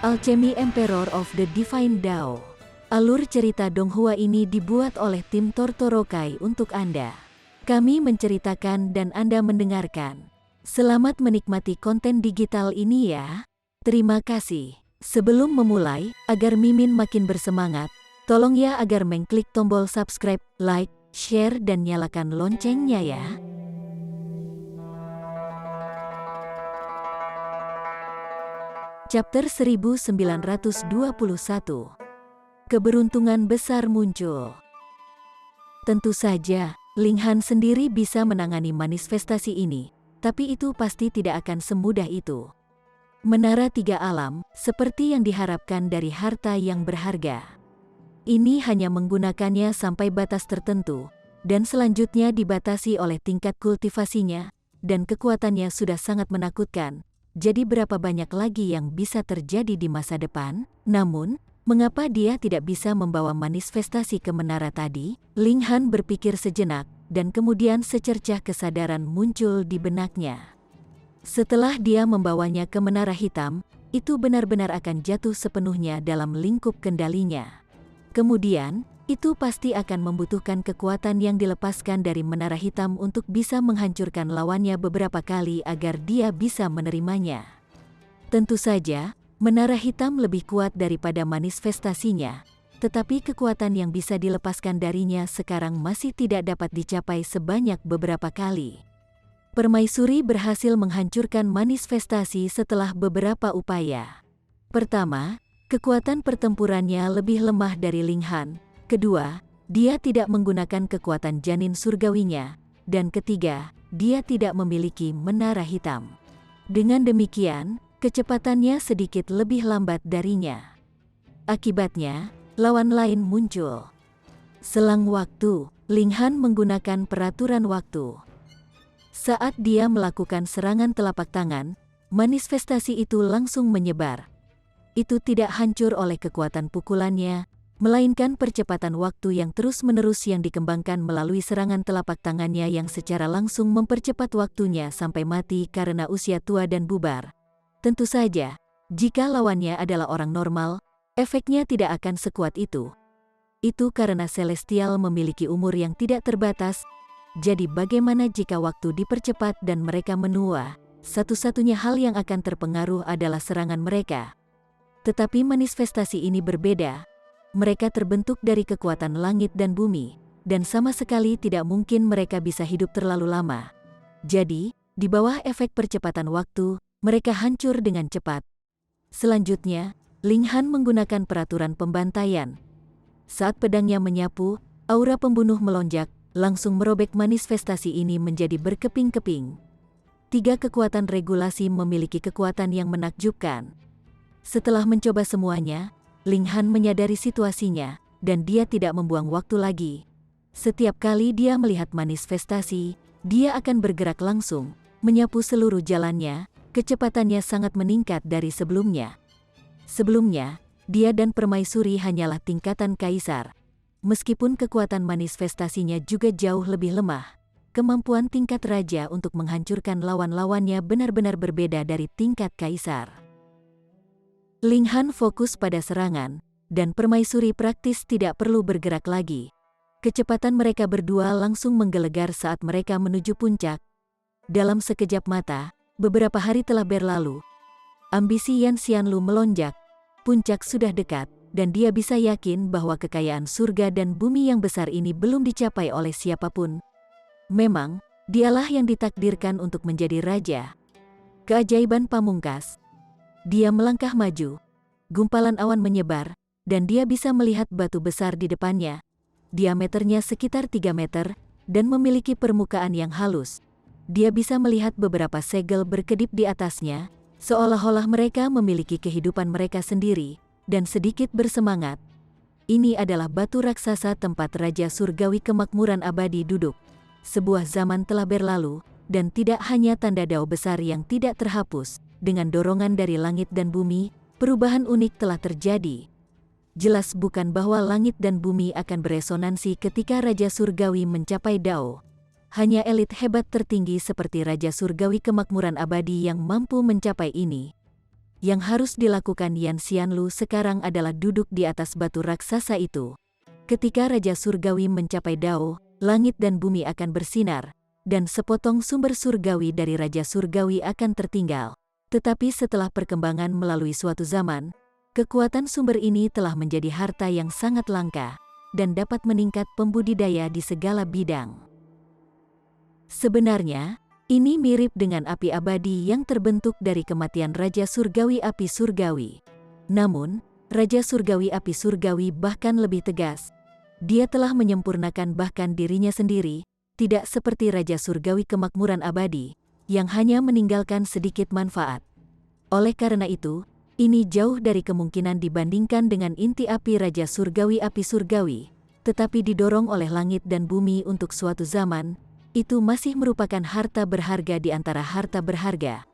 Alchemy Emperor of the Divine Dao. Alur cerita Donghua ini dibuat oleh tim Tortorokai untuk Anda. Kami menceritakan dan Anda mendengarkan. Selamat menikmati konten digital ini ya. Terima kasih. Sebelum memulai, agar Mimin makin bersemangat, tolong ya agar mengklik tombol subscribe, like, share dan nyalakan loncengnya ya. Chapter 1921. Keberuntungan besar muncul. Tentu saja, Ling Han sendiri bisa menangani manifestasi ini, tapi itu pasti tidak akan semudah itu. Menara tiga alam, seperti yang diharapkan dari harta yang berharga. Ini hanya menggunakannya sampai batas tertentu, dan selanjutnya dibatasi oleh tingkat kultivasinya, dan kekuatannya sudah sangat menakutkan. Jadi berapa banyak lagi yang bisa terjadi di masa depan? Namun, mengapa dia tidak bisa membawa manifestasi ke menara tadi? Ling Han berpikir sejenak, dan kemudian secercah kesadaran muncul di benaknya. Setelah dia membawanya ke menara hitam, itu benar-benar akan jatuh sepenuhnya dalam lingkup kendalinya. Kemudian, itu pasti akan membutuhkan kekuatan yang dilepaskan dari menara hitam untuk bisa menghancurkan lawannya beberapa kali agar dia bisa menerimanya. Tentu saja, menara hitam lebih kuat daripada manifestasinya, tetapi kekuatan yang bisa dilepaskan darinya sekarang masih tidak dapat dicapai sebanyak beberapa kali. Permaisuri berhasil menghancurkan manifestasi setelah beberapa upaya. Pertama, kekuatan pertempurannya lebih lemah dari Ling Han. Kedua, dia tidak menggunakan kekuatan janin surgawinya. Dan ketiga, dia tidak memiliki menara hitam. Dengan demikian, kecepatannya sedikit lebih lambat darinya. Akibatnya, lawan lain muncul. Selang waktu, Ling Han menggunakan peraturan waktu. Saat dia melakukan serangan telapak tangan, manifestasi itu langsung menyebar. Itu tidak hancur oleh kekuatan pukulannya, melainkan percepatan waktu yang terus-menerus yang dikembangkan melalui serangan telapak tangannya yang secara langsung mempercepat waktunya sampai mati karena usia tua dan bubar. Tentu saja, jika lawannya adalah orang normal, efeknya tidak akan sekuat itu. Itu karena Celestial memiliki umur yang tidak terbatas, jadi bagaimana jika waktu dipercepat dan mereka menua? Satu-satunya hal yang akan terpengaruh adalah serangan mereka. Tetapi manifestasi ini berbeda. Mereka terbentuk dari kekuatan langit dan bumi, dan sama sekali tidak mungkin mereka bisa hidup terlalu lama. Jadi, di bawah efek percepatan waktu, mereka hancur dengan cepat. Selanjutnya, Ling Han menggunakan peraturan pembantaian. Saat pedangnya menyapu, aura pembunuh melonjak, langsung merobek manifestasi ini menjadi berkeping-keping. Tiga kekuatan regulasi memiliki kekuatan yang menakjubkan. Setelah mencoba semuanya, Ling Han menyadari situasinya, dan dia tidak membuang waktu lagi. Setiap kali dia melihat manifestasi, dia akan bergerak langsung, menyapu seluruh jalannya, kecepatannya sangat meningkat dari sebelumnya. Sebelumnya, dia dan permaisuri hanyalah tingkatan kaisar. Meskipun kekuatan manifestasinya juga jauh lebih lemah, kemampuan tingkat raja untuk menghancurkan lawan-lawannya benar-benar berbeda dari tingkat kaisar. Ling Han fokus pada serangan, dan permaisuri praktis tidak perlu bergerak lagi. Kecepatan mereka berdua langsung menggelegar saat mereka menuju puncak. Dalam sekejap mata, beberapa hari telah berlalu. Ambisi Yan Xianlu melonjak, puncak sudah dekat, dan dia bisa yakin bahwa kekayaan surga dan bumi yang besar ini belum dicapai oleh siapapun. Memang, dialah yang ditakdirkan untuk menjadi raja. Keajaiban pamungkas. Dia melangkah maju, gumpalan awan menyebar, dan dia bisa melihat batu besar di depannya. Diameternya sekitar 3 meter, dan memiliki permukaan yang halus. Dia bisa melihat beberapa segel berkedip di atasnya, seolah-olah mereka memiliki kehidupan mereka sendiri, dan sedikit bersemangat. Ini adalah batu raksasa tempat Raja Surgawi Kemakmuran Abadi duduk. Sebuah zaman telah berlalu, dan tidak hanya tanda dao besar yang tidak terhapus. Dengan dorongan dari langit dan bumi, perubahan unik telah terjadi. Jelas bukan bahwa langit dan bumi akan beresonansi ketika Raja Surgawi mencapai dao. Hanya elit hebat tertinggi seperti Raja Surgawi Kemakmuran Abadi yang mampu mencapai ini. Yang harus dilakukan Yan Xianlu sekarang adalah duduk di atas batu raksasa itu. Ketika Raja Surgawi mencapai Dao, langit dan bumi akan bersinar, dan sepotong sumber surgawi dari Raja Surgawi akan tertinggal. Tetapi setelah perkembangan melalui suatu zaman, kekuatan sumber ini telah menjadi harta yang sangat langka, dan dapat meningkat pembudidaya di segala bidang. Sebenarnya, ini mirip dengan api abadi yang terbentuk dari kematian Raja Surgawi Api Surgawi. Namun, Raja Surgawi Api Surgawi bahkan lebih tegas. Dia telah menyempurnakan bahkan dirinya sendiri, tidak seperti Raja Surgawi Kemakmuran Abadi, yang hanya meninggalkan sedikit manfaat. Oleh karena itu, ini jauh dari kemungkinan dibandingkan dengan inti api Raja Surgawi Api Surgawi, tetapi didorong oleh langit dan bumi untuk suatu zaman, itu masih merupakan harta berharga di antara harta berharga.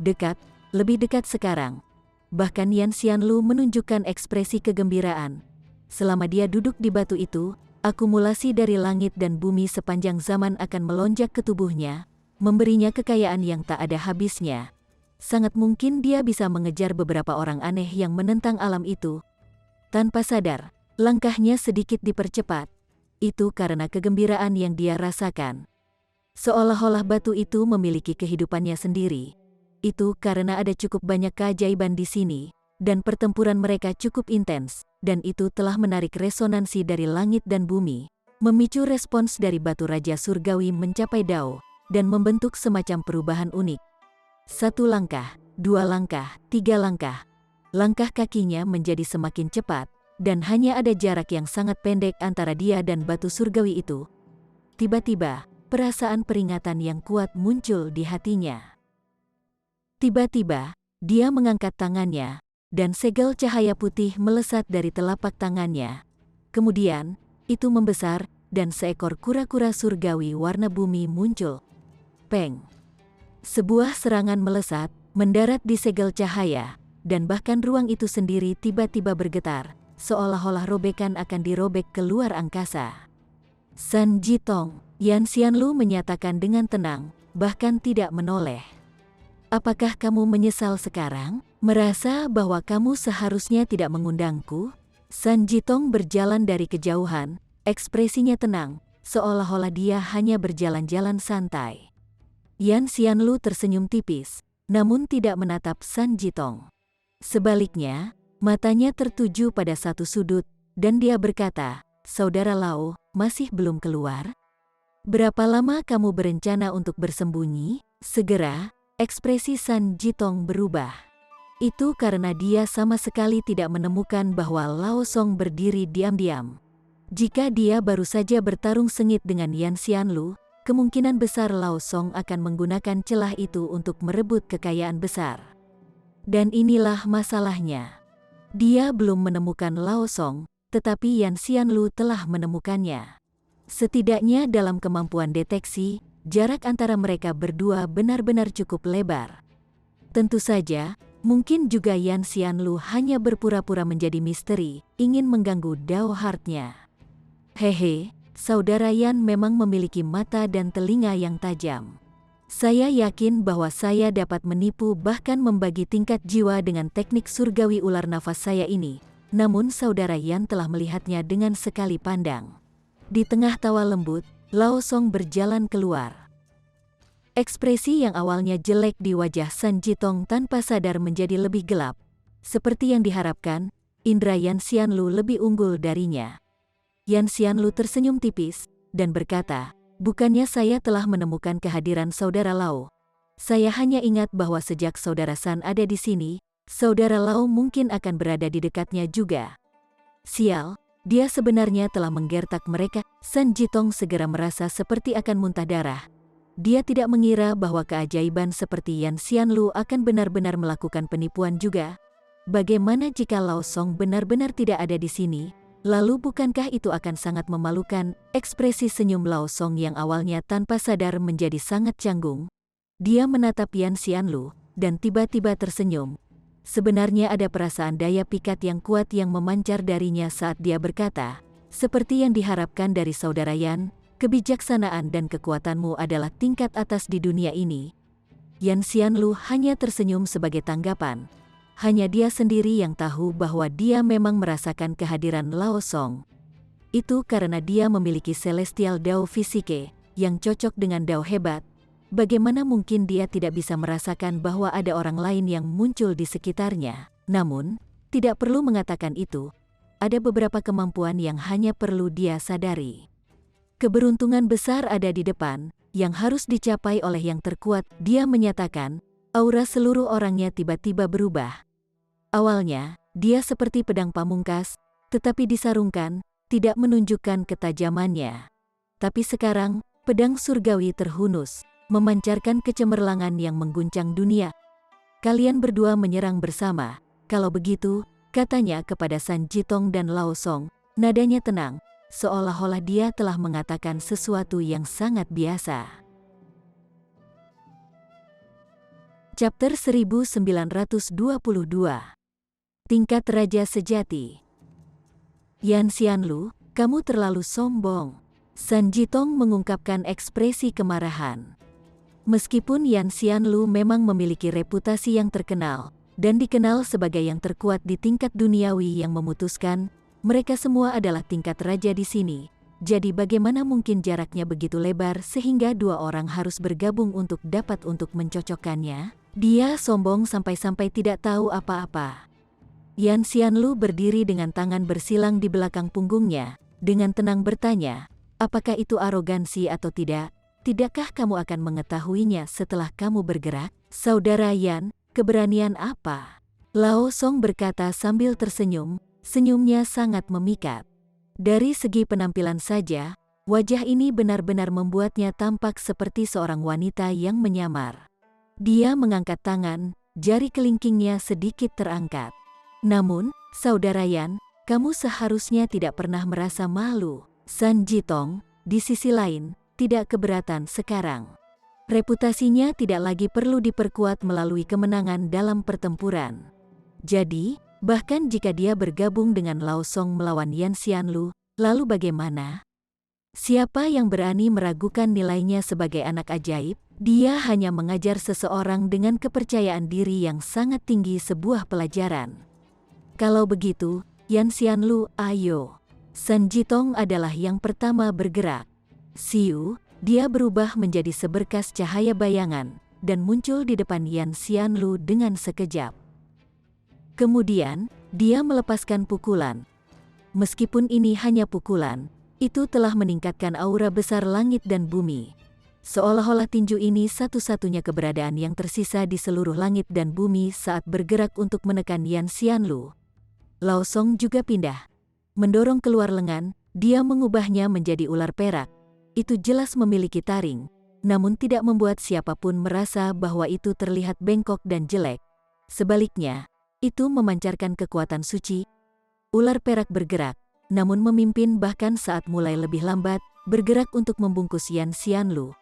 Dekat, lebih dekat sekarang. Bahkan Yan Xianlu menunjukkan ekspresi kegembiraan. Selama dia duduk di batu itu, akumulasi dari langit dan bumi sepanjang zaman akan melonjak ke tubuhnya, memberinya kekayaan yang tak ada habisnya. Sangat mungkin dia bisa mengejar beberapa orang aneh yang menentang alam itu. Tanpa sadar, langkahnya sedikit dipercepat. Itu karena kegembiraan yang dia rasakan. Seolah-olah batu itu memiliki kehidupannya sendiri. Itu karena ada cukup banyak keajaiban di sini, dan pertempuran mereka cukup intens, dan itu telah menarik resonansi dari langit dan bumi, memicu respons dari batu Raja Surgawi mencapai Dao, dan membentuk semacam perubahan unik. 1 langkah, 2 langkah, 3 langkah. Langkah kakinya menjadi semakin cepat, dan hanya ada jarak yang sangat pendek antara dia dan batu surgawi itu. Tiba-tiba, perasaan peringatan yang kuat muncul di hatinya. Tiba-tiba, dia mengangkat tangannya, dan segel cahaya putih melesat dari telapak tangannya. Kemudian, itu membesar, dan seekor kura-kura surgawi warna bumi muncul. Peng! Sebuah serangan melesat, mendarat di segel cahaya, dan bahkan ruang itu sendiri tiba-tiba bergetar, seolah-olah robekan akan dirobek keluar angkasa. San Jitong, Yan Xianlu menyatakan dengan tenang, bahkan tidak menoleh. Apakah kamu menyesal sekarang? Merasa bahwa kamu seharusnya tidak mengundangku? San Jitong berjalan dari kejauhan, ekspresinya tenang, seolah-olah dia hanya berjalan-jalan santai. Yan Xianlu tersenyum tipis, namun tidak menatap San Jitong. Sebaliknya, matanya tertuju pada satu sudut, dan dia berkata, "Saudara Lao, masih belum keluar? Berapa lama kamu berencana untuk bersembunyi?" Segera, ekspresi San Jitong berubah. Itu karena dia sama sekali tidak menemukan bahwa Lao Song berdiri diam-diam. Jika dia baru saja bertarung sengit dengan Yan Xianlu, kemungkinan besar Lao Song akan menggunakan celah itu untuk merebut kekayaan besar. Dan inilah masalahnya. Dia belum menemukan Lao Song, tetapi Yan Xianlu telah menemukannya. Setidaknya dalam kemampuan deteksi, jarak antara mereka berdua benar-benar cukup lebar. Tentu saja, mungkin juga Yan Xianlu hanya berpura-pura menjadi misteri, ingin mengganggu Dao Heart-nya. Hehe, saudara Yan memang memiliki mata dan telinga yang tajam. Saya yakin bahwa saya dapat menipu bahkan membagi tingkat jiwa dengan teknik surgawi ular nafas saya ini. Namun saudara Yan telah melihatnya dengan sekali pandang. Di tengah tawa lembut, Lao Song berjalan keluar. Ekspresi yang awalnya jelek di wajah San Jitong tanpa sadar menjadi lebih gelap. Seperti yang diharapkan, indra Yan Xianlu lebih unggul darinya. Yan Xianlu tersenyum tipis, dan berkata, "Bukannya saya telah menemukan kehadiran saudara Lao. Saya hanya ingat bahwa sejak saudara San ada di sini, saudara Lao mungkin akan berada di dekatnya juga." Sial, dia sebenarnya telah menggertak mereka. San Jitong segera merasa seperti akan muntah darah. Dia tidak mengira bahwa keajaiban seperti Yan Xianlu akan benar-benar melakukan penipuan juga. Bagaimana jika Lao Song benar-benar tidak ada di sini? Lalu bukankah itu akan sangat memalukan? Ekspresi senyum Lao Song yang awalnya tanpa sadar menjadi sangat canggung. Dia menatap Yan Xianlu, dan tiba-tiba tersenyum. Sebenarnya ada perasaan daya pikat yang kuat yang memancar darinya saat dia berkata, "Seperti yang diharapkan dari saudara Yan, kebijaksanaan dan kekuatanmu adalah tingkat atas di dunia ini." Yan Xianlu hanya tersenyum sebagai tanggapan. hanya dia sendiri yang tahu bahwa dia memang merasakan kehadiran Lao Song. Itu karena dia memiliki Celestial Dao Physique yang cocok dengan Dao hebat. Bagaimana mungkin dia tidak bisa merasakan bahwa ada orang lain yang muncul di sekitarnya? Namun, tidak perlu mengatakan itu. Ada beberapa kemampuan yang hanya perlu dia sadari. Keberuntungan besar ada di depan, yang harus dicapai oleh yang terkuat. Dia menyatakan, aura seluruh orangnya tiba-tiba berubah. Awalnya, dia seperti pedang pamungkas, tetapi disarungkan, tidak menunjukkan ketajamannya. Tapi sekarang, pedang surgawi terhunus, memancarkan kecemerlangan yang mengguncang dunia. Kalian berdua menyerang bersama. Kalau begitu, katanya kepada San Jitong dan Lao Song, nadanya tenang, seolah-olah dia telah mengatakan sesuatu yang sangat biasa. Chapter 1922. Tingkat Raja Sejati. Yan Xianlu, kamu terlalu sombong. San Jitong mengungkapkan ekspresi kemarahan. Meskipun Yan Xianlu memang memiliki reputasi yang terkenal, dan dikenal sebagai yang terkuat di tingkat duniawi yang memutuskan, mereka semua adalah tingkat raja di sini. Jadi bagaimana mungkin jaraknya begitu lebar sehingga dua orang harus bergabung untuk mencocokkannya? Dia sombong sampai-sampai tidak tahu apa-apa. Yan Xianlu berdiri dengan tangan bersilang di belakang punggungnya, dengan tenang bertanya, apakah itu arogansi atau tidak? Tidakkah kamu akan mengetahuinya setelah kamu bergerak? Saudara Yan, keberanian apa? Lao Song berkata sambil tersenyum, senyumnya sangat memikat. Dari segi penampilan saja, wajah ini benar-benar membuatnya tampak seperti seorang wanita yang menyamar. Dia mengangkat tangan, jari kelingkingnya sedikit terangkat. Namun, saudara Yan, kamu seharusnya tidak pernah merasa malu. San Jitong, di sisi lain, tidak keberatan sekarang. Reputasinya tidak lagi perlu diperkuat melalui kemenangan dalam pertempuran. Jadi, bahkan jika dia bergabung dengan Lao Song melawan Yan Xianlu, lalu bagaimana? Siapa yang berani meragukan nilainya sebagai anak ajaib? Dia hanya mengajar seseorang dengan kepercayaan diri yang sangat tinggi sebuah pelajaran. Kalau begitu, Yan Xianlu, ayo. San Jitong adalah yang pertama bergerak. Siu, dia berubah menjadi seberkas cahaya bayangan, dan muncul di depan Yan Xianlu dengan sekejap. Kemudian, dia melepaskan pukulan. Meskipun ini hanya pukulan, itu telah meningkatkan aura besar langit dan bumi. Seolah-olah tinju ini satu-satunya keberadaan yang tersisa di seluruh langit dan bumi saat bergerak untuk menekan Yan Xianlu. Lao Song juga pindah. Mendorong keluar lengan, dia mengubahnya menjadi ular perak. Itu jelas memiliki taring, namun tidak membuat siapapun merasa bahwa itu terlihat bengkok dan jelek. Sebaliknya, itu memancarkan kekuatan suci. Ular perak bergerak, namun memimpin bahkan saat mulai lebih lambat, bergerak untuk membungkus Yan Xianlu.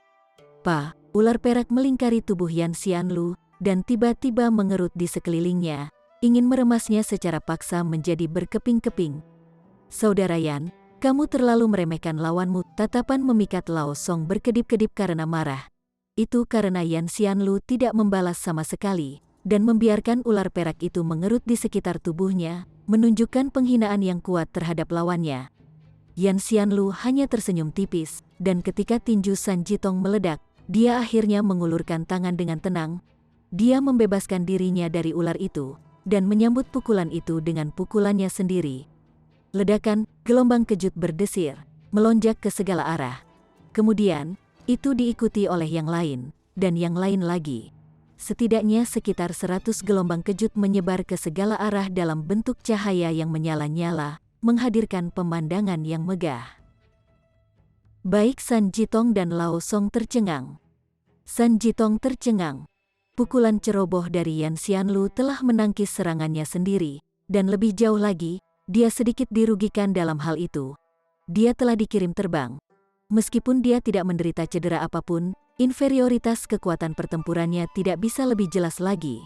Ular perak melingkari tubuh Yan Xianlu, dan tiba-tiba mengerut di sekelilingnya, ingin meremasnya secara paksa menjadi berkeping-keping. Saudara Yan, kamu terlalu meremehkan lawanmu. Tatapan memikat Lao Song berkedip-kedip karena marah. Itu karena Yan Xianlu tidak membalas sama sekali, dan membiarkan ular perak itu mengerut di sekitar tubuhnya, menunjukkan penghinaan yang kuat terhadap lawannya. Yan Xianlu hanya tersenyum tipis, dan ketika tinju San Jitong meledak, dia akhirnya mengulurkan tangan dengan tenang. Dia membebaskan dirinya dari ular itu, dan menyambut pukulan itu dengan pukulannya sendiri. Ledakan, gelombang kejut berdesir, melonjak ke segala arah. Kemudian, itu diikuti oleh yang lain, dan yang lain lagi. Setidaknya sekitar 100 gelombang kejut menyebar ke segala arah dalam bentuk cahaya yang menyala-nyala, menghadirkan pemandangan yang megah. Baik San Jitong dan Lao Song tercengang. San Jitong tercengang. Pukulan ceroboh dari Yan Xianlu telah menangkis serangannya sendiri, dan lebih jauh lagi, dia sedikit dirugikan dalam hal itu. Dia telah dikirim terbang. Meskipun dia tidak menderita cedera apapun, inferioritas kekuatan pertempurannya tidak bisa lebih jelas lagi.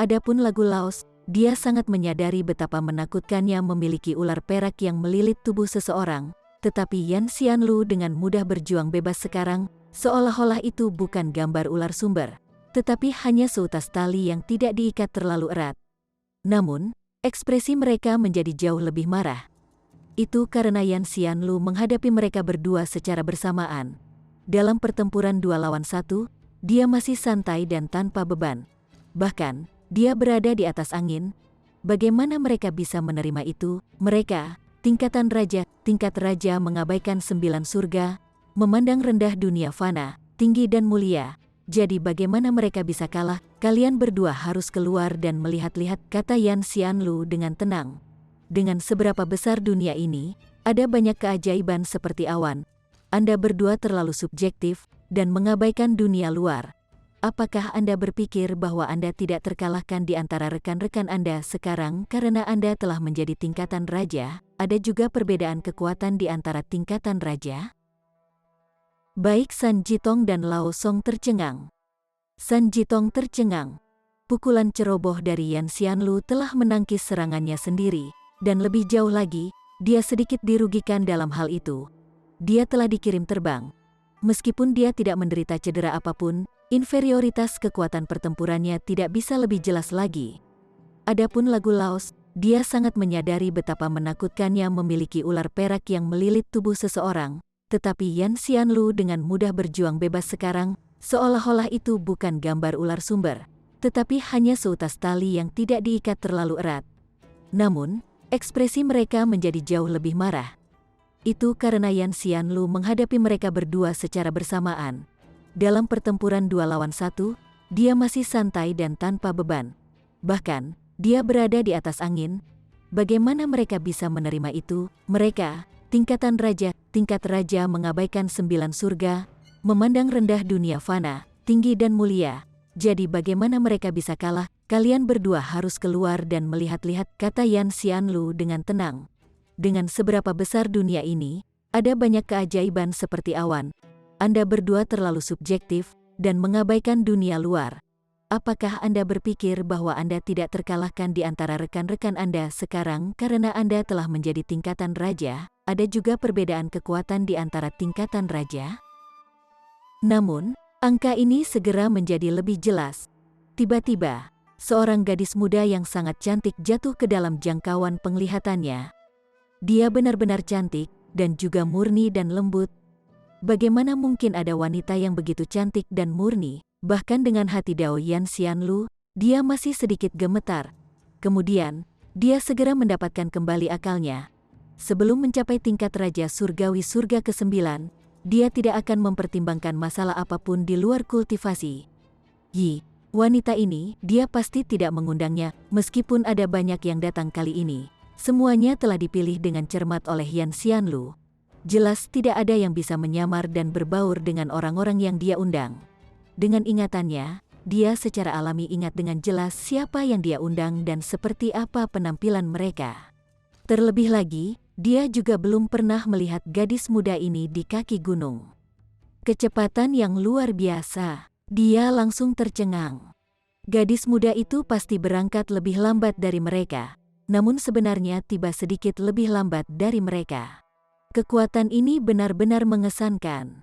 Adapun lagu Laos, dia sangat menyadari betapa menakutkannya memiliki ular perak yang melilit tubuh seseorang, tetapi Yan Xianlu dengan mudah berjuang bebas sekarang, seolah-olah itu bukan gambar ular sumber, tetapi hanya seutas tali yang tidak diikat terlalu erat. Namun, ekspresi mereka menjadi jauh lebih marah. Itu karena Yan Xianlu menghadapi mereka berdua secara bersamaan. Dalam pertempuran 2 lawan 1, dia masih santai dan tanpa beban. Bahkan, dia berada di atas angin. Bagaimana mereka bisa menerima itu? Mereka, tingkat raja mengabaikan 9 surga, memandang rendah dunia fana, tinggi dan mulia. Jadi bagaimana mereka bisa kalah? Kalian berdua harus keluar dan melihat-lihat, kata Yan Xianlu dengan tenang. Dengan seberapa besar dunia ini, ada banyak keajaiban seperti awan. Anda berdua terlalu subjektif dan mengabaikan dunia luar. Apakah Anda berpikir bahwa Anda tidak terkalahkan di antara rekan-rekan Anda sekarang karena Anda telah menjadi tingkatan raja? Ada juga perbedaan kekuatan di antara tingkatan raja? Baik San Jitong dan Lao Song tercengang. San Jitong tercengang. Pukulan ceroboh dari Yan Xianlu telah menangkis serangannya sendiri. Dan lebih jauh lagi, dia sedikit dirugikan dalam hal itu. Dia telah dikirim terbang. Meskipun dia tidak menderita cedera apapun, inferioritas kekuatan pertempurannya tidak bisa lebih jelas lagi. Adapun lagu Laos, dia sangat menyadari betapa menakutkannya memiliki ular perak yang melilit tubuh seseorang. Tetapi Yan Xianlu dengan mudah berjuang bebas sekarang, seolah-olah itu bukan gambar ular sumber, tetapi hanya seutas tali yang tidak diikat terlalu erat. Namun, ekspresi mereka menjadi jauh lebih marah. Itu karena Yan Xianlu menghadapi mereka berdua secara bersamaan. Dalam pertempuran 2 lawan 1, dia masih santai dan tanpa beban. Bahkan, dia berada di atas angin. Bagaimana mereka bisa menerima itu? Mereka, tingkat raja mengabaikan 9 surga, memandang rendah dunia fana, tinggi dan mulia. Jadi bagaimana mereka bisa kalah? Kalian berdua harus keluar dan melihat-lihat, kata Yan Xianlu dengan tenang. Dengan seberapa besar dunia ini, ada banyak keajaiban seperti awan. Anda berdua terlalu subjektif dan mengabaikan dunia luar. Apakah Anda berpikir bahwa Anda tidak terkalahkan di antara rekan-rekan Anda sekarang karena Anda telah menjadi tingkatan raja? Ada juga perbedaan kekuatan di antara tingkatan raja? Namun, angka ini segera menjadi lebih jelas. Tiba-tiba, seorang gadis muda yang sangat cantik jatuh ke dalam jangkauan penglihatannya. Dia benar-benar cantik dan juga murni dan lembut. Bagaimana mungkin ada wanita yang begitu cantik dan murni? Bahkan dengan hati Dao Yan Xianlu, dia masih sedikit gemetar. Kemudian, dia segera mendapatkan kembali akalnya. Sebelum mencapai tingkat Raja Surgawi surga ke-9, dia tidak akan mempertimbangkan masalah apapun di luar kultivasi. Wanita ini, dia pasti tidak mengundangnya, meskipun ada banyak yang datang kali ini. Semuanya telah dipilih dengan cermat oleh Yan Xianlu. Jelas tidak ada yang bisa menyamar dan berbaur dengan orang-orang yang dia undang. Dengan ingatannya, dia secara alami ingat dengan jelas siapa yang dia undang dan seperti apa penampilan mereka. Terlebih lagi, dia juga belum pernah melihat gadis muda ini di kaki gunung. Kecepatan yang luar biasa, dia langsung tercengang. Gadis muda itu pasti berangkat lebih lambat dari mereka, namun sebenarnya tiba sedikit lebih lambat dari mereka. Kekuatan ini benar-benar mengesankan.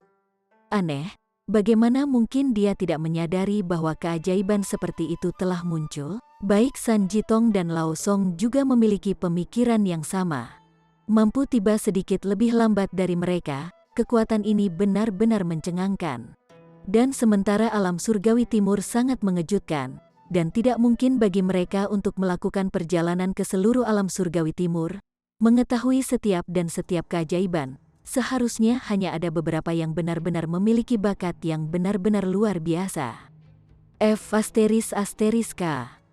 Aneh. Bagaimana mungkin dia tidak menyadari bahwa keajaiban seperti itu telah muncul? Baik San Jitong dan Lao Song juga memiliki pemikiran yang sama. Mampu tiba sedikit lebih lambat dari mereka, kekuatan ini benar-benar mencengangkan. Dan sementara alam surgawi timur sangat mengejutkan, dan tidak mungkin bagi mereka untuk melakukan perjalanan ke seluruh alam surgawi timur, mengetahui setiap keajaiban. Seharusnya hanya ada beberapa yang benar-benar memiliki bakat yang benar-benar luar biasa. K.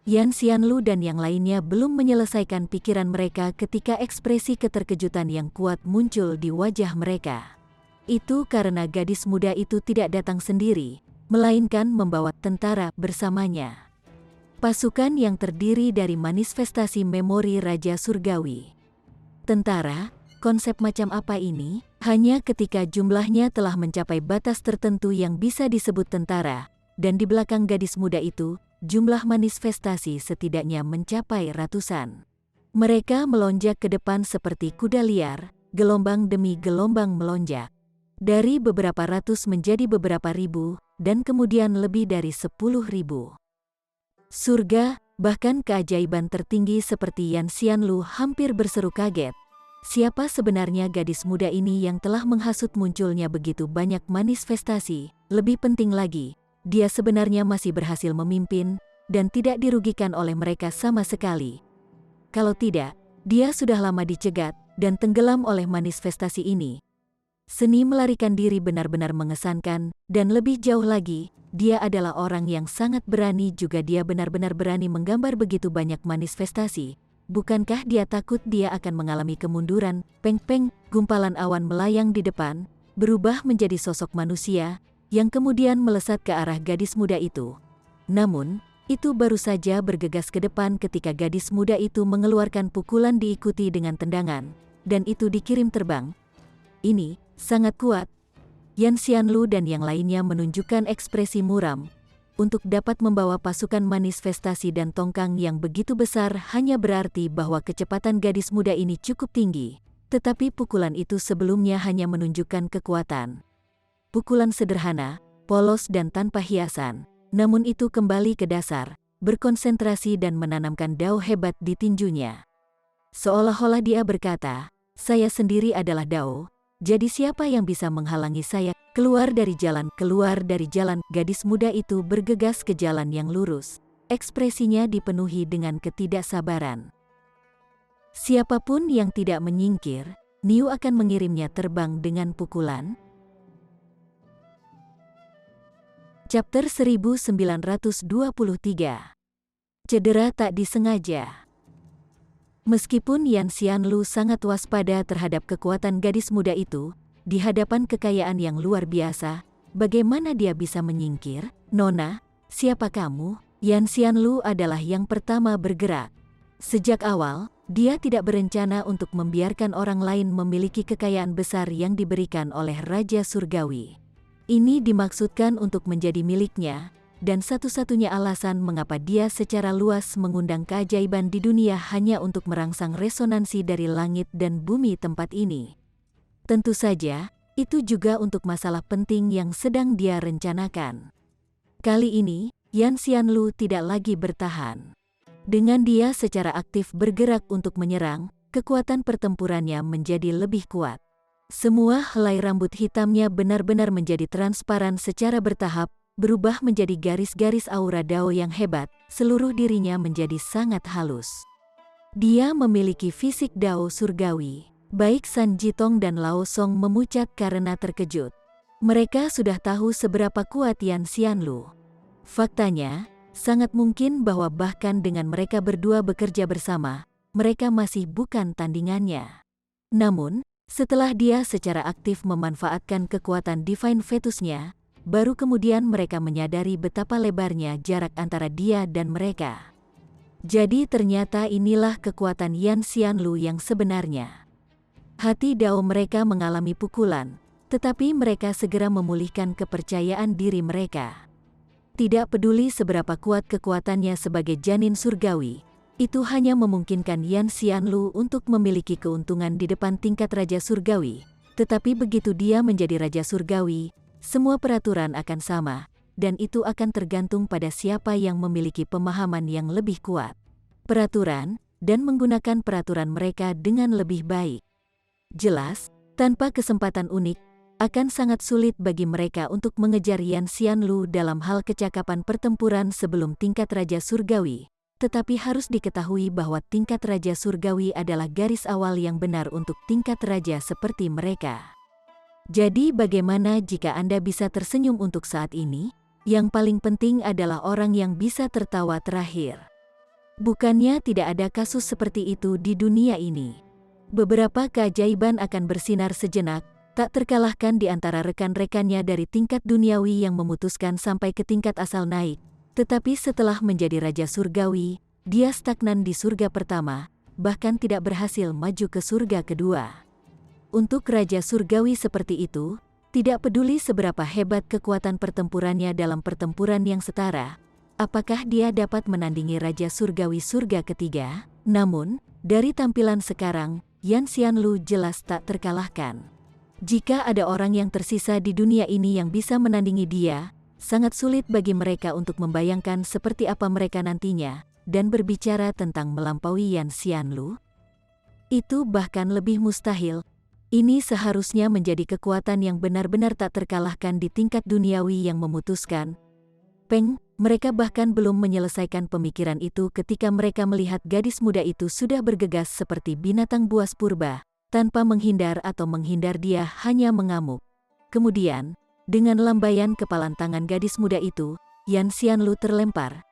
Yan Xianlu dan yang lainnya belum menyelesaikan pikiran mereka ketika ekspresi keterkejutan yang kuat muncul di wajah mereka. Itu karena gadis muda itu tidak datang sendiri, melainkan membawa tentara bersamanya. Pasukan yang terdiri dari manifestasi memori Raja Surgawi. Tentara? Konsep macam apa ini? Hanya ketika jumlahnya telah mencapai batas tertentu yang bisa disebut tentara, dan di belakang gadis muda itu, jumlah manifestasi setidaknya mencapai ratusan. Mereka melonjak ke depan seperti kuda liar, gelombang demi gelombang melonjak. Dari beberapa ratus menjadi beberapa ribu, dan kemudian lebih dari 10.000. Surga, Bahkan keajaiban tertinggi seperti Yan Xianlu hampir berseru kaget. Siapa sebenarnya gadis muda ini yang telah menghasut munculnya begitu banyak manifestasi? Lebih penting lagi, dia sebenarnya masih berhasil memimpin dan tidak dirugikan oleh mereka sama sekali. Kalau tidak, dia sudah lama dicegat dan tenggelam oleh manifestasi ini. Seni melarikan diri benar-benar mengesankan, dan lebih jauh lagi, dia adalah orang yang sangat berani juga. Dia benar-benar berani menggambar begitu banyak manifestasi. Bukankah dia takut dia akan mengalami kemunduran? Peng-peng, gumpalan awan melayang di depan, berubah menjadi sosok manusia, yang kemudian melesat ke arah gadis muda itu. Namun, itu baru saja bergegas ke depan ketika gadis muda itu mengeluarkan pukulan diikuti dengan tendangan, dan itu dikirim terbang. Ini sangat kuat. Yan Xianlu dan yang lainnya menunjukkan ekspresi muram. Untuk dapat membawa pasukan manifestasi dan tongkang yang begitu besar hanya berarti bahwa kecepatan gadis muda ini cukup tinggi. Tetapi pukulan itu sebelumnya hanya menunjukkan kekuatan. Pukulan sederhana, polos dan tanpa hiasan. Namun itu kembali ke dasar, berkonsentrasi dan menanamkan dao hebat di tinjunya. Seolah-olah dia berkata, saya sendiri adalah dao. Jadi siapa yang bisa menghalangi saya? Keluar dari jalan, keluar dari jalan. Gadis muda itu bergegas ke jalan yang lurus. Ekspresinya dipenuhi dengan ketidaksabaran. Siapapun yang tidak menyingkir, Niu akan mengirimnya terbang dengan pukulan. Chapter 1923. Cedera tak disengaja. Meskipun Yan Xianlu sangat waspada terhadap kekuatan gadis muda itu, di hadapan kekayaan yang luar biasa, bagaimana dia bisa menyingkir? Nona, siapa kamu? Yan Xianlu adalah yang pertama bergerak. Sejak awal, dia tidak berencana untuk membiarkan orang lain memiliki kekayaan besar yang diberikan oleh Raja Surgawi. Ini dimaksudkan untuk menjadi miliknya, dan satu-satunya alasan mengapa dia secara luas mengundang keajaiban di dunia hanya untuk merangsang resonansi dari langit dan bumi tempat ini. Tentu saja, itu juga untuk masalah penting yang sedang dia rencanakan. Kali ini, Yan Xianlu tidak lagi bertahan. Dengan dia secara aktif bergerak untuk menyerang, kekuatan pertempurannya menjadi lebih kuat. Semua helai rambut hitamnya benar-benar menjadi transparan secara bertahap, berubah menjadi garis-garis aura dao yang hebat, seluruh dirinya menjadi sangat halus. Dia memiliki fisik dao surgawi. Baik San Jitong dan Lao Song memucat karena terkejut. Mereka sudah tahu seberapa kuat Yan Xianlu. Faktanya, sangat mungkin bahwa bahkan dengan mereka berdua bekerja bersama, mereka masih bukan tandingannya. Namun, setelah dia secara aktif memanfaatkan kekuatan Divine Fetusnya, baru kemudian mereka menyadari betapa lebarnya jarak antara dia dan mereka. Jadi ternyata inilah kekuatan Yan Xianlu yang sebenarnya. Hati dao mereka mengalami pukulan, tetapi mereka segera memulihkan kepercayaan diri mereka. Tidak peduli seberapa kuat kekuatannya sebagai janin surgawi, itu hanya memungkinkan Yan Xianlu untuk memiliki keuntungan di depan tingkat Raja Surgawi. Tetapi begitu dia menjadi Raja Surgawi, semua peraturan akan sama, dan itu akan tergantung pada siapa yang memiliki pemahaman yang lebih kuat. Peraturan, dan menggunakan peraturan mereka dengan lebih baik. Jelas, tanpa kesempatan unik, akan sangat sulit bagi mereka untuk mengejar Yan Xianlu dalam hal kecakapan pertempuran sebelum tingkat Raja Surgawi. Tetapi harus diketahui bahwa tingkat Raja Surgawi adalah garis awal yang benar untuk tingkat Raja seperti mereka. Jadi bagaimana jika Anda bisa tersenyum untuk saat ini? Yang paling penting adalah orang yang bisa tertawa terakhir. Bukannya tidak ada kasus seperti itu di dunia ini. Beberapa keajaiban akan bersinar sejenak, tak terkalahkan di antara rekan-rekannya dari tingkat duniawi yang memutuskan sampai ke tingkat asal naik. Tetapi setelah menjadi Raja Surgawi, dia stagnan di surga pertama, bahkan tidak berhasil maju ke surga kedua. Untuk Raja Surgawi seperti itu, tidak peduli seberapa hebat kekuatan pertempurannya dalam pertempuran yang setara, apakah dia dapat menandingi Raja Surgawi surga ketiga? Namun, dari tampilan sekarang, Yan Xianlu jelas tak terkalahkan. Jika ada orang yang tersisa di dunia ini yang bisa menandingi dia, sangat sulit bagi mereka untuk membayangkan seperti apa mereka nantinya, dan berbicara tentang melampaui Yan Xianlu? Itu bahkan lebih mustahil. Ini seharusnya menjadi kekuatan yang benar-benar tak terkalahkan di tingkat duniawi yang memutuskan. Peng, mereka bahkan belum menyelesaikan pemikiran itu ketika mereka melihat gadis muda itu sudah bergegas seperti binatang buas purba. Tanpa menghindar atau menghindar, dia hanya mengamuk. Kemudian, dengan lambaian kepalan tangan gadis muda itu, Yan Xianlu terlempar.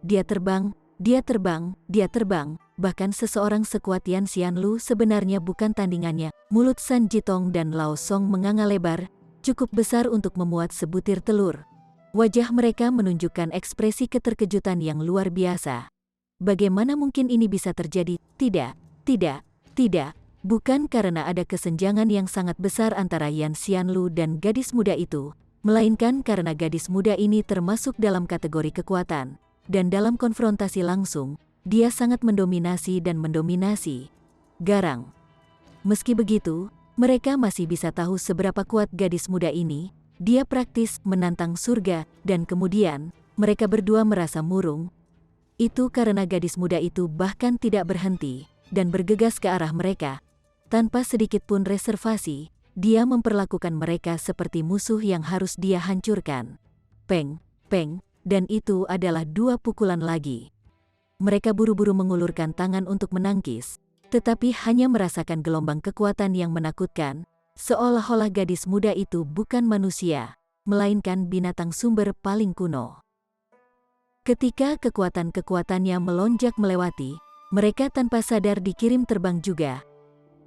Dia terbang, dia terbang, dia terbang. Bahkan seseorang sekuat Yan Xianlu sebenarnya bukan tandingannya. Mulut San Jitong dan Lao Song menganga lebar, cukup besar untuk memuat sebutir telur. Wajah mereka menunjukkan ekspresi keterkejutan yang luar biasa. Bagaimana mungkin ini bisa terjadi? Tidak, tidak, tidak. Bukan karena ada kesenjangan yang sangat besar antara Yan Xianlu dan gadis muda itu, melainkan karena gadis muda ini termasuk dalam kategori kekuatan. Dan dalam konfrontasi langsung, dia sangat mendominasi dan mendominasi. Garang. Meski begitu, mereka masih bisa tahu seberapa kuat gadis muda ini. Dia praktis menantang surga, dan kemudian, mereka berdua merasa murung. Itu karena gadis muda itu bahkan tidak berhenti, dan bergegas ke arah mereka. Tanpa sedikit pun reservasi, dia memperlakukan mereka seperti musuh yang harus dia hancurkan. Peng, peng, dan itu adalah 2 pukulan lagi. Mereka buru-buru mengulurkan tangan untuk menangkis, tetapi hanya merasakan gelombang kekuatan yang menakutkan. Seolah-olah gadis muda itu bukan manusia, melainkan binatang sumber paling kuno. Ketika kekuatan-kekuatannya melonjak melewati, mereka tanpa sadar dikirim terbang juga.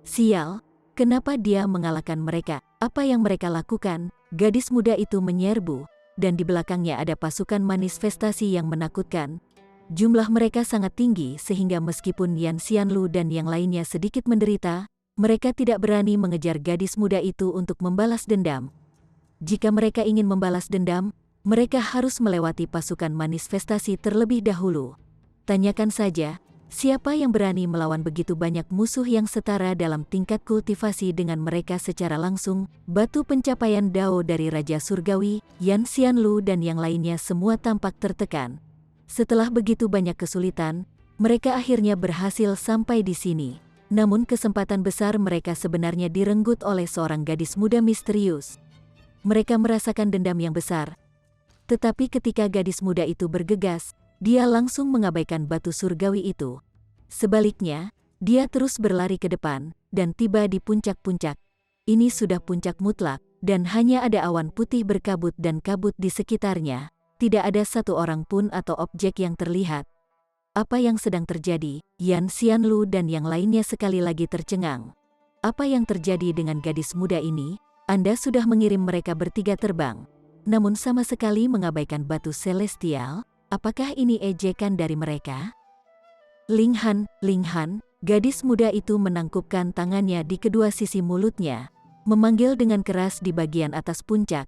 Sial, kenapa dia mengalahkan mereka? Apa yang mereka lakukan? Gadis muda itu menyerbu, dan di belakangnya ada pasukan manifestasi yang menakutkan. Jumlah mereka sangat tinggi sehingga meskipun Yan Xianlu dan yang lainnya sedikit menderita, mereka tidak berani mengejar gadis muda itu untuk membalas dendam. Jika mereka ingin membalas dendam, mereka harus melewati pasukan manifestasi terlebih dahulu. Tanyakan saja, siapa yang berani melawan begitu banyak musuh yang setara dalam tingkat kultivasi dengan mereka secara langsung? Batu pencapaian Dao dari Raja Surgawi, Yan Xianlu dan yang lainnya semua tampak tertekan. Setelah begitu banyak kesulitan, mereka akhirnya berhasil sampai di sini. Namun kesempatan besar mereka sebenarnya direnggut oleh seorang gadis muda misterius. Mereka merasakan dendam yang besar. Tetapi ketika gadis muda itu bergegas, dia langsung mengabaikan batu surgawi itu. Sebaliknya, dia terus berlari ke depan, dan tiba di puncak-puncak. Ini sudah puncak mutlak, dan hanya ada awan putih berkabut dan kabut di sekitarnya. Tidak ada satu orang pun atau objek yang terlihat. Apa yang sedang terjadi? Yan Xianlu dan yang lainnya sekali lagi tercengang. Apa yang terjadi dengan gadis muda ini? Anda sudah mengirim mereka bertiga terbang, namun sama sekali mengabaikan batu celestial. Apakah ini ejekan dari mereka? Ling Han, gadis muda itu menangkupkan tangannya di kedua sisi mulutnya, memanggil dengan keras di bagian atas puncak.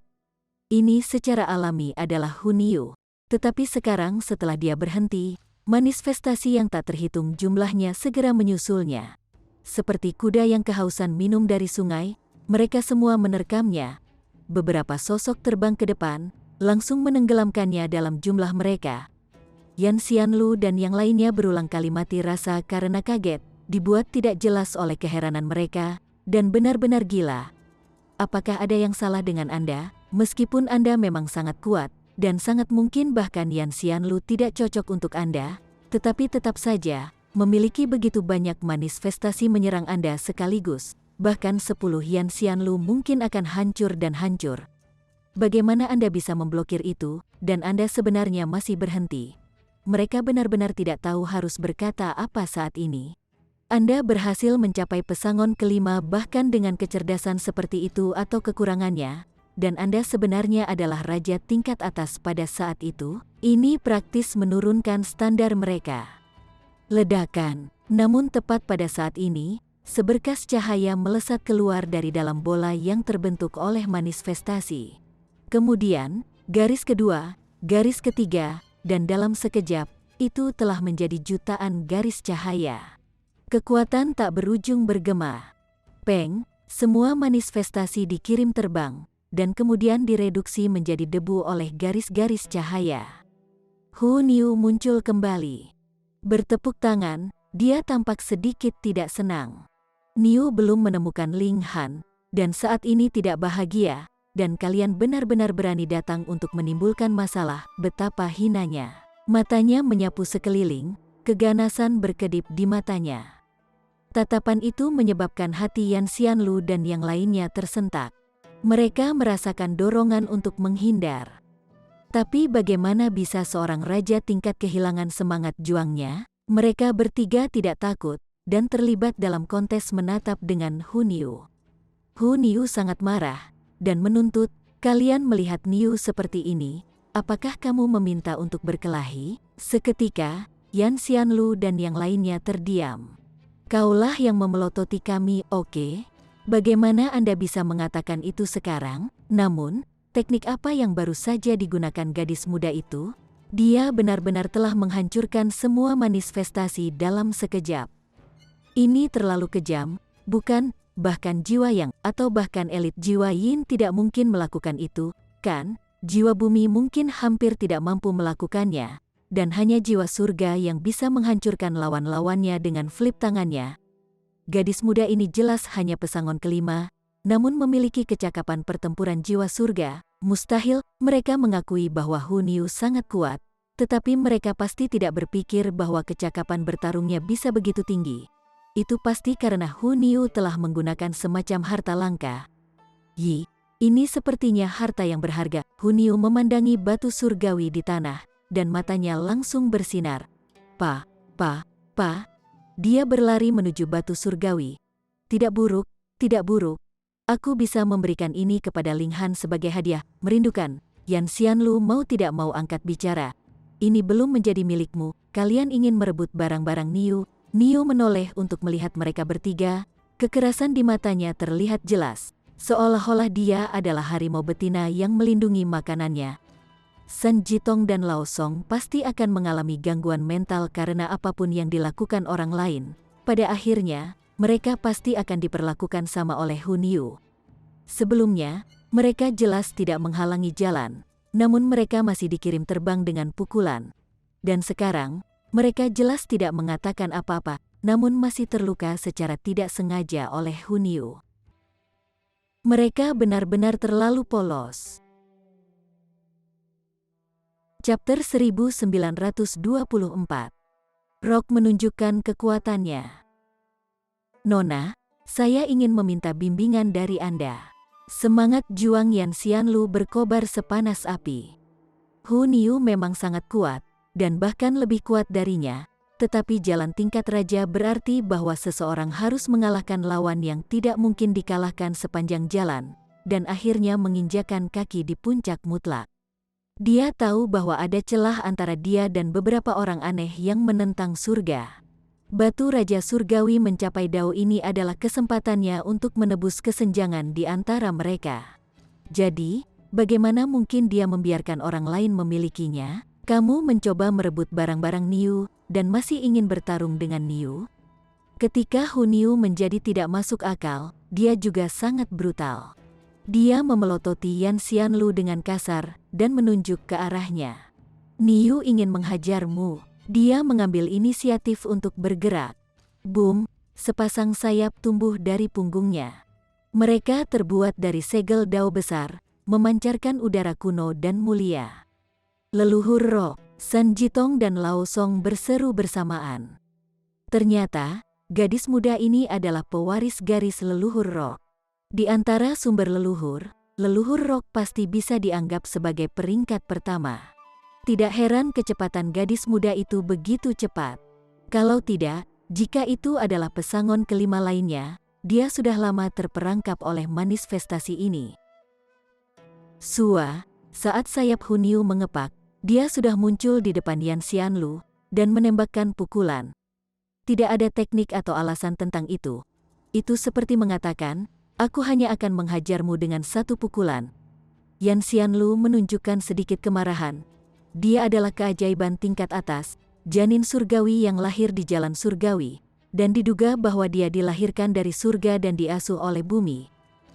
Ini secara alami adalah Hunyu. Tetapi sekarang setelah dia berhenti, manifestasi yang tak terhitung jumlahnya segera menyusulnya. Seperti kuda yang kehausan minum dari sungai, mereka semua menerkamnya. Beberapa sosok terbang ke depan, langsung menenggelamkannya dalam jumlah mereka. Yan Xianlu dan yang lainnya berulang kali mati rasa karena kaget, dibuat tidak jelas oleh keheranan mereka, dan benar-benar gila. Apakah ada yang salah dengan Anda? Meskipun Anda memang sangat kuat, dan sangat mungkin bahkan Yan Xianlu tidak cocok untuk Anda, tetapi tetap saja, memiliki begitu banyak manifestasi menyerang Anda sekaligus, bahkan 10 Yan Xianlu mungkin akan hancur dan hancur. Bagaimana Anda bisa memblokir itu, dan Anda sebenarnya masih berhenti? Mereka benar-benar tidak tahu harus berkata apa saat ini. Anda berhasil mencapai pesangon kelima bahkan dengan kecerdasan seperti itu atau kekurangannya, dan Anda sebenarnya adalah raja tingkat atas pada saat itu. Ini praktis menurunkan standar mereka. Ledakan. Namun tepat pada saat ini, seberkas cahaya melesat keluar dari dalam bola yang terbentuk oleh manifestasi. Kemudian, garis kedua, garis ketiga, dan dalam sekejap, itu telah menjadi jutaan garis cahaya. Kekuatan tak berujung bergema. Peng, semua manifestasi dikirim terbang, dan kemudian direduksi menjadi debu oleh garis-garis cahaya. Hunyu muncul kembali. Bertepuk tangan, dia tampak sedikit tidak senang. Niu belum menemukan Ling Han, dan saat ini tidak bahagia, dan kalian benar-benar berani datang untuk menimbulkan masalah, betapa hinanya. Matanya menyapu sekeliling, keganasan berkedip di matanya. Tatapan itu menyebabkan hati Yan Xianlu dan yang lainnya tersentak. Mereka merasakan dorongan untuk menghindar. Tapi bagaimana bisa seorang raja tingkat kehilangan semangat juangnya? Mereka bertiga tidak takut dan terlibat dalam kontes menatap dengan Hu Niu. Hu Niu sangat marah dan menuntut, "Kalian melihat Niu seperti ini, apakah kamu meminta untuk berkelahi?" Seketika, Yan Xianlu dan yang lainnya terdiam. "Kaulah yang memelototi kami, oke? Bagaimana Anda bisa mengatakan itu sekarang? Namun, teknik apa yang baru saja digunakan gadis muda itu? Dia benar-benar telah menghancurkan semua manifestasi dalam sekejap. Ini terlalu kejam, bukan? Bahkan jiwa yang, atau bahkan elit jiwa yin tidak mungkin melakukan itu, kan? Jiwa bumi mungkin hampir tidak mampu melakukannya, dan hanya jiwa surga yang bisa menghancurkan lawan-lawannya dengan flip tangannya." Gadis muda ini jelas hanya pesangon kelima, namun memiliki kecakapan pertempuran jiwa surga. Mustahil mereka mengakui bahwa Hu Niu sangat kuat, tetapi mereka pasti tidak berpikir bahwa kecakapan bertarungnya bisa begitu tinggi. Itu pasti karena Hu Niu telah menggunakan semacam harta langka. "Yi, ini sepertinya harta yang berharga." Hu Niu memandangi batu surgawi di tanah, dan matanya langsung bersinar. Pa. Dia berlari menuju batu surgawi. "Tidak buruk, tidak buruk. Aku bisa memberikan ini kepada Ling Han sebagai hadiah." "Merindukan." Yan Xianlu mau tidak mau angkat bicara. "Ini belum menjadi milikmu, kalian ingin merebut barang-barang Niu." Niu menoleh untuk melihat mereka bertiga, kekerasan di matanya terlihat jelas, seolah-olah dia adalah harimau betina yang melindungi makanannya. San Jitong dan Lao Song pasti akan mengalami gangguan mental karena apapun yang dilakukan orang lain. Pada akhirnya, mereka pasti akan diperlakukan sama oleh Hu Niu. Sebelumnya, mereka jelas tidak menghalangi jalan, namun mereka masih dikirim terbang dengan pukulan. Dan sekarang, mereka jelas tidak mengatakan apa-apa, namun masih terluka secara tidak sengaja oleh Hu Niu. Mereka benar-benar terlalu polos. Chapter 1924. Rock menunjukkan kekuatannya. "Nona, saya ingin meminta bimbingan dari Anda." Semangat juang Yan Xianlu berkobar sepanas api. Hu Niu memang sangat kuat, dan bahkan lebih kuat darinya, tetapi jalan tingkat raja berarti bahwa seseorang harus mengalahkan lawan yang tidak mungkin dikalahkan sepanjang jalan, dan akhirnya menginjakan kaki di puncak mutlak. Dia tahu bahwa ada celah antara dia dan beberapa orang aneh yang menentang surga. Batu Raja Surgawi mencapai dao ini adalah kesempatannya untuk menebus kesenjangan di antara mereka. Jadi, bagaimana mungkin dia membiarkan orang lain memilikinya? "Kamu mencoba merebut barang-barang Niu, dan masih ingin bertarung dengan Niu?" Ketika Hu Niu menjadi tidak masuk akal, dia juga sangat brutal. Dia memelototi Yan Xianlu dengan kasar, dan menunjuk ke arahnya. "Niu ingin menghajarmu." Dia mengambil inisiatif untuk bergerak. Boom, sepasang sayap tumbuh dari punggungnya. Mereka terbuat dari segel dao besar, memancarkan udara kuno dan mulia. "Leluhur roh!" San Jitong dan Lao Song berseru bersamaan. Ternyata, gadis muda ini adalah pewaris garis leluhur roh. Di antara sumber leluhur roh pasti bisa dianggap sebagai peringkat pertama. Tidak heran kecepatan gadis muda itu begitu cepat. Kalau tidak, jika itu adalah pesangon kelima lainnya, dia sudah lama terperangkap oleh manifestasi ini. Saat sayap Hu Niu mengepak, dia sudah muncul di depan Yan Xianlu, dan menembakkan pukulan. Tidak ada teknik atau alasan tentang itu. Itu seperti mengatakan, "Aku hanya akan menghajarmu dengan satu pukulan." Yan Xianlu menunjukkan sedikit kemarahan. Dia adalah keajaiban tingkat atas, janin surgawi yang lahir di jalan surgawi, dan diduga bahwa dia dilahirkan dari surga dan diasuh oleh bumi.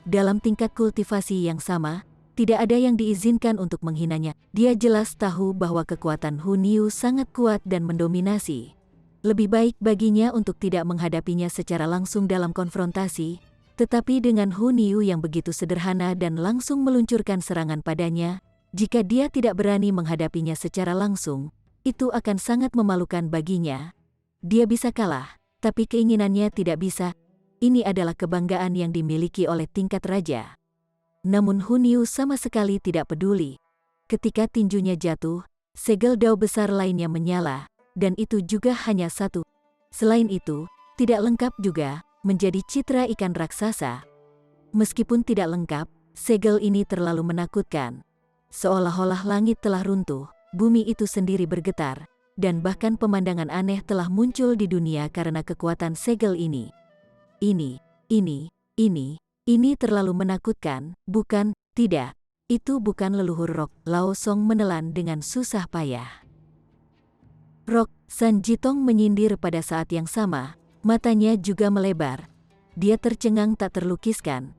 Dalam tingkat kultivasi yang sama, tidak ada yang diizinkan untuk menghinanya. Dia jelas tahu bahwa kekuatan Hu Niu sangat kuat dan mendominasi. Lebih baik baginya untuk tidak menghadapinya secara langsung dalam konfrontasi, tetapi dengan Hu Niu yang begitu sederhana dan langsung meluncurkan serangan padanya, jika dia tidak berani menghadapinya secara langsung, itu akan sangat memalukan baginya. Dia bisa kalah, tapi keinginannya tidak bisa. Ini adalah kebanggaan yang dimiliki oleh tingkat raja. Namun Hu Niu sama sekali tidak peduli. Ketika tinjunya jatuh, segel dao besar lainnya menyala, dan itu juga hanya satu. Selain itu, tidak lengkap juga, menjadi citra ikan raksasa. Meskipun tidak lengkap, segel ini terlalu menakutkan. Seolah-olah langit telah runtuh, bumi itu sendiri bergetar, dan bahkan pemandangan aneh telah muncul di dunia karena kekuatan segel ini. Ini terlalu menakutkan, bukan? Tidak, itu bukan leluhur Rock. Lao Song menelan dengan susah payah. Rock, San Jitong menyindir pada saat yang sama, matanya juga melebar. Dia tercengang tak terlukiskan.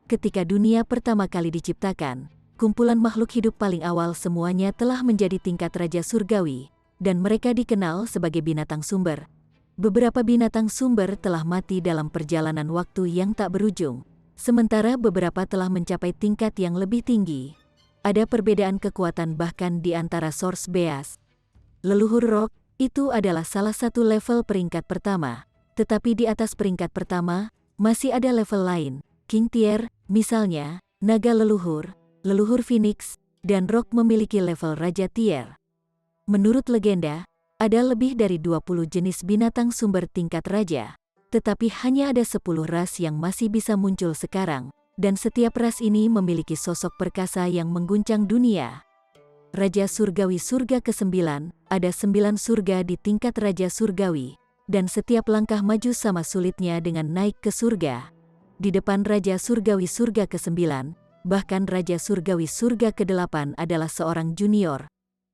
Ketika dunia pertama kali diciptakan, kumpulan makhluk hidup paling awal semuanya telah menjadi tingkat raja surgawi, dan mereka dikenal sebagai binatang sumber. Beberapa binatang sumber telah mati dalam perjalanan waktu yang tak berujung, sementara beberapa telah mencapai tingkat yang lebih tinggi. Ada perbedaan kekuatan bahkan di antara Source Beast. Leluhur Rock, itu adalah salah satu level peringkat pertama, tetapi di atas peringkat pertama, masih ada level lain, King Tier, misalnya, Naga Leluhur, Leluhur Phoenix, dan Rock memiliki level Raja Tier. Menurut legenda, ada lebih dari 20 jenis binatang sumber tingkat raja, tetapi hanya ada 10 ras yang masih bisa muncul sekarang, dan setiap ras ini memiliki sosok perkasa yang mengguncang dunia. Raja Surgawi Surga ke-9, ada 9 surga di tingkat Raja Surgawi, dan setiap langkah maju sama sulitnya dengan naik ke surga. Di depan Raja Surgawi Surga ke-9, bahkan Raja Surgawi Surga ke-8 adalah seorang junior.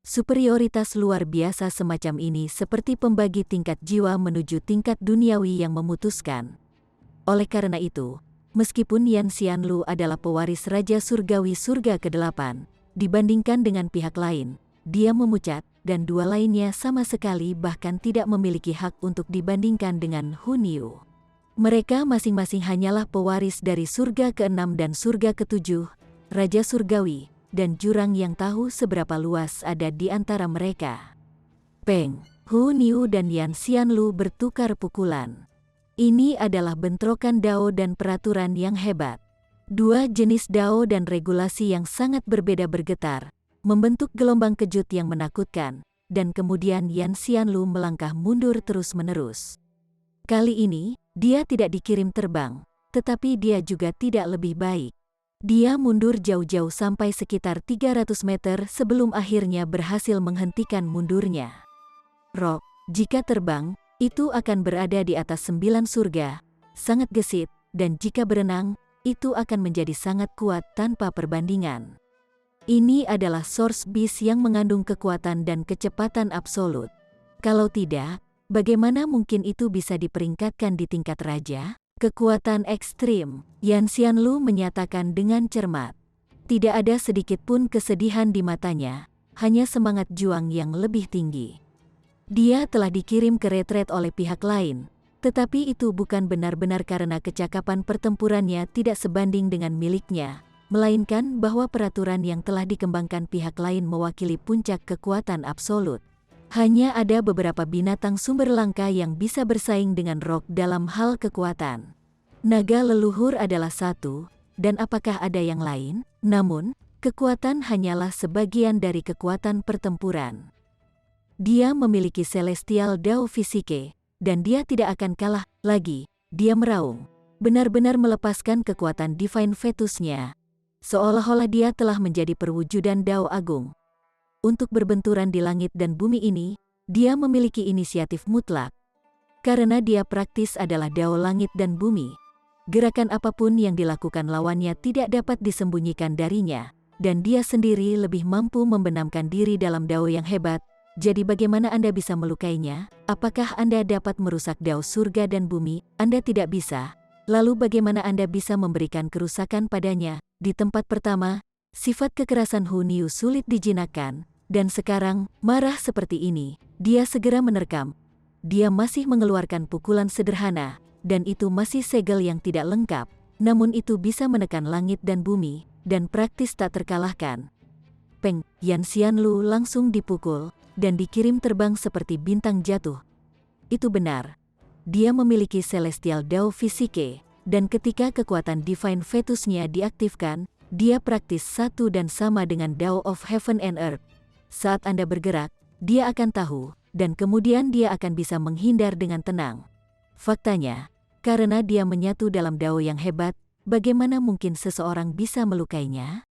Superioritas luar biasa semacam ini seperti pembagi tingkat jiwa menuju tingkat duniawi yang memutuskan. Oleh karena itu, meskipun Yan Xianlu adalah pewaris Raja Surgawi Surga ke-8, dibandingkan dengan pihak lain, dia memucat, dan dua lainnya sama sekali bahkan tidak memiliki hak untuk dibandingkan dengan Hu Niu. Mereka masing-masing hanyalah pewaris dari surga ke-6 dan surga ke-7, Raja Surgawi, dan jurang yang tahu seberapa luas ada di antara mereka. Peng, Hu Niu dan Yan Xianlu bertukar pukulan. Ini adalah bentrokan dao dan peraturan yang hebat. Dua jenis dao dan regulasi yang sangat berbeda bergetar, membentuk gelombang kejut yang menakutkan, dan kemudian Yan Xianlu melangkah mundur terus-menerus. Kali ini, dia tidak dikirim terbang, tetapi dia juga tidak lebih baik. Dia mundur jauh-jauh sampai sekitar 300 meter sebelum akhirnya berhasil menghentikan mundurnya. Rock, jika terbang, itu akan berada di atas 9 surga, sangat gesit, dan jika berenang, itu akan menjadi sangat kuat tanpa perbandingan. Ini adalah Source Beast yang mengandung kekuatan dan kecepatan absolut. Kalau tidak, bagaimana mungkin itu bisa diperingkatkan di tingkat raja? Kekuatan ekstrim, Yan Xianlu menyatakan dengan cermat. Tidak ada sedikit pun kesedihan di matanya, hanya semangat juang yang lebih tinggi. Dia telah dikirim ke retret oleh pihak lain, tetapi itu bukan benar-benar karena kecakapan pertempurannya tidak sebanding dengan miliknya, melainkan bahwa peraturan yang telah dikembangkan pihak lain mewakili puncak kekuatan absolut. Hanya ada beberapa binatang sumber langka yang bisa bersaing dengan Rock dalam hal kekuatan. Naga leluhur adalah satu, dan apakah ada yang lain? Namun, kekuatan hanyalah sebagian dari kekuatan pertempuran. Dia memiliki Celestial Dao Physique, dan dia tidak akan kalah lagi. Dia meraung, benar-benar melepaskan kekuatan Divine Fetusnya, seolah-olah dia telah menjadi perwujudan Dao Agung. Untuk berbenturan di langit dan bumi ini, dia memiliki inisiatif mutlak. Karena dia praktis adalah Dao langit dan bumi, gerakan apapun yang dilakukan lawannya tidak dapat disembunyikan darinya, dan dia sendiri lebih mampu membenamkan diri dalam Dao yang hebat. Jadi bagaimana Anda bisa melukainya? Apakah Anda dapat merusak Dao surga dan bumi? Anda tidak bisa. Lalu bagaimana Anda bisa memberikan kerusakan padanya? Di tempat pertama, sifat kekerasan Hu Niu sulit dijinakkan. Dan sekarang, marah seperti ini, dia segera menerkam. dia masih mengeluarkan pukulan sederhana, dan itu masih segel yang tidak lengkap, namun itu bisa menekan langit dan bumi, dan praktis tak terkalahkan. Peng, Yan Xianlu langsung dipukul, dan dikirim terbang seperti bintang jatuh. Itu benar. Dia memiliki Celestial Dao Physique, dan ketika kekuatan Divine Fetus-nya diaktifkan, dia praktis satu dan sama dengan Dao of Heaven and Earth. Saat Anda bergerak, dia akan tahu, dan kemudian dia akan bisa menghindar dengan tenang. Faktanya, karena dia menyatu dalam Dao yang hebat, bagaimana mungkin seseorang bisa melukainya?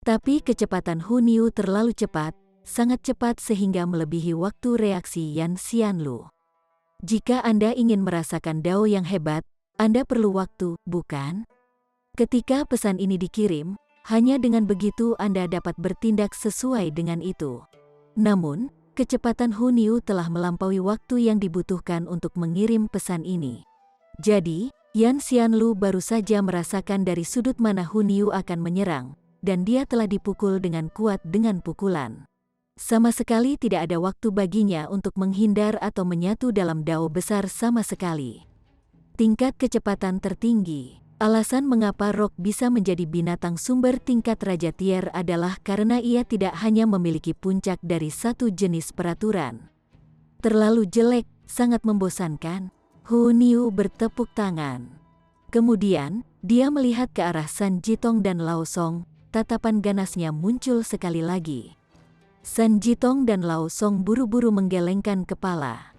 Tapi kecepatan Hu Niu terlalu cepat, sangat cepat sehingga melebihi waktu reaksi Yan Xianlu. Jika Anda ingin merasakan Dao yang hebat, Anda perlu waktu, bukan? Ketika pesan ini dikirim, hanya dengan begitu Anda dapat bertindak sesuai dengan itu. Namun, kecepatan Hu Niu telah melampaui waktu yang dibutuhkan untuk mengirim pesan ini. Jadi, Yan Xianlu baru saja merasakan dari sudut mana Hu Niu akan menyerang, dan dia telah dipukul dengan kuat dengan pukulan. Sama sekali tidak ada waktu baginya untuk menghindar atau menyatu dalam Dao besar sama sekali. Tingkat kecepatan tertinggi. Alasan mengapa Rock bisa menjadi binatang sumber tingkat Raja Tier adalah karena ia tidak hanya memiliki puncak dari satu jenis peraturan. Terlalu jelek, sangat membosankan. Hu Niu bertepuk tangan. Kemudian, dia melihat ke arah San Jitong dan Lao Song, tatapan ganasnya muncul sekali lagi. San Jitong dan Lao Song buru-buru menggelengkan kepala.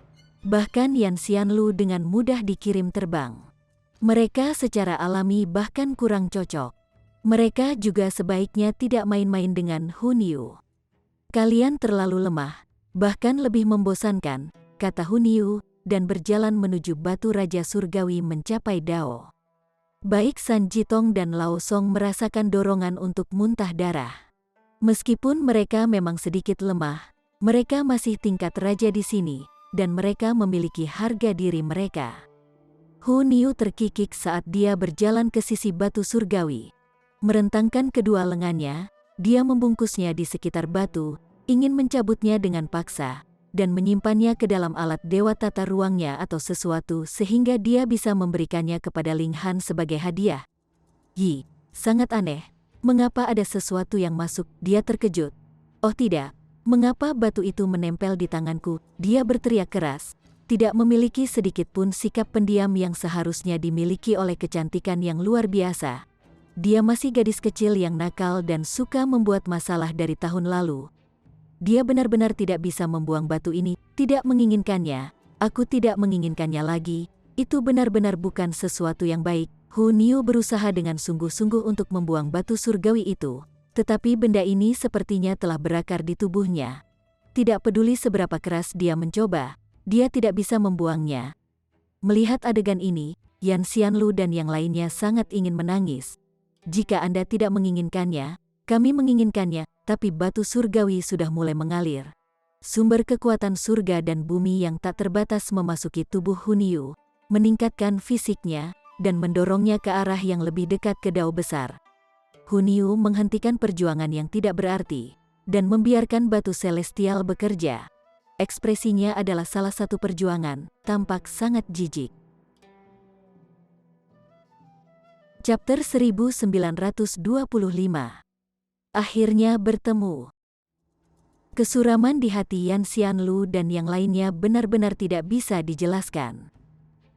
Bahkan Yan Xianlu dengan mudah dikirim terbang. Mereka secara alami bahkan kurang cocok. Mereka juga sebaiknya tidak main-main dengan Hu Niu. Kalian terlalu lemah, bahkan lebih membosankan, kata Hu Niu, dan berjalan menuju batu Raja Surgawi mencapai Dao. Baik San Jitong dan Lao Song merasakan dorongan untuk muntah darah. Meskipun mereka memang sedikit lemah, mereka masih tingkat raja di sini, dan mereka memiliki harga diri mereka. Hu Niu terkikik saat dia berjalan ke sisi batu surgawi. Merentangkan kedua lengannya, dia membungkusnya di sekitar batu, ingin mencabutnya dengan paksa, dan menyimpannya ke dalam alat dewa tata ruangnya atau sesuatu sehingga dia bisa memberikannya kepada Ling Han sebagai hadiah. Yi, sangat aneh. Mengapa ada sesuatu yang masuk? Dia terkejut. Oh tidak, mengapa batu itu menempel di tanganku? Dia berteriak keras. Tidak memiliki sedikit pun sikap pendiam yang seharusnya dimiliki oleh kecantikan yang luar biasa. Dia masih gadis kecil yang nakal dan suka membuat masalah dari tahun lalu. Dia benar-benar tidak bisa membuang batu ini, tidak menginginkannya. Aku tidak menginginkannya lagi. Itu benar-benar bukan sesuatu yang baik. Hu Niu berusaha dengan sungguh-sungguh untuk membuang batu surgawi itu, tetapi benda ini sepertinya telah berakar di tubuhnya. Tidak peduli seberapa keras dia mencoba, dia tidak bisa membuangnya. Melihat adegan ini, Yan Xianlu dan yang lainnya sangat ingin menangis. Jika Anda tidak menginginkannya, kami menginginkannya, tapi batu surgawi sudah mulai mengalir. Sumber kekuatan surga dan bumi yang tak terbatas memasuki tubuh Hu Niu, meningkatkan fisiknya, dan mendorongnya ke arah yang lebih dekat ke Dao besar. Hu Niu menghentikan perjuangan yang tidak berarti, dan membiarkan batu celestial bekerja. Ekspresinya adalah salah satu perjuangan, tampak sangat jijik. Chapter 1925. Akhirnya bertemu. Kesuraman di hati Yan Xianlu dan yang lainnya benar-benar tidak bisa dijelaskan.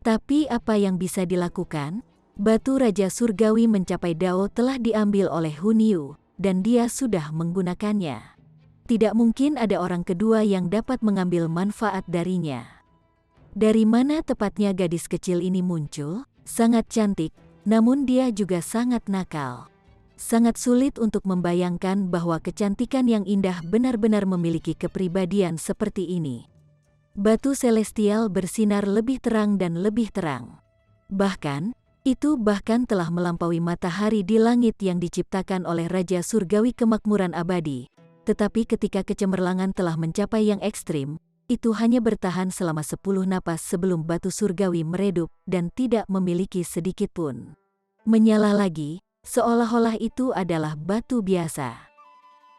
Tapi apa yang bisa dilakukan? Batu Raja Surgawi mencapai Dao telah diambil oleh Hu Niu, dan dia sudah menggunakannya. Tidak mungkin ada orang kedua yang dapat mengambil manfaat darinya. Dari mana tepatnya gadis kecil ini muncul? Sangat cantik, namun dia juga sangat nakal. Sangat sulit untuk membayangkan bahwa kecantikan yang indah benar-benar memiliki kepribadian seperti ini. Batu celestial bersinar lebih terang dan lebih terang. Bahkan, itu bahkan telah melampaui matahari di langit yang diciptakan oleh Raja Surgawi Kemakmuran Abadi. Tetapi ketika kecemerlangan telah mencapai yang ekstrim, itu hanya bertahan selama 10 napas sebelum batu surgawi meredup dan tidak memiliki sedikit pun menyala lagi, seolah-olah itu adalah batu biasa.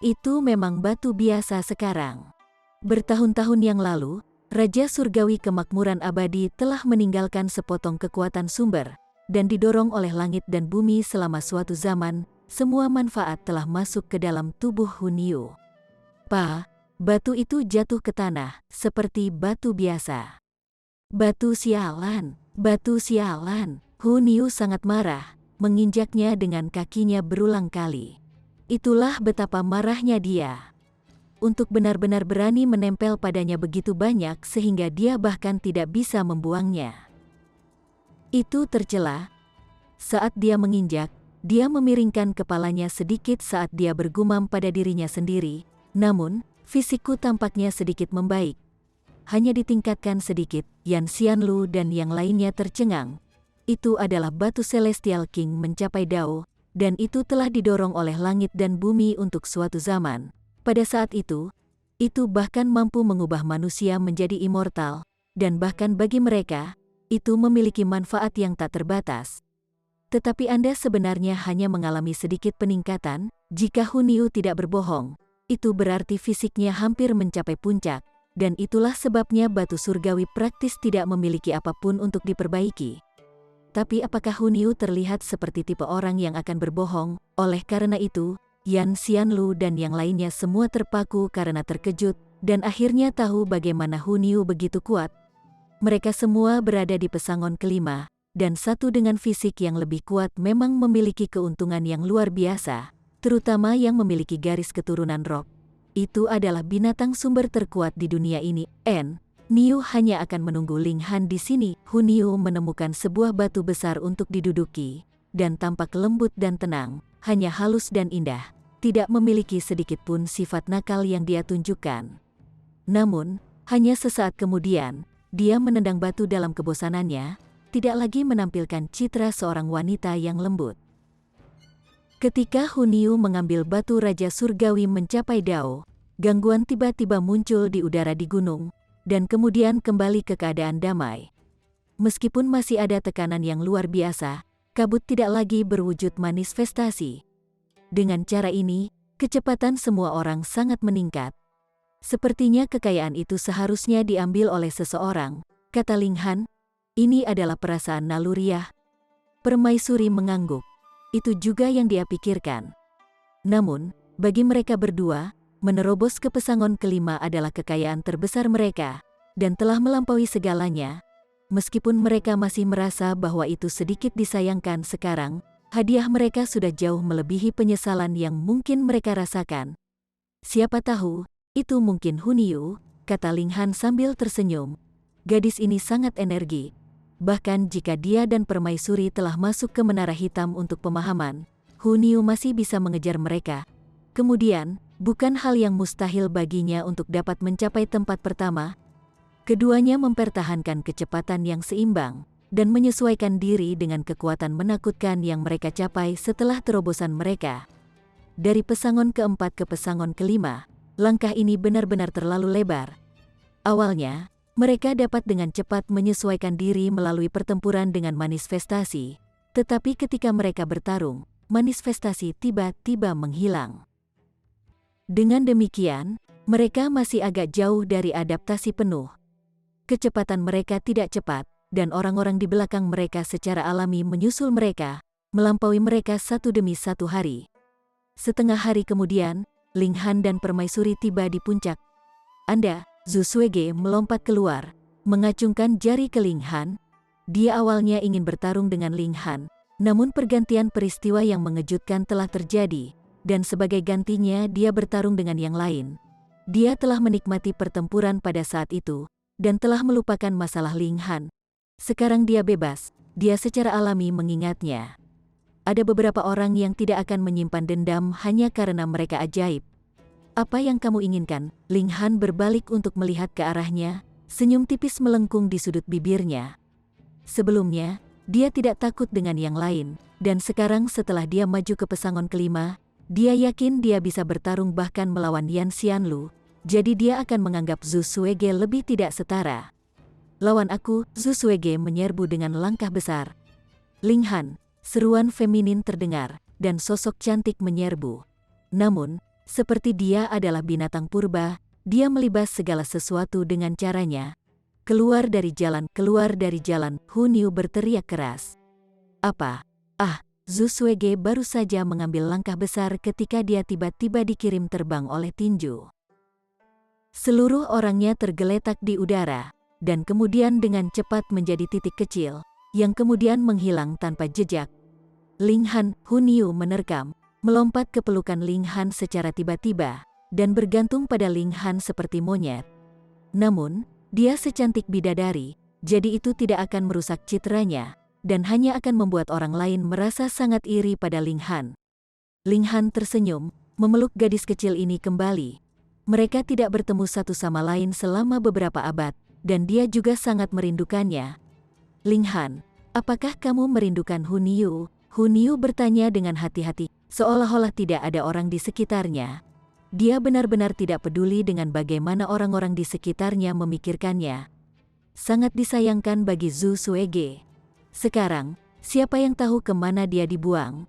Itu memang batu biasa sekarang. Bertahun-tahun yang lalu, Raja Surgawi Kemakmuran Abadi telah meninggalkan sepotong kekuatan sumber, dan didorong oleh langit dan bumi selama suatu zaman, semua manfaat telah masuk ke dalam tubuh Hunyuo. Batu itu jatuh ke tanah, seperti batu biasa. Batu sialan, batu sialan. Hunyuo sangat marah, menginjaknya dengan kakinya berulang kali. Itulah betapa marahnya dia. Untuk benar-benar berani menempel padanya begitu banyak sehingga dia bahkan tidak bisa membuangnya. Itu tercela. Saat dia menginjak, dia memiringkan kepalanya sedikit saat dia bergumam pada dirinya sendiri, namun, fisikku tampaknya sedikit membaik. Hanya ditingkatkan sedikit, Yan Xianlu dan yang lainnya tercengang. Itu adalah batu Celestial King mencapai Dao, dan itu telah didorong oleh langit dan bumi untuk suatu zaman. Pada saat itu bahkan mampu mengubah manusia menjadi immortal, dan bahkan bagi mereka, itu memiliki manfaat yang tak terbatas. Tetapi Anda sebenarnya hanya mengalami sedikit peningkatan. Jika Hunyuo tidak berbohong, itu berarti fisiknya hampir mencapai puncak, dan itulah sebabnya batu surgawi praktis tidak memiliki apapun untuk diperbaiki. Tapi apakah Hunyuo terlihat seperti tipe orang yang akan berbohong? Oleh karena itu, Yan Xianlu dan yang lainnya semua terpaku karena terkejut, dan akhirnya tahu bagaimana Hunyuo begitu kuat. Mereka semua berada di pesangon kelima, dan satu dengan fisik yang lebih kuat memang memiliki keuntungan yang luar biasa, terutama yang memiliki garis keturunan roh. Itu adalah binatang sumber terkuat di dunia ini. Niu hanya akan menunggu Ling Han di sini. Hunyuo menemukan sebuah batu besar untuk diduduki, dan tampak lembut dan tenang, hanya halus dan indah, tidak memiliki sedikit pun sifat nakal yang dia tunjukkan. Namun, hanya sesaat kemudian, dia menendang batu dalam kebosanannya, tidak lagi menampilkan citra seorang wanita yang lembut. Ketika Hunyuo mengambil batu Raja Surgawi mencapai Dao, gangguan tiba-tiba muncul di udara di gunung, dan kemudian kembali ke keadaan damai. Meskipun masih ada tekanan yang luar biasa, kabut tidak lagi berwujud manifestasi. Dengan cara ini, kecepatan semua orang sangat meningkat. Sepertinya kekayaan itu seharusnya diambil oleh seseorang, kata Ling Han. Ini adalah perasaan naluriah. Permaisuri mengangguk. Itu juga yang dia pikirkan. Namun, bagi mereka berdua, menerobos ke pesangon kelima adalah kekayaan terbesar mereka, dan telah melampaui segalanya. Meskipun mereka masih merasa bahwa itu sedikit disayangkan sekarang, hadiah mereka sudah jauh melebihi penyesalan yang mungkin mereka rasakan. Siapa tahu, itu mungkin Hunyuo, kata Ling Han sambil tersenyum. Gadis ini sangat energi. Bahkan jika dia dan permaisuri telah masuk ke menara hitam untuk pemahaman, Hunyuo masih bisa mengejar mereka. Kemudian, bukan hal yang mustahil baginya untuk dapat mencapai tempat pertama. Keduanya mempertahankan kecepatan yang seimbang, dan menyesuaikan diri dengan kekuatan menakutkan yang mereka capai setelah terobosan mereka. Dari pesangon keempat ke pesangon kelima, langkah ini benar-benar terlalu lebar. Awalnya, mereka dapat dengan cepat menyesuaikan diri melalui pertempuran dengan manifestasi, tetapi ketika mereka bertarung, manifestasi tiba-tiba menghilang. Dengan demikian, mereka masih agak jauh dari adaptasi penuh. Kecepatan mereka tidak cepat, dan orang-orang di belakang mereka secara alami menyusul mereka, melampaui mereka satu demi satu hari. Setengah hari kemudian, Ling Han dan permaisuri tiba di puncak. Anda, Zhu Suege melompat keluar, mengacungkan jari ke Ling Han. Dia awalnya ingin bertarung dengan Ling Han, namun pergantian peristiwa yang mengejutkan telah terjadi, dan sebagai gantinya dia bertarung dengan yang lain. Dia telah menikmati pertempuran pada saat itu, dan telah melupakan masalah Ling Han. Sekarang dia bebas, dia secara alami mengingatnya. Ada beberapa orang yang tidak akan menyimpan dendam hanya karena mereka ajaib. Apa yang kamu inginkan? Ling Han berbalik untuk melihat ke arahnya, senyum tipis melengkung di sudut bibirnya. Sebelumnya, dia tidak takut dengan yang lain, dan sekarang setelah dia maju ke pesangon kelima, dia yakin dia bisa bertarung bahkan melawan Yan Xianlu. Jadi dia akan menganggap Zhu Suege lebih tidak setara. Lawan aku, Zhu Suege menyerbu dengan langkah besar. Ling Han, seruan feminin terdengar, dan sosok cantik menyerbu. Namun, seperti dia adalah binatang purba, dia melibas segala sesuatu dengan caranya, keluar dari jalan, keluar dari jalan, Hu Niu berteriak keras. Apa? Ah, Zhu Suege baru saja mengambil langkah besar ketika dia tiba-tiba dikirim terbang oleh tinju. Seluruh orangnya tergeletak di udara, dan kemudian dengan cepat menjadi titik kecil, yang kemudian menghilang tanpa jejak. Ling Han, Hu Niu menerkam, melompat ke pelukan Ling Han secara tiba-tiba, dan bergantung pada Ling Han seperti monyet. Namun, dia secantik bidadari, jadi itu tidak akan merusak citranya, dan hanya akan membuat orang lain merasa sangat iri pada Ling Han. Ling Han tersenyum, memeluk gadis kecil ini kembali. Mereka tidak bertemu satu sama lain selama beberapa abad, dan dia juga sangat merindukannya. Ling Han, apakah kamu merindukan Hu Niu? Hu Niu bertanya dengan hati-hati, seolah-olah tidak ada orang di sekitarnya. Dia benar-benar tidak peduli dengan bagaimana orang-orang di sekitarnya memikirkannya. Sangat disayangkan bagi Zhu Suege. Sekarang, siapa yang tahu kemana dia dibuang?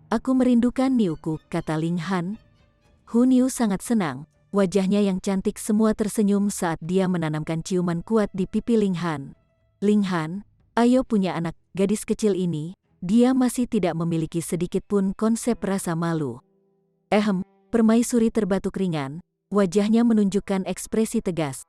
Aku merindukan Niuku, kata Ling Han. Hu Niu sangat senang, wajahnya yang cantik semua tersenyum saat dia menanamkan ciuman kuat di pipi Ling Han. Ling Han, ayo punya anak, gadis kecil ini, dia masih tidak memiliki sedikit pun konsep rasa malu. Permaisuri terbatuk ringan, wajahnya menunjukkan ekspresi tegas.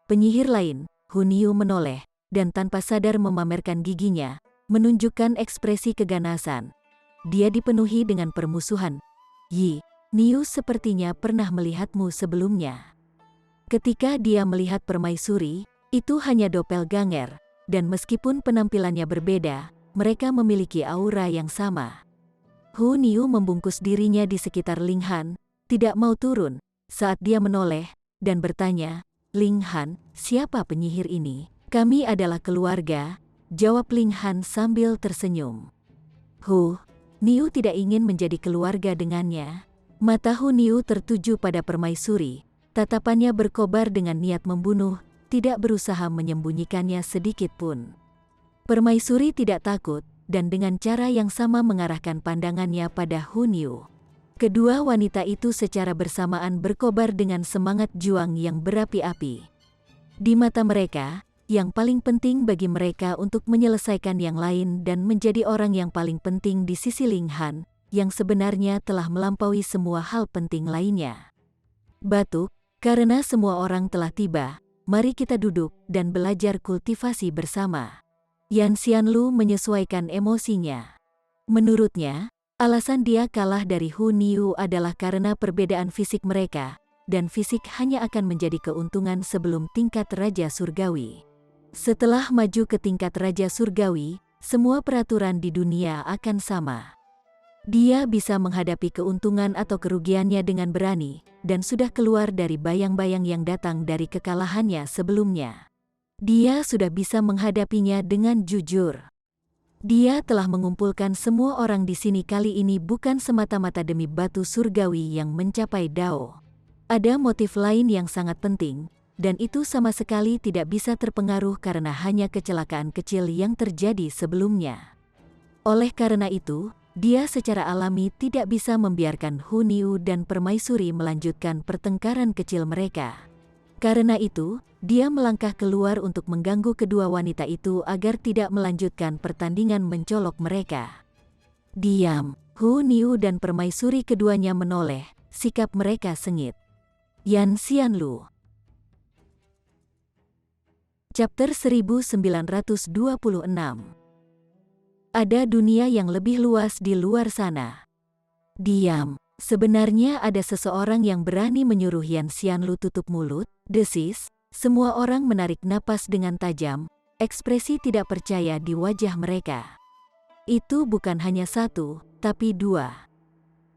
Penyihir lain, Hu Niu menoleh, dan tanpa sadar memamerkan giginya, menunjukkan ekspresi keganasan. Dia dipenuhi dengan permusuhan. Yi, Niu sepertinya pernah melihatmu sebelumnya. Ketika dia melihat permaisuri, itu hanya doppelganger, dan meskipun penampilannya berbeda, mereka memiliki aura yang sama. Hu Niu membungkus dirinya di sekitar Ling Han, tidak mau turun, saat dia menoleh, dan bertanya, Ling Han, siapa penyihir ini? Kami adalah keluarga, jawab Ling Han sambil tersenyum. Hu Niu tidak ingin menjadi keluarga dengannya. Mata Hu Niu tertuju pada permaisuri, tatapannya berkobar dengan niat membunuh, tidak berusaha menyembunyikannya sedikit pun. Permaisuri tidak takut, dan dengan cara yang sama mengarahkan pandangannya pada Hu Niu. Kedua wanita itu secara bersamaan berkobar dengan semangat juang yang berapi-api. Di mata mereka, yang paling penting bagi mereka untuk menyelesaikan yang lain dan menjadi orang yang paling penting di sisi Ling Han, yang sebenarnya telah melampaui semua hal penting lainnya. Batuk, karena semua orang telah tiba, mari kita duduk dan belajar kultivasi bersama. Yan Xianlu menyesuaikan emosinya. Menurutnya, alasan dia kalah dari Hu Niu adalah karena perbedaan fisik mereka, dan fisik hanya akan menjadi keuntungan sebelum tingkat Raja Surgawi. Setelah maju ke tingkat Raja Surgawi, semua peraturan di dunia akan sama. Dia bisa menghadapi keuntungan atau kerugiannya dengan berani, dan sudah keluar dari bayang-bayang yang datang dari kekalahannya sebelumnya. Dia sudah bisa menghadapinya dengan jujur. Dia telah mengumpulkan semua orang di sini kali ini bukan semata-mata demi batu surgawi yang mencapai Dao. Ada motif lain yang sangat penting, dan itu sama sekali tidak bisa terpengaruh karena hanya kecelakaan kecil yang terjadi sebelumnya. Oleh karena itu, dia secara alami tidak bisa membiarkan Hu Niu dan permaisuri melanjutkan pertengkaran kecil mereka. Karena itu, dia melangkah keluar untuk mengganggu kedua wanita itu agar tidak melanjutkan pertandingan mencolok mereka. Diam, Hu Niu dan permaisuri keduanya menoleh, sikap mereka sengit. Yan Xianlu. Chapter 1926. Ada dunia yang lebih luas di luar sana. Diam. Sebenarnya ada seseorang yang berani menyuruh Yan Xianlu tutup mulut, desis. Semua orang menarik napas dengan tajam, ekspresi tidak percaya di wajah mereka. Itu bukan hanya satu, tapi dua.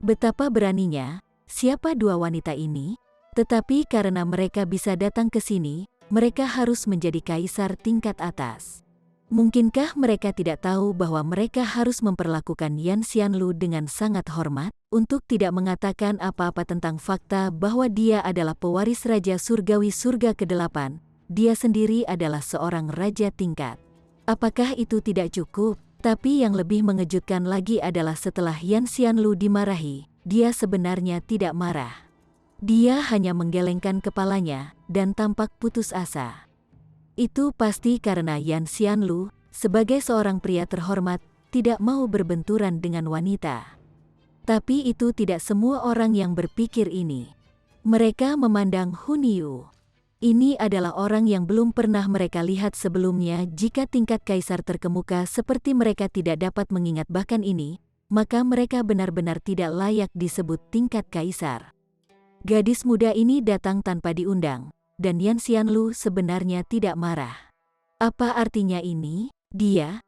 Betapa beraninya, siapa dua wanita ini? Tetapi karena mereka bisa datang ke sini, mereka harus menjadi kaisar tingkat atas. Mungkinkah mereka tidak tahu bahwa mereka harus memperlakukan Yan Xianlu dengan sangat hormat, untuk tidak mengatakan apa-apa tentang fakta bahwa dia adalah pewaris Raja Surgawi Surga ke-8, dia sendiri adalah seorang raja tingkat. Apakah itu tidak cukup? Tapi yang lebih mengejutkan lagi adalah setelah Yan Xianlu dimarahi, dia sebenarnya tidak marah. Dia hanya menggelengkan kepalanya, dan tampak putus asa. Itu pasti karena Yan Xianlu, sebagai seorang pria terhormat, tidak mau berbenturan dengan wanita. Tapi itu tidak semua orang yang berpikir ini. Mereka memandang Hun Yu. Ini adalah orang yang belum pernah mereka lihat sebelumnya. Jika tingkat kaisar terkemuka seperti mereka tidak dapat mengingat bahkan ini, maka mereka benar-benar tidak layak disebut tingkat kaisar. Gadis muda ini datang tanpa diundang. Dan Yan Xianlu sebenarnya tidak marah. Apa artinya ini? Dia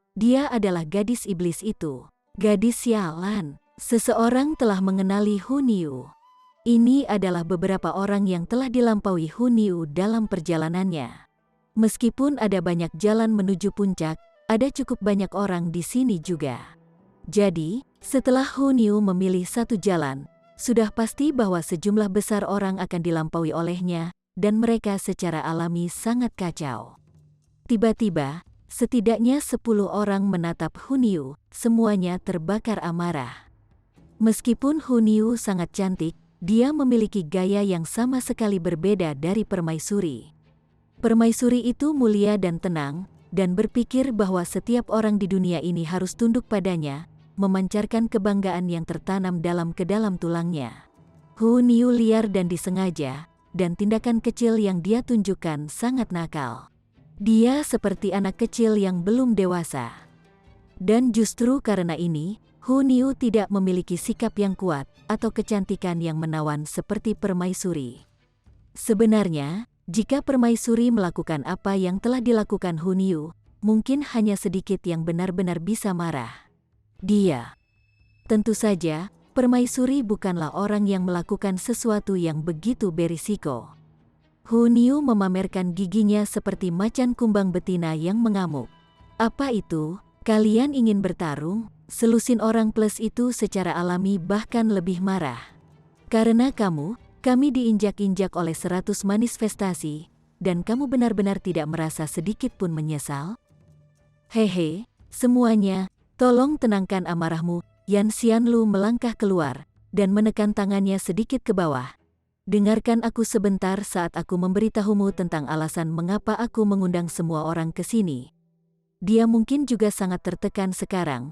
adalah gadis iblis itu. Gadis sialan. Seseorang telah mengenali Hun Yu. Ini adalah beberapa orang yang telah dilampaui Hun Yu dalam perjalanannya. Meskipun ada banyak jalan menuju puncak, ada cukup banyak orang di sini juga. Jadi, setelah Hun Yu memilih satu jalan, sudah pasti bahwa sejumlah besar orang akan dilampaui olehnya, dan mereka secara alami sangat kacau. Tiba-tiba, setidaknya 10 orang menatap Hun Yu, semuanya terbakar amarah. Meskipun Hun Yu sangat cantik, dia memiliki gaya yang sama sekali berbeda dari permaisuri. Permaisuri itu mulia dan tenang, dan berpikir bahwa setiap orang di dunia ini harus tunduk padanya, memancarkan kebanggaan yang tertanam dalam kedalam tulangnya. Hun Yu liar dan disengaja, dan tindakan kecil yang dia tunjukkan sangat nakal. Dia seperti anak kecil yang belum dewasa. Dan justru karena ini, Hun Yu tidak memiliki sikap yang kuat atau kecantikan yang menawan seperti permaisuri. Sebenarnya, jika permaisuri melakukan apa yang telah dilakukan Hun Yu, mungkin hanya sedikit yang benar-benar bisa marah. Tentu saja, permaisuri bukanlah orang yang melakukan sesuatu yang begitu berisiko. Hun Yu memamerkan giginya seperti macan kumbang betina yang mengamuk. Apa itu? Kalian ingin bertarung? Selusin orang plus itu secara alami bahkan lebih marah. Karena kami diinjak-injak oleh 100 manifestasi, dan kamu benar-benar tidak merasa sedikit pun menyesal? Hehe, semuanya, tolong tenangkan amarahmu. Yan Xianlu melangkah keluar, dan menekan tangannya sedikit ke bawah. Dengarkan aku sebentar saat aku memberitahumu tentang alasan mengapa aku mengundang semua orang ke sini. Dia mungkin juga sangat tertekan sekarang.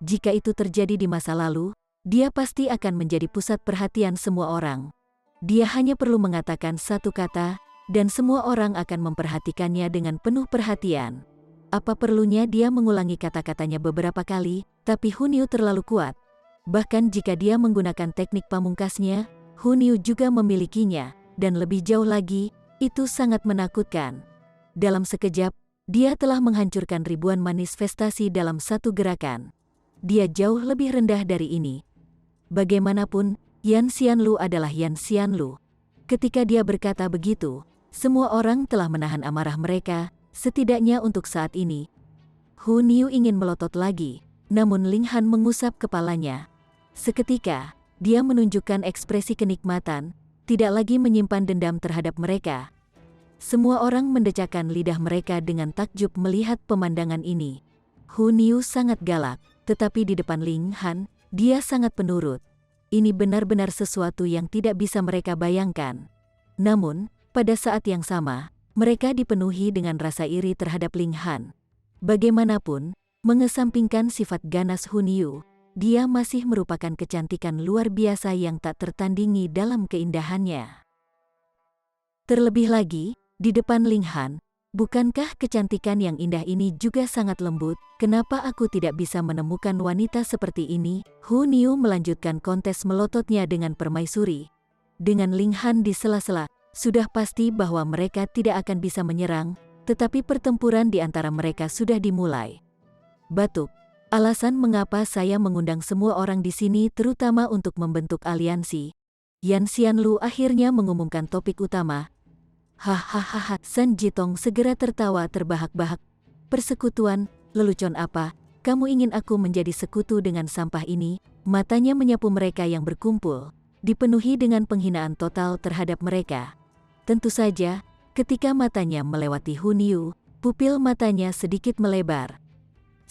Jika itu terjadi di masa lalu, dia pasti akan menjadi pusat perhatian semua orang. Dia hanya perlu mengatakan satu kata, dan semua orang akan memperhatikannya dengan penuh perhatian. Apa perlunya dia mengulangi kata-katanya beberapa kali, tapi Hun Yu terlalu kuat. Bahkan jika dia menggunakan teknik pamungkasnya, Hun Yu juga memilikinya, dan lebih jauh lagi, itu sangat menakutkan. Dalam sekejap, dia telah menghancurkan ribuan manifestasi dalam satu gerakan. Dia jauh lebih rendah dari ini. Bagaimanapun, Yan Xianlu adalah Yan Xianlu. Ketika dia berkata begitu, semua orang telah menahan amarah mereka, setidaknya untuk saat ini. Hun Yu ingin melotot lagi, namun Ling Han mengusap kepalanya. Seketika, dia menunjukkan ekspresi kenikmatan, tidak lagi menyimpan dendam terhadap mereka. Semua orang mendecakkan lidah mereka dengan takjub melihat pemandangan ini. Hun Yu sangat galak, tetapi di depan Ling Han, dia sangat penurut. Ini benar-benar sesuatu yang tidak bisa mereka bayangkan. Namun, pada saat yang sama, mereka dipenuhi dengan rasa iri terhadap Ling Han. Bagaimanapun, mengesampingkan sifat ganas Hun Yu, dia masih merupakan kecantikan luar biasa yang tak tertandingi dalam keindahannya. Terlebih lagi, di depan Ling Han, bukankah kecantikan yang indah ini juga sangat lembut? Kenapa aku tidak bisa menemukan wanita seperti ini? Hun Yu melanjutkan kontes melototnya dengan permaisuri. Dengan Ling Han di sela-sela, sudah pasti bahwa mereka tidak akan bisa menyerang, tetapi pertempuran di antara mereka sudah dimulai. Batuk. Alasan mengapa saya mengundang semua orang di sini terutama untuk membentuk aliansi. Yan Xianlu akhirnya mengumumkan topik utama. Hahaha, San Jitong segera tertawa terbahak-bahak. Persekutuan, lelucon apa? Kamu ingin aku menjadi sekutu dengan sampah ini? Matanya menyapu mereka yang berkumpul, dipenuhi dengan penghinaan total terhadap mereka. Tentu saja, ketika matanya melewati Hun Yu, pupil matanya sedikit melebar.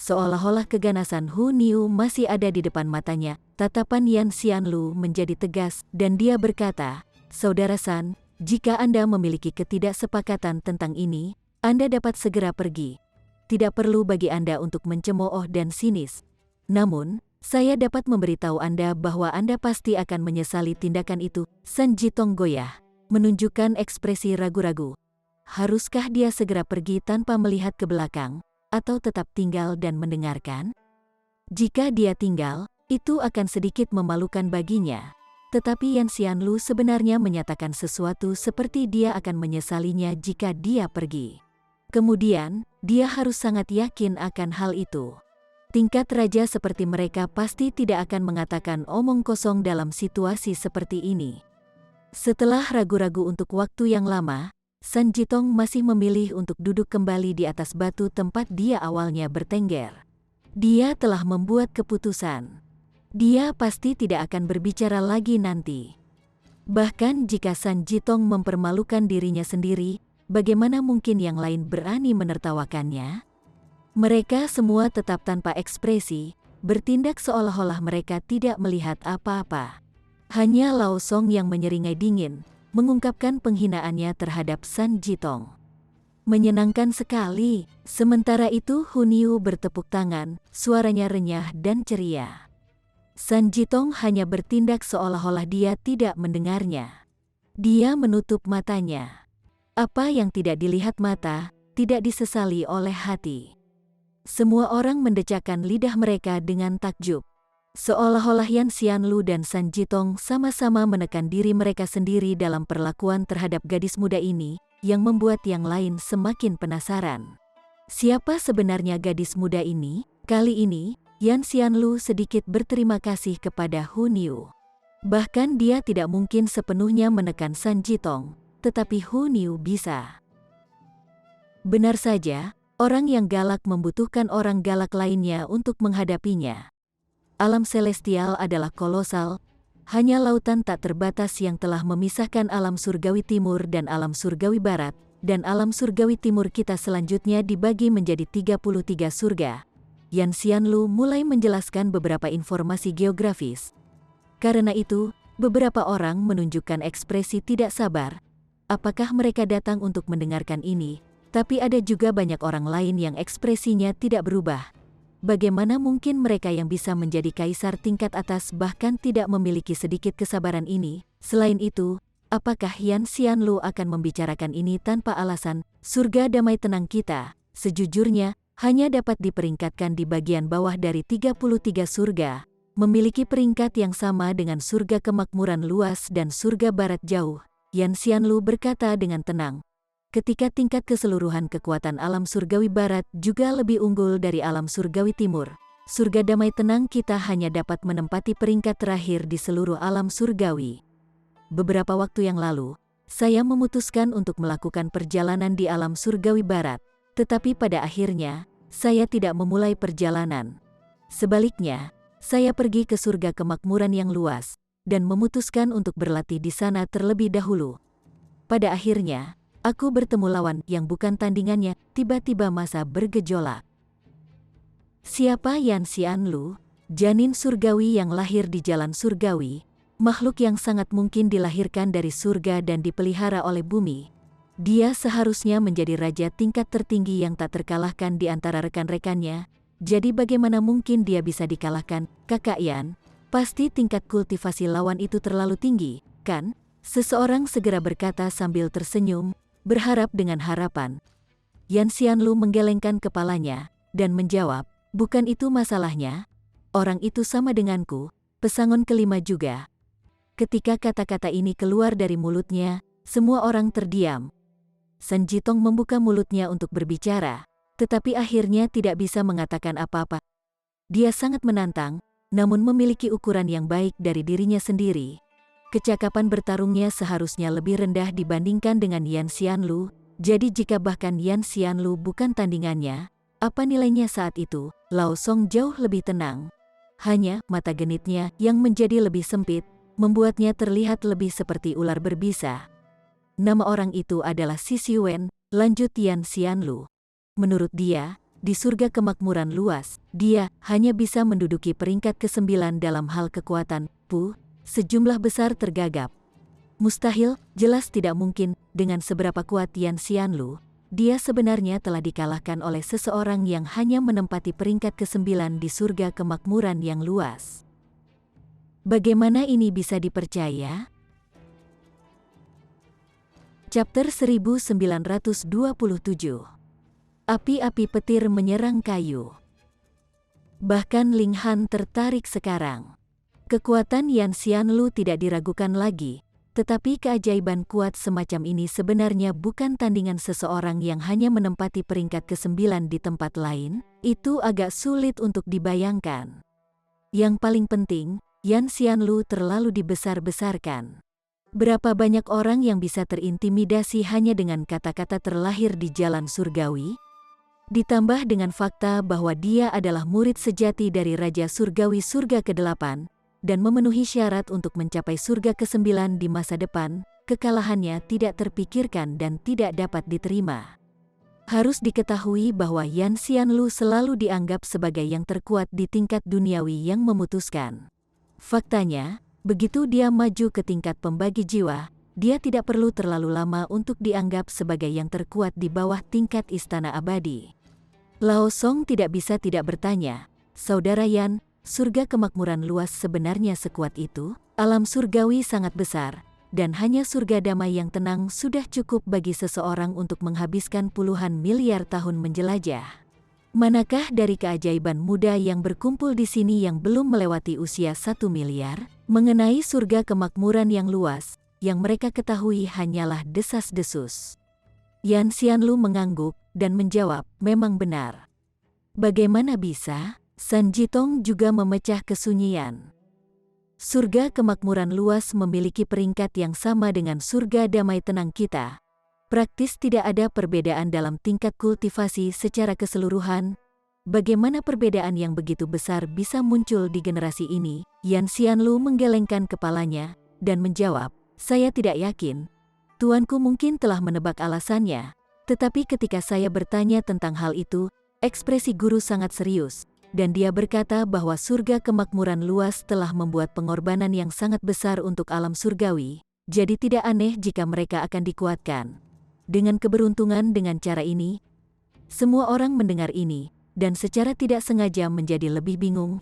Seolah-olah keganasan Hun Yu masih ada di depan matanya, tatapan Yan Xianlu menjadi tegas, dan dia berkata, "Saudara San, jika Anda memiliki ketidaksepakatan tentang ini, Anda dapat segera pergi. Tidak perlu bagi Anda untuk mencemooh dan sinis. Namun, saya dapat memberitahu Anda bahwa Anda pasti akan menyesali tindakan itu. San Jitong goyah, menunjukkan ekspresi ragu-ragu. Haruskah dia segera pergi tanpa melihat ke belakang, atau tetap tinggal dan mendengarkan? Jika dia tinggal, itu akan sedikit memalukan baginya. Tetapi Yan Xianlu sebenarnya menyatakan sesuatu seperti dia akan menyesalinya jika dia pergi. Kemudian, dia harus sangat yakin akan hal itu. Tingkat raja seperti mereka pasti tidak akan mengatakan omong kosong dalam situasi seperti ini. Setelah ragu-ragu untuk waktu yang lama, San Jitong masih memilih untuk duduk kembali di atas batu tempat dia awalnya bertengger. Dia telah membuat keputusan. Dia pasti tidak akan berbicara lagi nanti. Bahkan jika San Jitong mempermalukan dirinya sendiri, bagaimana mungkin yang lain berani menertawakannya? Mereka semua tetap tanpa ekspresi, bertindak seolah-olah mereka tidak melihat apa-apa. Hanya Lao Song yang menyeringai dingin, mengungkapkan penghinaannya terhadap San Jitong. Menyenangkan sekali. Sementara itu Hun Yu bertepuk tangan, suaranya renyah dan ceria. San Jitong hanya bertindak seolah-olah dia tidak mendengarnya. Dia menutup matanya. Apa yang tidak dilihat mata, tidak disesali oleh hati. Semua orang mendecakkan lidah mereka dengan takjub. Seolah-olah Yan Xianlu dan San Jitong sama-sama menekan diri mereka sendiri dalam perlakuan terhadap gadis muda ini, yang membuat yang lain semakin penasaran. Siapa sebenarnya gadis muda ini? Kali ini, Yan Xianlu sedikit berterima kasih kepada Hun Yu. Bahkan dia tidak mungkin sepenuhnya menekan San Jitong, tetapi Hun Yu bisa. Benar saja, orang yang galak membutuhkan orang galak lainnya untuk menghadapinya. Alam celestial adalah kolosal, hanya lautan tak terbatas yang telah memisahkan alam surgawi timur dan alam surgawi barat, dan alam surgawi timur kita selanjutnya dibagi menjadi 33 surga. Yan Xianlu mulai menjelaskan beberapa informasi geografis. Karena itu, beberapa orang menunjukkan ekspresi tidak sabar. Apakah mereka datang untuk mendengarkan ini? Tapi ada juga banyak orang lain yang ekspresinya tidak berubah. Bagaimana mungkin mereka yang bisa menjadi kaisar tingkat atas bahkan tidak memiliki sedikit kesabaran ini? Selain itu, apakah Yan Xianlu akan membicarakan ini tanpa alasan? Surga damai tenang kita, sejujurnya, hanya dapat diperingkatkan di bagian bawah dari 33 surga, memiliki peringkat yang sama dengan surga kemakmuran luas dan surga barat jauh. Yan Xianlu berkata dengan tenang. Ketika tingkat keseluruhan kekuatan alam surgawi barat juga lebih unggul dari alam surgawi timur, surga damai tenang kita hanya dapat menempati peringkat terakhir di seluruh alam surgawi. Beberapa waktu yang lalu, saya memutuskan untuk melakukan perjalanan di alam surgawi barat, tetapi pada akhirnya, saya tidak memulai perjalanan. Sebaliknya, saya pergi ke surga kemakmuran yang luas, dan memutuskan untuk berlatih di sana terlebih dahulu. Pada akhirnya, aku bertemu lawan yang bukan tandingannya, tiba-tiba masa bergejolak. Siapa Yan Xianlu? Janin surgawi yang lahir di jalan surgawi, makhluk yang sangat mungkin dilahirkan dari surga dan dipelihara oleh bumi. Dia seharusnya menjadi raja tingkat tertinggi yang tak terkalahkan di antara rekan-rekannya, jadi bagaimana mungkin dia bisa dikalahkan? Kakak Yan, pasti tingkat kultivasi lawan itu terlalu tinggi, kan? Seseorang segera berkata sambil tersenyum, berharap dengan harapan. Yan Xianlu menggelengkan kepalanya, dan menjawab, bukan itu masalahnya. Orang itu sama denganku, pesangon kelima juga. Ketika kata-kata ini keluar dari mulutnya, semua orang terdiam. San Jitong membuka mulutnya untuk berbicara, tetapi akhirnya tidak bisa mengatakan apa-apa. Dia sangat menantang, namun memiliki ukuran yang baik dari dirinya sendiri. Kecakapan bertarungnya seharusnya lebih rendah dibandingkan dengan Yan Xianlu, jadi jika bahkan Yan Xianlu bukan tandingannya, apa nilainya saat itu? Lao Song jauh lebih tenang. Hanya mata genitnya yang menjadi lebih sempit, membuatnya terlihat lebih seperti ular berbisa. Nama orang itu adalah Si Wen, lanjut Yan Xianlu. Menurut dia, di surga kemakmuran luas, dia hanya bisa menduduki peringkat ke-9 dalam hal kekuatan. Sejumlah besar tergagap. Mustahil, jelas tidak mungkin, dengan seberapa kuat Yan Xianlu. dia sebenarnya telah dikalahkan oleh seseorang yang hanya menempati peringkat ke-9 di surga kemakmuran yang luas. Bagaimana ini bisa dipercaya? Chapter 1927. Api-api petir menyerang kayu. Bahkan Ling Han tertarik sekarang. Kekuatan Yan Xianlu tidak diragukan lagi, tetapi keajaiban kuat semacam ini sebenarnya bukan tandingan seseorang yang hanya menempati peringkat ke-9 di tempat lain. Itu agak sulit untuk dibayangkan. Yang paling penting, Yan Xianlu terlalu dibesar-besarkan. Berapa banyak orang yang bisa terintimidasi hanya dengan kata-kata terlahir di jalan surgawi? Ditambah dengan fakta bahwa dia adalah murid sejati dari Raja Surgawi Surga ke-8, dan memenuhi syarat untuk mencapai surga ke-9 di masa depan, kekalahannya tidak terpikirkan dan tidak dapat diterima. Harus diketahui bahwa Yan Xianlu selalu dianggap sebagai yang terkuat di tingkat duniawi yang memutuskan. Faktanya, begitu dia maju ke tingkat pembagi jiwa, dia tidak perlu terlalu lama untuk dianggap sebagai yang terkuat di bawah tingkat istana abadi. Lao Song tidak bisa tidak bertanya, "Saudara Yan, surga kemakmuran luas sebenarnya sekuat itu? Alam surgawi sangat besar, dan hanya surga damai yang tenang sudah cukup bagi seseorang untuk menghabiskan puluhan miliar tahun menjelajah. Manakah dari keajaiban muda yang berkumpul di sini yang belum melewati usia 1 miliar? Mengenai surga kemakmuran yang luas, yang mereka ketahui hanyalah desas-desus." Yan Xianlu mengangguk dan menjawab, "Memang benar." "Bagaimana bisa?" San Jitong juga memecah kesunyian. Surga kemakmuran luas memiliki peringkat yang sama dengan surga damai tenang kita. Praktis tidak ada perbedaan dalam tingkat kultivasi secara keseluruhan. Bagaimana perbedaan yang begitu besar bisa muncul di generasi ini? Yan Xianlu menggelengkan kepalanya dan menjawab, "Saya tidak yakin. Tuanku mungkin telah menebak alasannya. Tetapi ketika saya bertanya tentang hal itu, ekspresi guru sangat serius. Dan dia berkata bahwa surga kemakmuran luas telah membuat pengorbanan yang sangat besar untuk alam surgawi, jadi tidak aneh jika mereka akan dikuatkan. Dengan keberuntungan dengan cara ini, semua orang mendengar ini, dan secara tidak sengaja menjadi lebih bingung.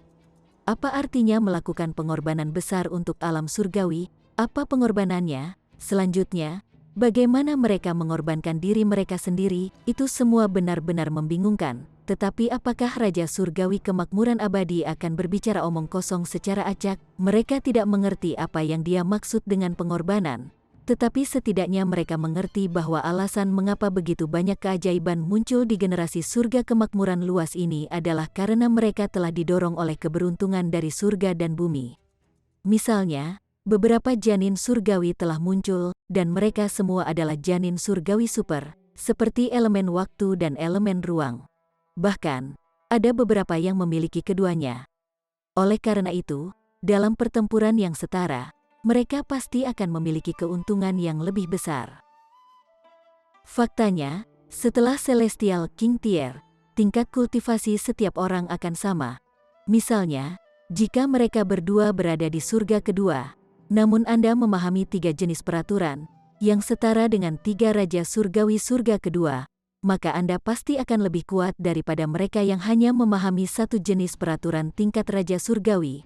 Apa artinya melakukan pengorbanan besar untuk alam surgawi? Apa pengorbanannya? Selanjutnya, bagaimana mereka mengorbankan diri mereka sendiri? Itu semua benar-benar membingungkan. Tetapi apakah Raja Surgawi Kemakmuran Abadi akan berbicara omong kosong secara acak? Mereka tidak mengerti apa yang dia maksud dengan pengorbanan. Tetapi setidaknya mereka mengerti bahwa alasan mengapa begitu banyak keajaiban muncul di generasi surga kemakmuran luas ini adalah karena mereka telah didorong oleh keberuntungan dari surga dan bumi. Misalnya, beberapa janin surgawi telah muncul, dan mereka semua adalah janin surgawi super, seperti elemen waktu dan elemen ruang. Bahkan, ada beberapa yang memiliki keduanya. Oleh karena itu, dalam pertempuran yang setara, mereka pasti akan memiliki keuntungan yang lebih besar. Faktanya, setelah Celestial King Tier, tingkat kultivasi setiap orang akan sama. Misalnya, jika mereka berdua berada di surga kedua, namun Anda memahami 3 jenis peraturan, yang setara dengan 3 Raja Surgawi Surga kedua, maka Anda pasti akan lebih kuat daripada mereka yang hanya memahami 1 jenis peraturan tingkat Raja Surgawi.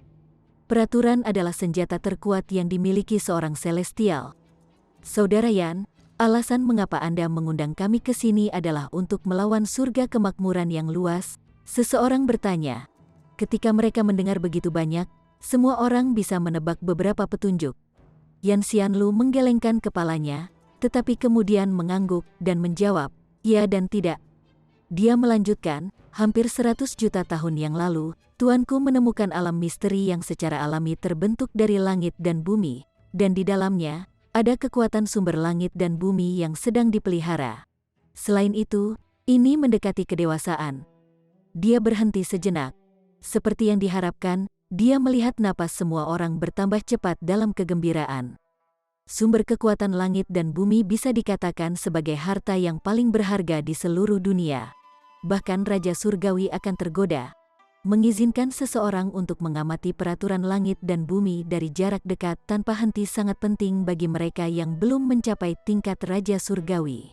Peraturan adalah senjata terkuat yang dimiliki seorang Celestial. Saudara Yan, alasan mengapa Anda mengundang kami ke sini adalah untuk melawan surga kemakmuran yang luas, seseorang bertanya. Ketika mereka mendengar begitu banyak, semua orang bisa menebak beberapa petunjuk. Yan Xianlu menggelengkan kepalanya, tetapi kemudian mengangguk dan menjawab, "Ya dan tidak." Dia melanjutkan, "Hampir 100 juta tahun yang lalu, Tuanku menemukan alam misteri yang secara alami terbentuk dari langit dan bumi, dan di dalamnya, ada kekuatan sumber langit dan bumi yang sedang dipelihara. Selain itu, ini mendekati kedewasaan." Dia berhenti sejenak. Seperti yang diharapkan, dia melihat napas semua orang bertambah cepat dalam kegembiraan. Sumber kekuatan langit dan bumi bisa dikatakan sebagai harta yang paling berharga di seluruh dunia. Bahkan Raja Surgawi akan tergoda. Mengizinkan seseorang untuk mengamati peraturan langit dan bumi dari jarak dekat tanpa henti sangat penting bagi mereka yang belum mencapai tingkat Raja Surgawi.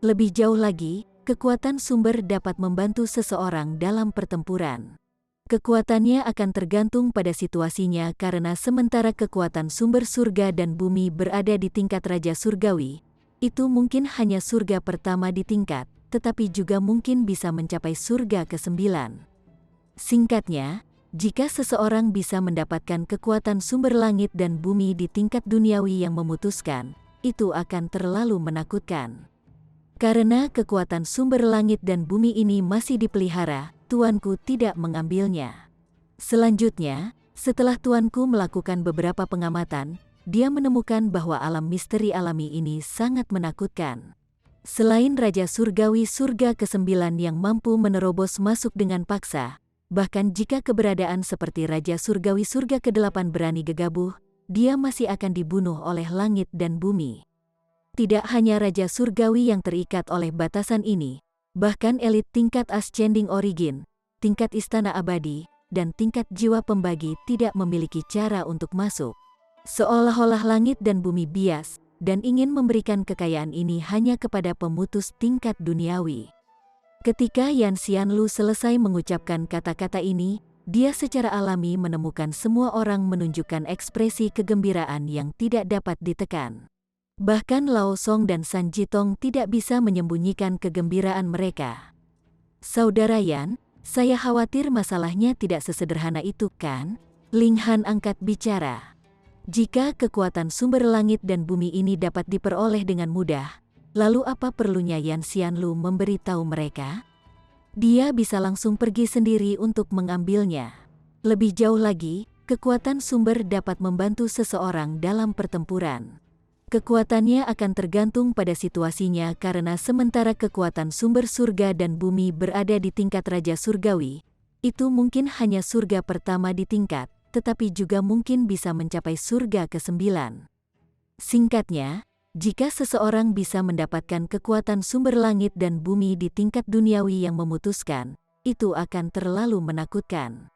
Lebih jauh lagi, kekuatan sumber dapat membantu seseorang dalam pertempuran. Kekuatannya akan tergantung pada situasinya karena sementara kekuatan sumber surga dan bumi berada di tingkat Raja Surgawi, itu mungkin hanya surga pertama di tingkat, tetapi juga mungkin bisa mencapai surga ke-9. Singkatnya, jika seseorang bisa mendapatkan kekuatan sumber langit dan bumi di tingkat duniawi yang memutuskan, itu akan terlalu menakutkan. Karena kekuatan sumber langit dan bumi ini masih dipelihara, tuanku tidak mengambilnya. Selanjutnya, setelah tuanku melakukan beberapa pengamatan, dia menemukan bahwa alam misteri alami ini sangat menakutkan. Selain Raja Surgawi surga ke-9 yang mampu menerobos masuk dengan paksa, bahkan jika keberadaan seperti Raja Surgawi surga ke-8 berani gegabah, dia masih akan dibunuh oleh langit dan bumi. Tidak hanya Raja Surgawi yang terikat oleh batasan ini, bahkan elit tingkat Ascending Origin, tingkat Istana Abadi, dan tingkat Jiwa Pembagi tidak memiliki cara untuk masuk. Seolah-olah langit dan bumi bias, dan ingin memberikan kekayaan ini hanya kepada pemutus tingkat duniawi. Ketika Yan Xianlu selesai mengucapkan kata-kata ini, dia secara alami menemukan semua orang menunjukkan ekspresi kegembiraan yang tidak dapat ditekan. Bahkan Lao Song dan San Jitong tidak bisa menyembunyikan kegembiraan mereka. Saudara Yan, saya khawatir masalahnya tidak sesederhana itu kan? Ling Han angkat bicara. Jika kekuatan sumber langit dan bumi ini dapat diperoleh dengan mudah, lalu apa perlunya Yan Xianlu memberitahu mereka? Dia bisa langsung pergi sendiri untuk mengambilnya. Lebih jauh lagi, kekuatan sumber dapat membantu seseorang dalam pertempuran. Kekuatannya akan tergantung pada situasinya karena sementara kekuatan sumber surga dan bumi berada di tingkat Raja Surgawi, itu mungkin hanya surga pertama di tingkat, tetapi juga mungkin bisa mencapai surga ke-9. Singkatnya, jika seseorang bisa mendapatkan kekuatan sumber langit dan bumi di tingkat duniawi yang memutuskan, itu akan terlalu menakutkan.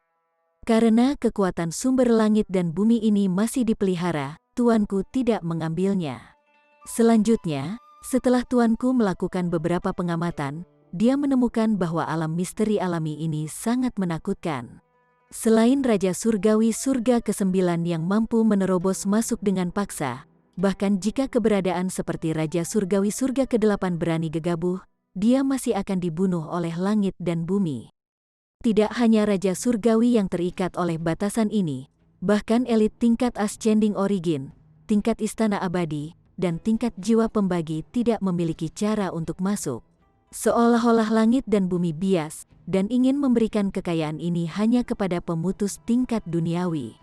Karena kekuatan sumber langit dan bumi ini masih dipelihara, tuanku tidak mengambilnya. Selanjutnya, setelah tuanku melakukan beberapa pengamatan, dia menemukan bahwa alam misteri alami ini sangat menakutkan. Selain Raja Surgawi surga ke-9 yang mampu menerobos masuk dengan paksa, bahkan jika keberadaan seperti Raja Surgawi surga ke-8 berani gegabah, dia masih akan dibunuh oleh langit dan bumi. Tidak hanya Raja Surgawi yang terikat oleh batasan ini, bahkan elit tingkat Ascending Origin, tingkat Istana Abadi, dan tingkat Jiwa Pembagi tidak memiliki cara untuk masuk. Seolah-olah langit dan bumi bias, dan ingin memberikan kekayaan ini hanya kepada pemutus tingkat duniawi.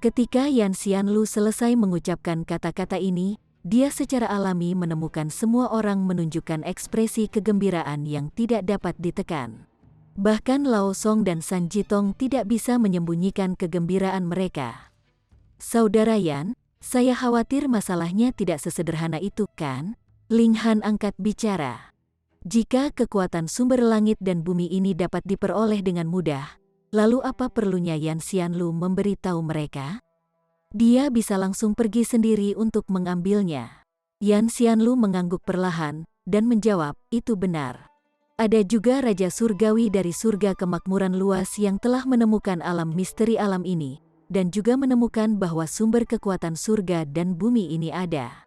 Ketika Yan Xianlu selesai mengucapkan kata-kata ini, dia secara alami menemukan semua orang menunjukkan ekspresi kegembiraan yang tidak dapat ditekan. Bahkan Lao Song dan San Jitong tidak bisa menyembunyikan kegembiraan mereka. Saudara Yan, saya khawatir masalahnya tidak sesederhana itu kan? Ling Han angkat bicara. Jika kekuatan sumber langit dan bumi ini dapat diperoleh dengan mudah, lalu apa perlunya Yan Xianlu memberitahu mereka? Dia bisa langsung pergi sendiri untuk mengambilnya. Yan Xianlu mengangguk perlahan, dan menjawab, itu benar. Ada juga Raja Surgawi dari surga kemakmuran luas yang telah menemukan alam misteri alam ini, dan juga menemukan bahwa sumber kekuatan surga dan bumi ini ada.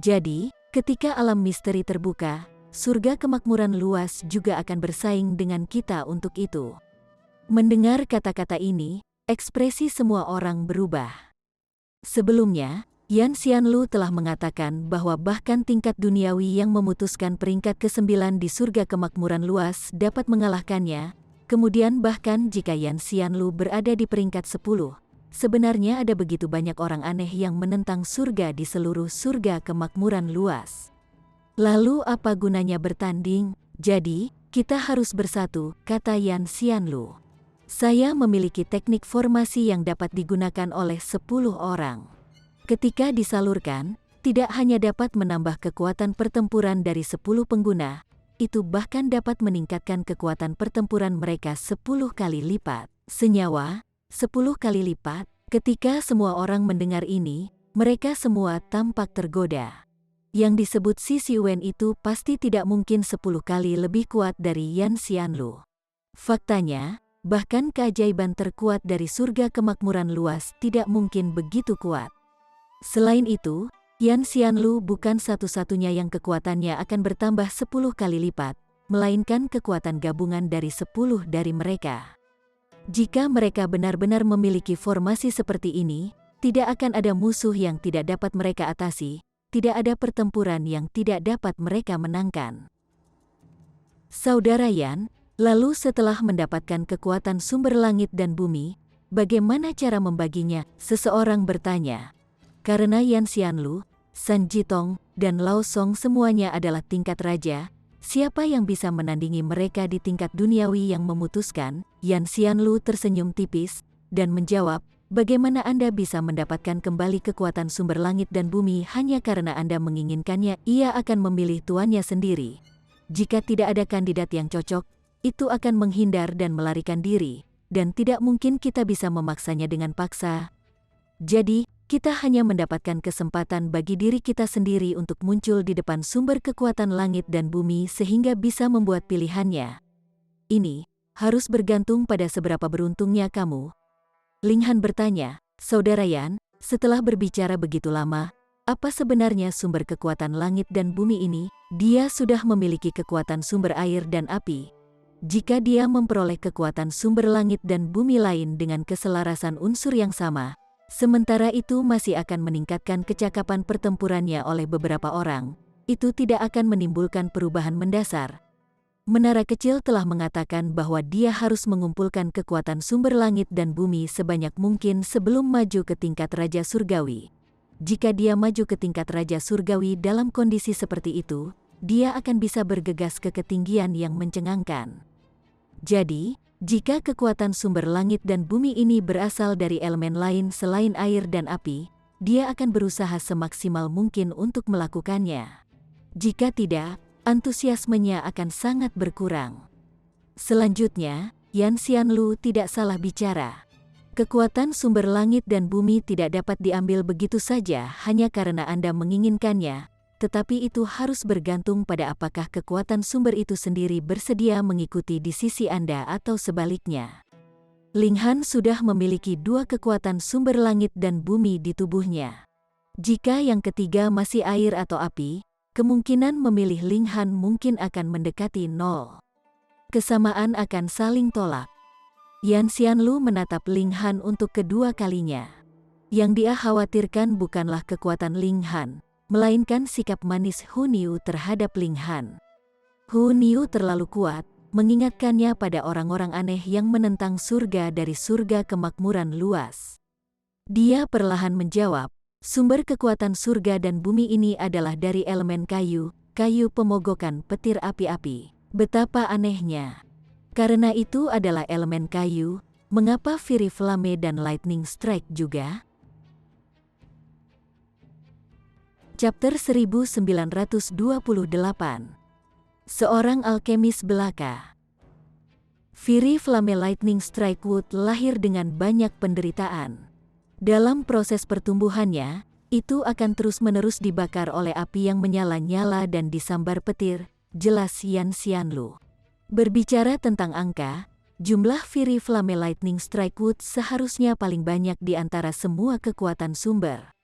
Jadi, ketika alam misteri terbuka, surga kemakmuran luas juga akan bersaing dengan kita untuk itu. Mendengar kata-kata ini, ekspresi semua orang berubah. Sebelumnya, Yan Xianlu telah mengatakan bahwa bahkan tingkat duniawi yang memutuskan peringkat ke-9 di surga kemakmuran luas dapat mengalahkannya, kemudian bahkan jika Yan Xianlu berada di peringkat 10, sebenarnya ada begitu banyak orang aneh yang menentang surga di seluruh surga kemakmuran luas. Lalu apa gunanya bertanding? Jadi, kita harus bersatu, kata Yan Xianlu. Saya memiliki teknik formasi yang dapat digunakan oleh 10 orang. Ketika disalurkan, tidak hanya dapat menambah kekuatan pertempuran dari 10 pengguna, itu bahkan dapat meningkatkan kekuatan pertempuran mereka 10 kali lipat. Senyawa, 10 kali lipat. Ketika semua orang mendengar ini, mereka semua tampak tergoda. Yang disebut Si Xiwen itu pasti tidak mungkin 10 kali lebih kuat dari Yan Xianlu. Faktanya, bahkan keajaiban terkuat dari surga kemakmuran luas tidak mungkin begitu kuat. Selain itu, Yan Xianlu bukan satu-satunya yang kekuatannya akan bertambah 10 kali lipat, melainkan kekuatan gabungan dari 10 dari mereka. Jika mereka benar-benar memiliki formasi seperti ini, tidak akan ada musuh yang tidak dapat mereka atasi, tidak ada pertempuran yang tidak dapat mereka menangkan. Saudara Yan, lalu setelah mendapatkan kekuatan sumber langit dan bumi, bagaimana cara membaginya? Seseorang bertanya. Karena Yan Xianlu, San Jitong, dan Lao Song semuanya adalah tingkat raja, siapa yang bisa menandingi mereka di tingkat duniawi yang memutuskan? Yan Xianlu tersenyum tipis, dan menjawab, bagaimana Anda bisa mendapatkan kembali kekuatan sumber langit dan bumi hanya karena Anda menginginkannya? Ia akan memilih tuannya sendiri. Jika tidak ada kandidat yang cocok, itu akan menghindar dan melarikan diri, dan tidak mungkin kita bisa memaksanya dengan paksa. Jadi, kita hanya mendapatkan kesempatan bagi diri kita sendiri untuk muncul di depan sumber kekuatan langit dan bumi sehingga bisa membuat pilihannya. Ini harus bergantung pada seberapa beruntungnya kamu. Ling Han bertanya, Saudara Yan, setelah berbicara begitu lama, apa sebenarnya sumber kekuatan langit dan bumi ini? Dia sudah memiliki kekuatan sumber air dan api. Jika dia memperoleh kekuatan sumber langit dan bumi lain dengan keselarasan unsur yang sama, sementara itu masih akan meningkatkan kecakapan pertempurannya oleh beberapa orang, itu tidak akan menimbulkan perubahan mendasar. Menara kecil telah mengatakan bahwa dia harus mengumpulkan kekuatan sumber langit dan bumi sebanyak mungkin sebelum maju ke tingkat Raja Surgawi. Jika dia maju ke tingkat Raja Surgawi dalam kondisi seperti itu, dia akan bisa bergegas ke ketinggian yang mencengangkan. Jadi, jika kekuatan sumber langit dan bumi ini berasal dari elemen lain selain air dan api, dia akan berusaha semaksimal mungkin untuk melakukannya. Jika tidak, antusiasmenya akan sangat berkurang. Selanjutnya, Yan Xianlu tidak salah bicara. Kekuatan sumber langit dan bumi tidak dapat diambil begitu saja hanya karena Anda menginginkannya, tetapi itu harus bergantung pada apakah kekuatan sumber itu sendiri bersedia mengikuti di sisi Anda atau sebaliknya. Ling Han sudah memiliki 2 kekuatan sumber langit dan bumi di tubuhnya. Jika yang ketiga masih air atau api, kemungkinan memilih Ling Han mungkin akan mendekati 0. Kesamaan akan saling tolak. Yan Xianlu menatap Ling Han untuk kedua kalinya. Yang dia khawatirkan bukanlah kekuatan Ling Han, melainkan sikap manis Hu Niu terhadap Ling Han. Hu Niu terlalu kuat, mengingatkannya pada orang-orang aneh yang menentang surga dari surga kemakmuran luas. Dia perlahan menjawab, sumber kekuatan surga dan bumi ini adalah dari elemen kayu, kayu pemogokan petir api-api. Betapa anehnya. Karena itu adalah elemen kayu, mengapa Fury Flame dan Lightning Strike juga? Chapter 1928. Seorang alkemis belaka. Fury Flame Lightning Strike Wood lahir dengan banyak penderitaan. Dalam proses pertumbuhannya, itu akan terus-menerus dibakar oleh api yang menyala-nyala dan disambar petir, jelas Yan Xianlu. Berbicara tentang angka, jumlah Fury Flame Lightning Strike Wood seharusnya paling banyak di antara semua kekuatan sumber.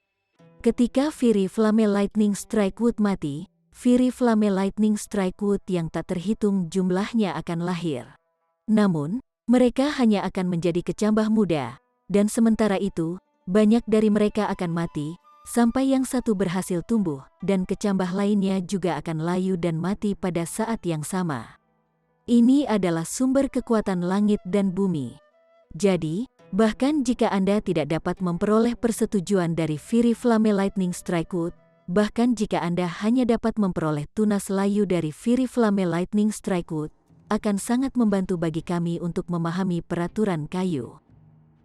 Ketika Fury Flame Lightning Strike Wood mati, Fury Flame Lightning Strike Wood yang tak terhitung jumlahnya akan lahir. Namun, mereka hanya akan menjadi kecambah muda, dan sementara itu, banyak dari mereka akan mati, sampai yang satu berhasil tumbuh, dan kecambah lainnya juga akan layu dan mati pada saat yang sama. Ini adalah sumber kekuatan langit dan bumi. Jadi, bahkan jika Anda tidak dapat memperoleh persetujuan dari Fury Flame Lightning Strike Wood, bahkan jika Anda hanya dapat memperoleh tunas layu dari Fury Flame Lightning Strike Wood, akan sangat membantu bagi kami untuk memahami peraturan kayu.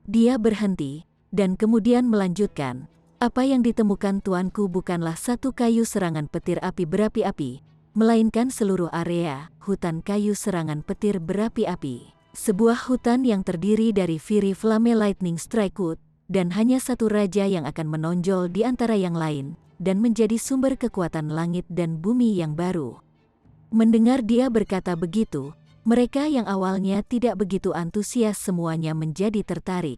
Dia berhenti, dan kemudian melanjutkan, apa yang ditemukan tuanku bukanlah satu kayu serangan petir api berapi-api, melainkan seluruh area hutan kayu serangan petir berapi-api. Sebuah hutan yang terdiri dari Fury Flame Lightning Strike Wood, dan hanya satu raja yang akan menonjol di antara yang lain, dan menjadi sumber kekuatan langit dan bumi yang baru. Mendengar dia berkata begitu, mereka yang awalnya tidak begitu antusias semuanya menjadi tertarik.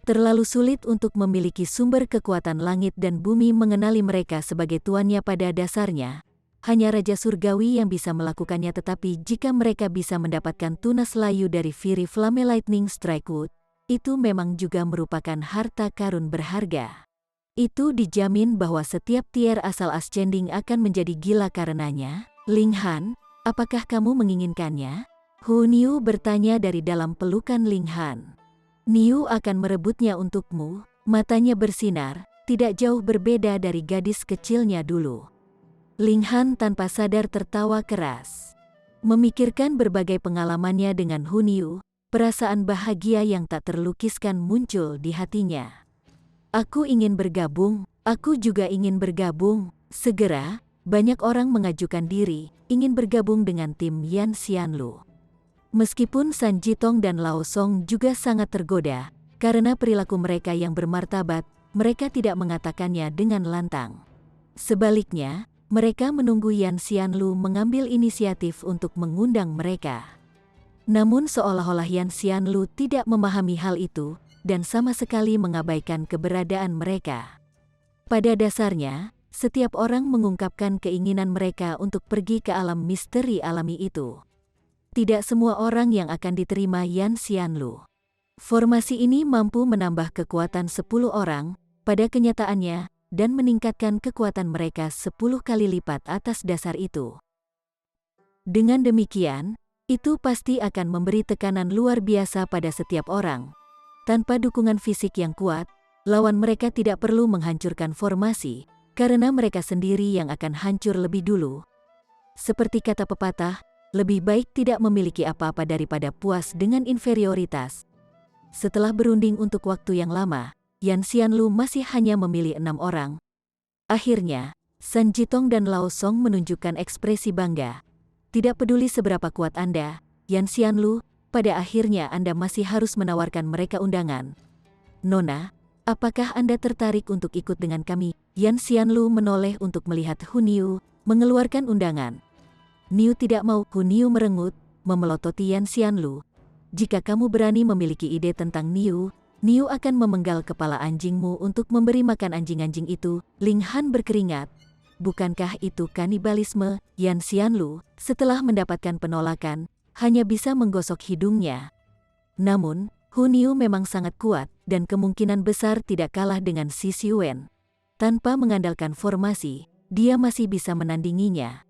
Terlalu sulit untuk memiliki sumber kekuatan langit dan bumi mengenali mereka sebagai tuannya pada dasarnya. Hanya Raja Surgawi yang bisa melakukannya, tetapi jika mereka bisa mendapatkan tunas layu dari Fury Flame Lightning Strike Wood, itu memang juga merupakan harta karun berharga. Itu dijamin bahwa setiap tier asal ascending akan menjadi gila karenanya. Ling Han, apakah kamu menginginkannya? Hu Niu bertanya dari dalam pelukan Ling Han. Niu akan merebutnya untukmu, matanya bersinar, tidak jauh berbeda dari gadis kecilnya dulu. Ling Han tanpa sadar tertawa keras. Memikirkan berbagai pengalamannya dengan Hu Niu, perasaan bahagia yang tak terlukiskan muncul di hatinya. Aku ingin bergabung, aku juga ingin bergabung. Segera, banyak orang mengajukan diri, ingin bergabung dengan tim Yan Xianlu. Meskipun San Jitong dan Lao Song juga sangat tergoda, karena perilaku mereka yang bermartabat, mereka tidak mengatakannya dengan lantang. Sebaliknya, mereka menunggu Yan Xianlu mengambil inisiatif untuk mengundang mereka. Namun seolah-olah Yan Xianlu tidak memahami hal itu, dan sama sekali mengabaikan keberadaan mereka. Pada dasarnya, setiap orang mengungkapkan keinginan mereka untuk pergi ke alam misteri alami itu. Tidak semua orang yang akan diterima Yan Xianlu. Formasi ini mampu menambah kekuatan 10 orang, pada kenyataannya, dan meningkatkan kekuatan mereka 10 kali lipat atas dasar itu. Dengan demikian, itu pasti akan memberi tekanan luar biasa pada setiap orang. Tanpa dukungan fisik yang kuat, lawan mereka tidak perlu menghancurkan formasi, karena mereka sendiri yang akan hancur lebih dulu. Seperti kata pepatah, lebih baik tidak memiliki apa-apa daripada puas dengan inferioritas. Setelah berunding untuk waktu yang lama, Yan Xianlu masih hanya memilih 6 orang. Akhirnya, San Jitong dan Lao Song menunjukkan ekspresi bangga. Tidak peduli seberapa kuat Anda, Yan Xianlu, pada akhirnya Anda masih harus menawarkan mereka undangan. Nona, apakah Anda tertarik untuk ikut dengan kami? Yan Xianlu menoleh untuk melihat Hu Niu, mengeluarkan undangan. Niu tidak mau. Hu Niu merengut, memelototi Yan Xianlu. Jika kamu berani memiliki ide tentang Niu, Niu akan memenggal kepala anjingmu untuk memberi makan anjing-anjing itu. Ling Han berkeringat. Bukankah itu kanibalisme? Yan Xianlu, setelah mendapatkan penolakan, hanya bisa menggosok hidungnya. Namun, Hu Niu memang sangat kuat, dan kemungkinan besar tidak kalah dengan Si Xiuen. Tanpa mengandalkan formasi, dia masih bisa menandinginya.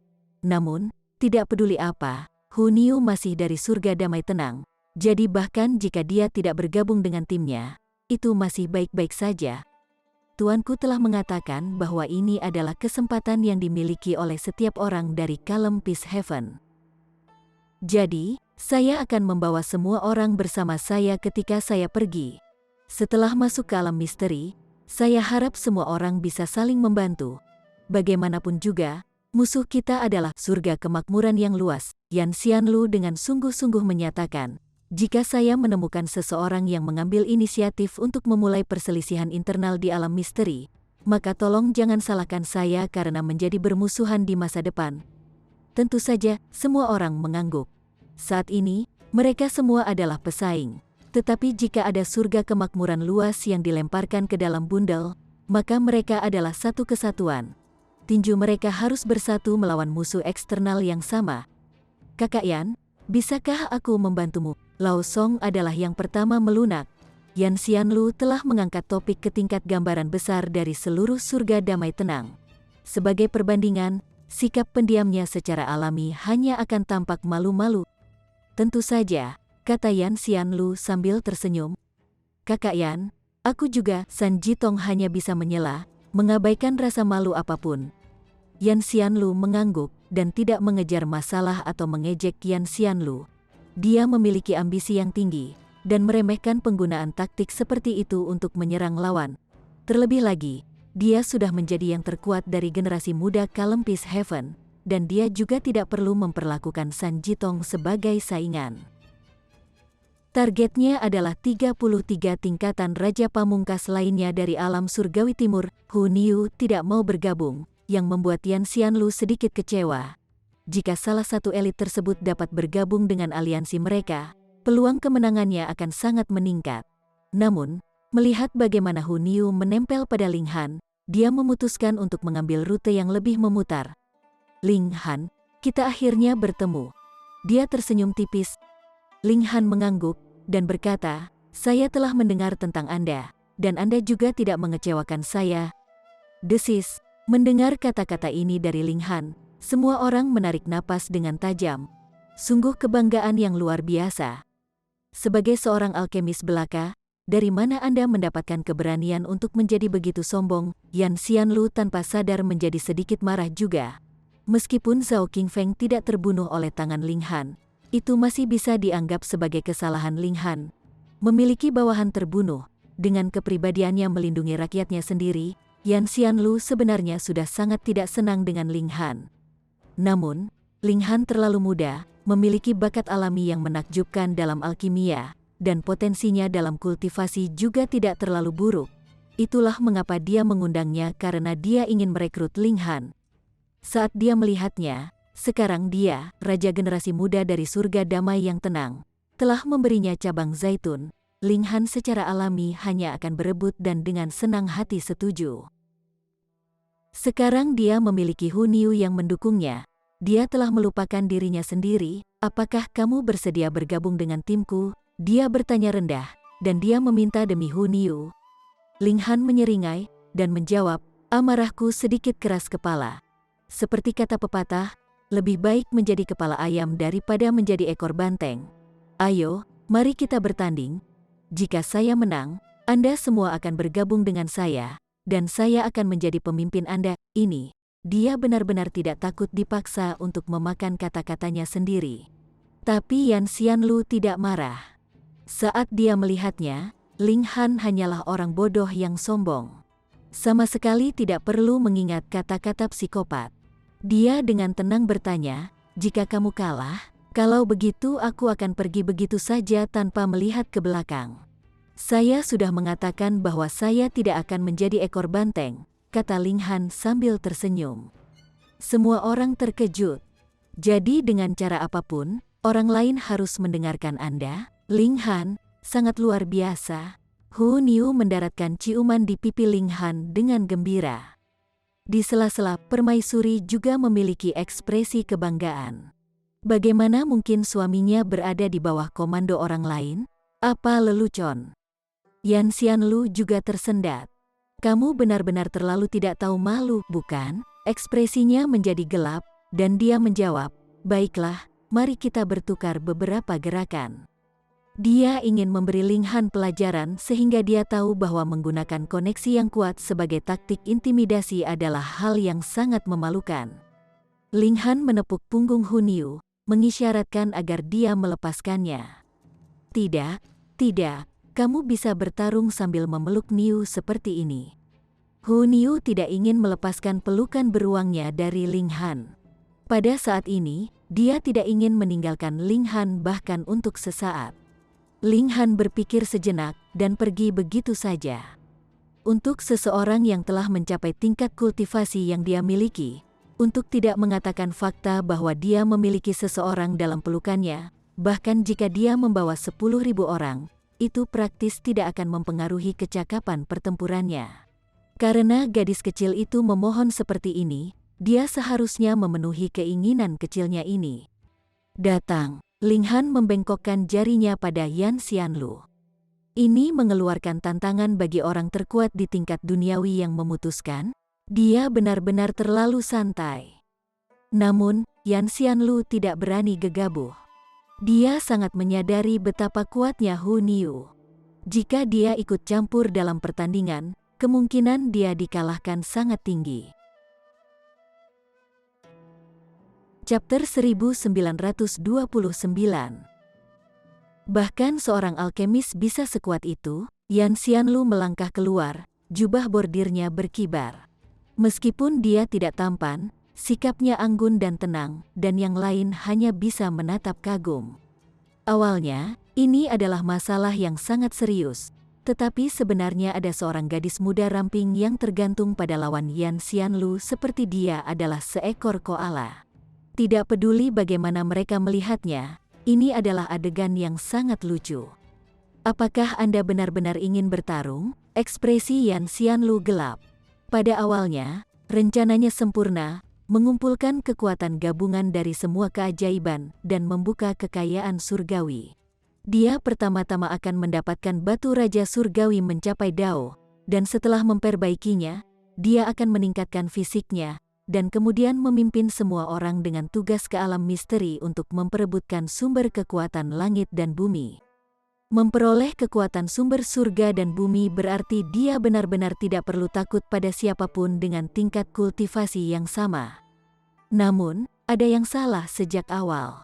Namun, tidak peduli apa, Hu Niu masih dari surga damai tenang, jadi bahkan jika dia tidak bergabung dengan timnya, itu masih baik-baik saja. Tuanku telah mengatakan bahwa ini adalah kesempatan yang dimiliki oleh setiap orang dari Kalem Peace Heaven. Jadi, saya akan membawa semua orang bersama saya ketika saya pergi. Setelah masuk ke alam misteri, saya harap semua orang bisa saling membantu. Bagaimanapun juga, musuh kita adalah surga kemakmuran yang luas. Yan Xianlu dengan sungguh-sungguh menyatakan, jika saya menemukan seseorang yang mengambil inisiatif untuk memulai perselisihan internal di alam misteri, maka tolong jangan salahkan saya karena menjadi bermusuhan di masa depan. Tentu saja, semua orang mengangguk. Saat ini, mereka semua adalah pesaing. Tetapi jika ada surga kemakmuran luas yang dilemparkan ke dalam bundel, maka mereka adalah satu kesatuan. Tinju mereka harus bersatu melawan musuh eksternal yang sama. Kakak Yan, bisakah aku membantumu? Lao Song adalah yang pertama melunak. Yan Xianlu telah mengangkat topik ke tingkat gambaran besar dari seluruh surga damai tenang. Sebagai perbandingan, sikap pendiamnya secara alami hanya akan tampak malu-malu. Tentu saja, kata Yan Xianlu sambil tersenyum. Kakak Yan, aku juga. San Jitong hanya bisa menyela, mengabaikan rasa malu apapun. Yan Xianlu mengangguk dan tidak mengejar masalah atau mengejek Yan Xianlu. Dia memiliki ambisi yang tinggi dan meremehkan penggunaan taktik seperti itu untuk menyerang lawan. Terlebih lagi, dia sudah menjadi yang terkuat dari generasi muda Kalem Peace Heaven, dan dia juga tidak perlu memperlakukan San Jitong sebagai saingan. Targetnya adalah 33 tingkatan Raja Pamungkas lainnya dari alam surgawi timur. Hu Niu tidak mau bergabung, yang membuat Yan Xianlu sedikit kecewa. Jika salah satu elit tersebut dapat bergabung dengan aliansi mereka, peluang kemenangannya akan sangat meningkat. Namun, melihat bagaimana Hu Niu menempel pada Ling Han, dia memutuskan untuk mengambil rute yang lebih memutar. Ling Han, kita akhirnya bertemu. Dia tersenyum tipis. Ling Han mengangguk dan berkata, saya telah mendengar tentang Anda, dan Anda juga tidak mengecewakan saya. Desis, mendengar kata-kata ini dari Ling Han, semua orang menarik napas dengan tajam. Sungguh kebanggaan yang luar biasa. Sebagai seorang alkemis belaka, dari mana Anda mendapatkan keberanian untuk menjadi begitu sombong? Yan Xianlu tanpa sadar menjadi sedikit marah juga. Meskipun Zhao Qingfeng tidak terbunuh oleh tangan Ling Han, itu masih bisa dianggap sebagai kesalahan Ling Han. Memiliki bawahan terbunuh, dengan kepribadiannya melindungi rakyatnya sendiri, Yan Xianlu sebenarnya sudah sangat tidak senang dengan Ling Han. Namun, Ling Han terlalu muda, memiliki bakat alami yang menakjubkan dalam alkimia, dan potensinya dalam kultivasi juga tidak terlalu buruk. Itulah mengapa dia mengundangnya karena dia ingin merekrut Ling Han. Saat dia melihatnya, sekarang dia, raja generasi muda dari surga damai yang tenang, telah memberinya cabang zaitun. Ling Han secara alami hanya akan berebut dan dengan senang hati setuju. Sekarang dia memiliki Hu Niu yang mendukungnya. Dia telah melupakan dirinya sendiri. Apakah kamu bersedia bergabung dengan timku? Dia bertanya rendah, dan dia meminta demi Hu Niu. Ling Han menyeringai dan menjawab, amarahku sedikit keras kepala. Seperti kata pepatah, lebih baik menjadi kepala ayam daripada menjadi ekor banteng. Ayo, mari kita bertanding. Jika saya menang, Anda semua akan bergabung dengan saya, dan saya akan menjadi pemimpin Anda. Ini, dia benar-benar tidak takut dipaksa untuk memakan kata-katanya sendiri. Tapi Yan Xianlu tidak marah. Saat dia melihatnya, Ling Han hanyalah orang bodoh yang sombong. Sama sekali tidak perlu mengingat kata-kata psikopat. Dia dengan tenang bertanya, jika kamu kalah, kalau begitu aku akan pergi begitu saja tanpa melihat ke belakang. Saya sudah mengatakan bahwa saya tidak akan menjadi ekor banteng, kata Ling Han sambil tersenyum. Semua orang terkejut. Jadi dengan cara apapun, orang lain harus mendengarkan Anda? Ling Han, sangat luar biasa. Hu Niu mendaratkan ciuman di pipi Ling Han dengan gembira. Di sela-sela, permaisuri juga memiliki ekspresi kebanggaan. Bagaimana mungkin suaminya berada di bawah komando orang lain? Apa lelucon? Yan Xianlu juga tersendat. Kamu benar-benar terlalu tidak tahu malu, bukan? Ekspresinya menjadi gelap, dan dia menjawab, baiklah, mari kita bertukar beberapa gerakan. Dia ingin memberi Ling Han pelajaran sehingga dia tahu bahwa menggunakan koneksi yang kuat sebagai taktik intimidasi adalah hal yang sangat memalukan. Ling Han menepuk punggung Hu Niu, mengisyaratkan agar dia melepaskannya. Tidak, tidak, kamu bisa bertarung sambil memeluk Niu seperti ini. Hu Niu tidak ingin melepaskan pelukan beruangnya dari Ling Han. Pada saat ini, dia tidak ingin meninggalkan Ling Han bahkan untuk sesaat. Ling Han berpikir sejenak dan pergi begitu saja. Untuk seseorang yang telah mencapai tingkat kultivasi yang dia miliki, untuk tidak mengatakan fakta bahwa dia memiliki seseorang dalam pelukannya, bahkan jika dia membawa 10.000 orang, itu praktis tidak akan mempengaruhi kecakapan pertempurannya. Karena gadis kecil itu memohon seperti ini, dia seharusnya memenuhi keinginan kecilnya ini. Datang. Ling Han membengkokkan jarinya pada Yan Xianlu. Ini mengeluarkan tantangan bagi orang terkuat di tingkat duniawi yang memutuskan, dia benar-benar terlalu santai. Namun, Yan Xianlu tidak berani gegabah. Dia sangat menyadari betapa kuatnya Hu Niu. Jika dia ikut campur dalam pertandingan, kemungkinan dia dikalahkan sangat tinggi. Chapter 1929. Bahkan seorang alkemis bisa sekuat itu. Yan Xianlu melangkah keluar, jubah bordirnya berkibar. Meskipun dia tidak tampan, sikapnya anggun dan tenang, dan yang lain hanya bisa menatap kagum. Awalnya, Ini adalah masalah yang sangat serius. Tetapi sebenarnya ada seorang gadis muda ramping yang tergantung pada lawan Yan Xianlu seperti dia adalah seekor koala. Tidak peduli bagaimana mereka melihatnya, ini adalah adegan yang sangat lucu. Apakah Anda benar-benar ingin bertarung? Ekspresi Yan Xianlu gelap. Pada awalnya, rencananya sempurna, mengumpulkan kekuatan gabungan dari semua keajaiban dan membuka kekayaan surgawi. Dia pertama-tama akan mendapatkan batu raja surgawi mencapai Dao, dan setelah memperbaikinya, dia akan meningkatkan fisiknya, dan kemudian memimpin semua orang dengan tugas ke alam misteri untuk memperebutkan sumber kekuatan langit dan bumi. Memperoleh kekuatan sumber surga dan bumi berarti dia benar-benar tidak perlu takut pada siapapun dengan tingkat kultivasi yang sama. Namun, ada yang salah sejak awal.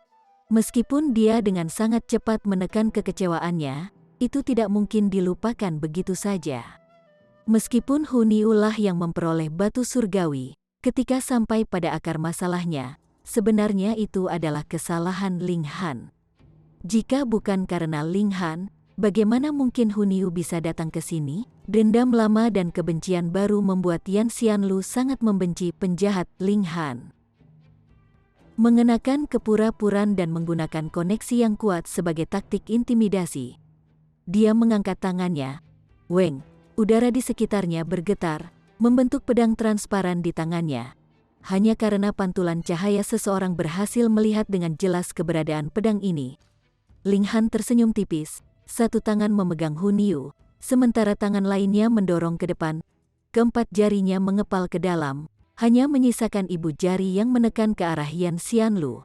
Meskipun dia dengan sangat cepat menekan kekecewaannya, itu tidak mungkin dilupakan begitu saja. Meskipun Huniu lah yang memperoleh batu surgawi, ketika sampai pada akar masalahnya, sebenarnya itu adalah kesalahan Ling Han. Jika bukan karena Ling Han, bagaimana mungkin Huniu bisa datang ke sini? Dendam lama dan kebencian baru membuat Yan Xianlu sangat membenci penjahat Ling Han. Mengenakan kepura-puraan dan menggunakan koneksi yang kuat sebagai taktik intimidasi. Dia mengangkat tangannya. Weng, udara di sekitarnya bergetar, membentuk pedang transparan di tangannya. Hanya karena pantulan cahaya seseorang berhasil melihat dengan jelas keberadaan pedang ini. Ling Han tersenyum tipis, satu tangan memegang Huniu, sementara tangan lainnya mendorong ke depan. Keempat jarinya mengepal ke dalam. Hanya menyisakan ibu jari yang menekan ke arah Yan Xianlu.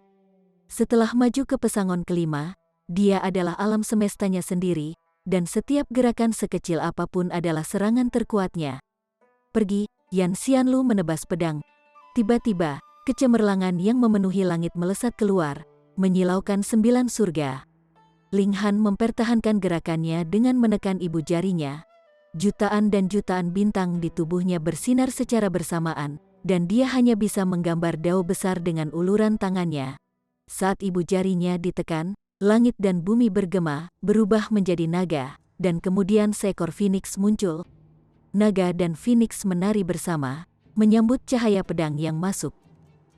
Setelah maju ke pesangon kelima, dia adalah alam semestanya sendiri, dan setiap gerakan sekecil apapun adalah serangan terkuatnya. Pergi, Yan Xianlu menebas pedang. Tiba-tiba, kecemerlangan yang memenuhi langit melesat keluar, menyilaukan 9 surga. Ling Han mempertahankan gerakannya dengan menekan ibu jarinya. Jutaan dan jutaan bintang di tubuhnya bersinar secara bersamaan, dan dia hanya bisa menggambar dao besar dengan uluran tangannya. Saat ibu jarinya ditekan, langit dan bumi bergema, berubah menjadi naga, dan kemudian seekor Phoenix muncul. Naga dan Phoenix menari bersama, menyambut cahaya pedang yang masuk.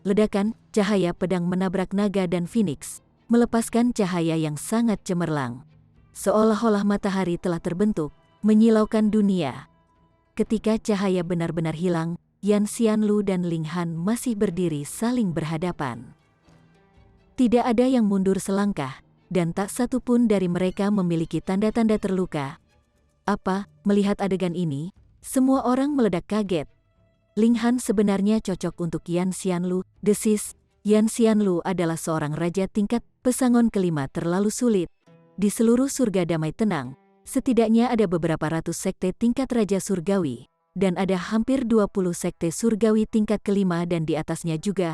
Ledakan, cahaya pedang menabrak naga dan Phoenix, melepaskan cahaya yang sangat cemerlang. Seolah-olah matahari telah terbentuk, menyilaukan dunia. Ketika cahaya benar-benar hilang, Yan Xianlu dan Ling Han masih berdiri saling berhadapan. Tidak ada yang mundur selangkah, dan tak satu pun dari mereka memiliki tanda-tanda terluka. Apa, melihat adegan ini, semua orang meledak kaget. Ling Han sebenarnya cocok untuk Yan Xianlu, desis. Yan Xianlu adalah seorang raja tingkat pesangon kelima terlalu sulit. Di seluruh surga damai tenang, setidaknya ada beberapa ratus sekte tingkat raja surgawi. Dan ada hampir 20 sekte surgawi tingkat kelima dan di atasnya juga.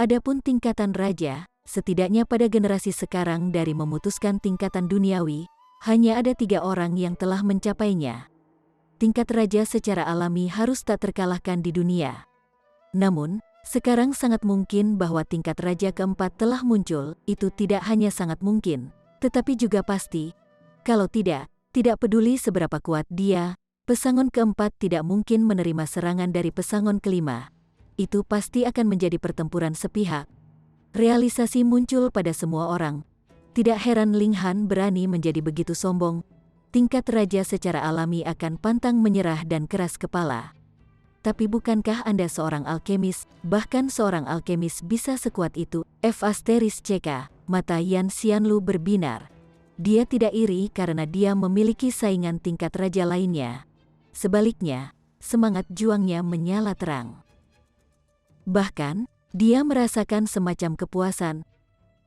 Adapun tingkatan raja, setidaknya pada generasi sekarang dari memutuskan tingkatan duniawi, hanya ada 3 orang yang telah mencapainya. Tingkat raja secara alami harus tak terkalahkan di dunia. Namun, sekarang sangat mungkin bahwa tingkat raja keempat telah muncul, itu tidak hanya sangat mungkin, tetapi juga pasti. Kalau tidak peduli seberapa kuat dia, pesangon keempat tidak mungkin menerima serangan dari pesangon kelima. Itu pasti akan menjadi pertempuran sepihak. Realisasi muncul pada semua orang. Tidak heran Ling Han berani menjadi begitu sombong. Tingkat raja secara alami akan pantang menyerah dan keras kepala. Tapi bukankah Anda seorang alkemis, bahkan seorang alkemis bisa sekuat itu? F***CK, mata Yan Xianlu berbinar. Dia tidak iri karena dia memiliki saingan tingkat raja lainnya. Sebaliknya, semangat juangnya menyala terang. Bahkan, dia merasakan semacam kepuasan.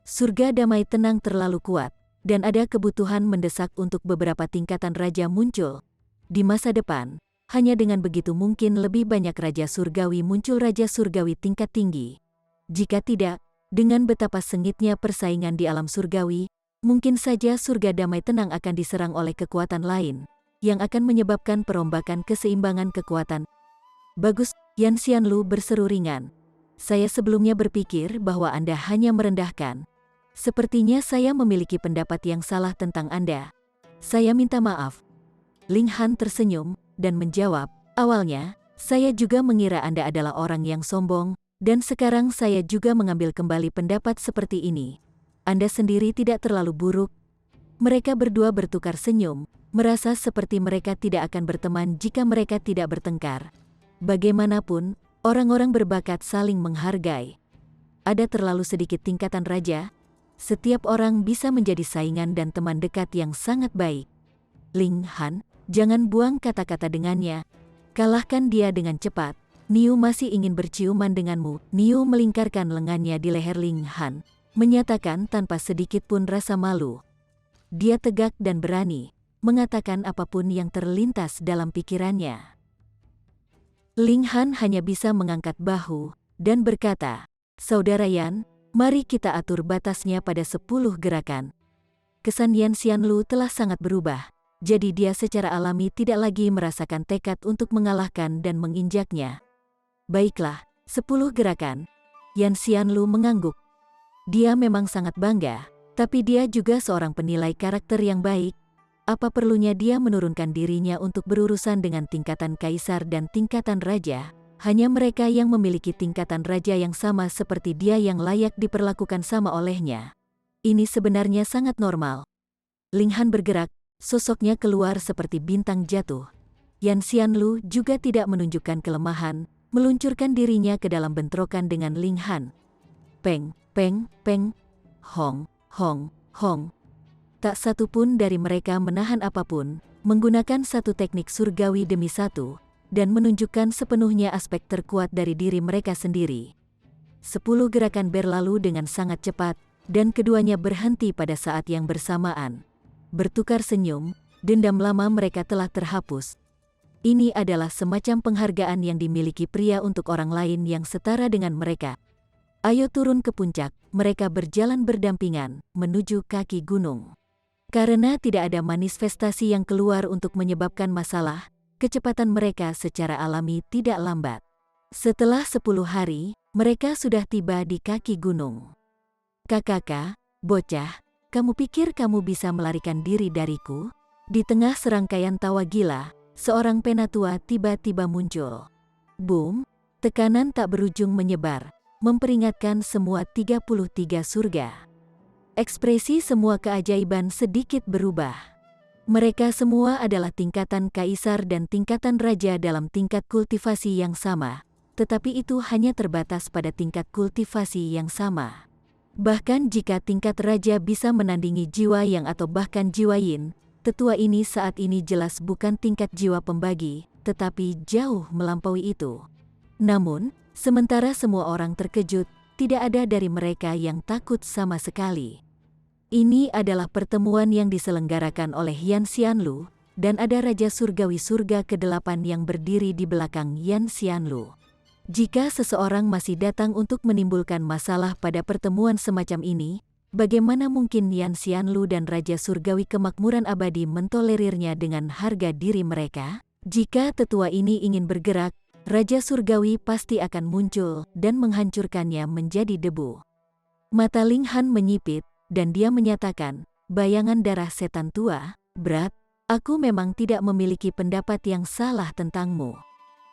Surga damai tenang terlalu kuat, dan ada kebutuhan mendesak untuk beberapa tingkatan raja muncul. Di masa depan, hanya dengan begitu mungkin lebih banyak raja surgawi muncul raja surgawi tingkat tinggi. Jika tidak, dengan betapa sengitnya persaingan di alam surgawi, mungkin saja surga damai tenang akan diserang oleh kekuatan lain, yang akan menyebabkan perombakan keseimbangan kekuatan. Bagus, Yan Xianlu berseru ringan. Saya sebelumnya berpikir bahwa Anda hanya merendahkan. Sepertinya saya memiliki pendapat yang salah tentang Anda. Saya minta maaf. Ling Han tersenyum dan menjawab, awalnya, saya juga mengira Anda adalah orang yang sombong, dan sekarang saya juga mengambil kembali pendapat seperti ini. Anda sendiri tidak terlalu buruk. Mereka berdua bertukar senyum, merasa seperti mereka tidak akan berteman jika mereka tidak bertengkar. Bagaimanapun, orang-orang berbakat saling menghargai. Ada terlalu sedikit tingkatan raja. Setiap orang bisa menjadi saingan dan teman dekat yang sangat baik. Ling Han, jangan buang kata-kata dengannya. Kalahkan dia dengan cepat. Niu masih ingin berciuman denganmu. Niu melingkarkan lengannya di leher Ling Han, menyatakan tanpa sedikit pun rasa malu. Dia tegak dan berani, mengatakan apapun yang terlintas dalam pikirannya. Ling Han hanya bisa mengangkat bahu, dan berkata, Saudara Yan, mari kita atur batasnya pada 10 gerakan. Kesan Yan Xianlu telah sangat berubah. Jadi dia secara alami tidak lagi merasakan tekad untuk mengalahkan dan menginjaknya. Baiklah, 10 gerakan. Yan Xianlu mengangguk. Dia memang sangat bangga, tapi dia juga seorang penilai karakter yang baik. Apa perlunya dia menurunkan dirinya untuk berurusan dengan tingkatan kaisar dan tingkatan raja? Hanya mereka yang memiliki tingkatan raja yang sama seperti dia yang layak diperlakukan sama olehnya. Ini sebenarnya sangat normal. Ling Han bergerak. Sosoknya keluar seperti bintang jatuh. Yan Xianlu juga tidak menunjukkan kelemahan, meluncurkan dirinya ke dalam bentrokan dengan Ling Han. Peng, peng, peng, hong, hong, hong. Tak satu pun dari mereka menahan apapun, menggunakan satu teknik surgawi demi satu, dan menunjukkan sepenuhnya aspek terkuat dari diri mereka sendiri. 10 gerakan berlalu dengan sangat cepat, dan keduanya berhenti pada saat yang bersamaan. Bertukar senyum, dendam lama mereka telah terhapus. Ini adalah semacam penghargaan yang dimiliki pria untuk orang lain yang setara dengan mereka. Ayo turun ke puncak, mereka berjalan berdampingan, menuju kaki gunung. Karena tidak ada manifestasi yang keluar untuk menyebabkan masalah, kecepatan mereka secara alami tidak lambat. Setelah 10 hari, mereka sudah tiba di kaki gunung. Kakak, bocah, kamu pikir kamu bisa melarikan diri dariku? Di tengah serangkaian tawa gila, seorang penatua tiba-tiba muncul. Boom! Tekanan tak berujung menyebar, memperingatkan semua 33 surga. Ekspresi semua keajaiban sedikit berubah. Mereka semua adalah tingkatan kaisar dan tingkatan raja dalam tingkat kultivasi yang sama, tetapi itu hanya terbatas pada tingkat kultivasi yang sama. Bahkan jika tingkat raja bisa menandingi jiwa yang atau bahkan jiwa yin, tetua ini saat ini jelas bukan tingkat jiwa pembagi, tetapi jauh melampaui itu. Namun, sementara semua orang terkejut, tidak ada dari mereka yang takut sama sekali. Ini adalah pertemuan yang diselenggarakan oleh Yan Xianlu, dan ada Raja Surgawi Surga ke-8 yang berdiri di belakang Yan Xianlu. Jika seseorang masih datang untuk menimbulkan masalah pada pertemuan semacam ini, bagaimana mungkin Yan Xianlu dan Raja Surgawi Kemakmuran Abadi mentolerirnya dengan harga diri mereka? Jika tetua ini ingin bergerak, Raja Surgawi pasti akan muncul dan menghancurkannya menjadi debu. Mata Ling Han menyipit, dan dia menyatakan, bayangan darah setan tua, Brat, aku memang tidak memiliki pendapat yang salah tentangmu.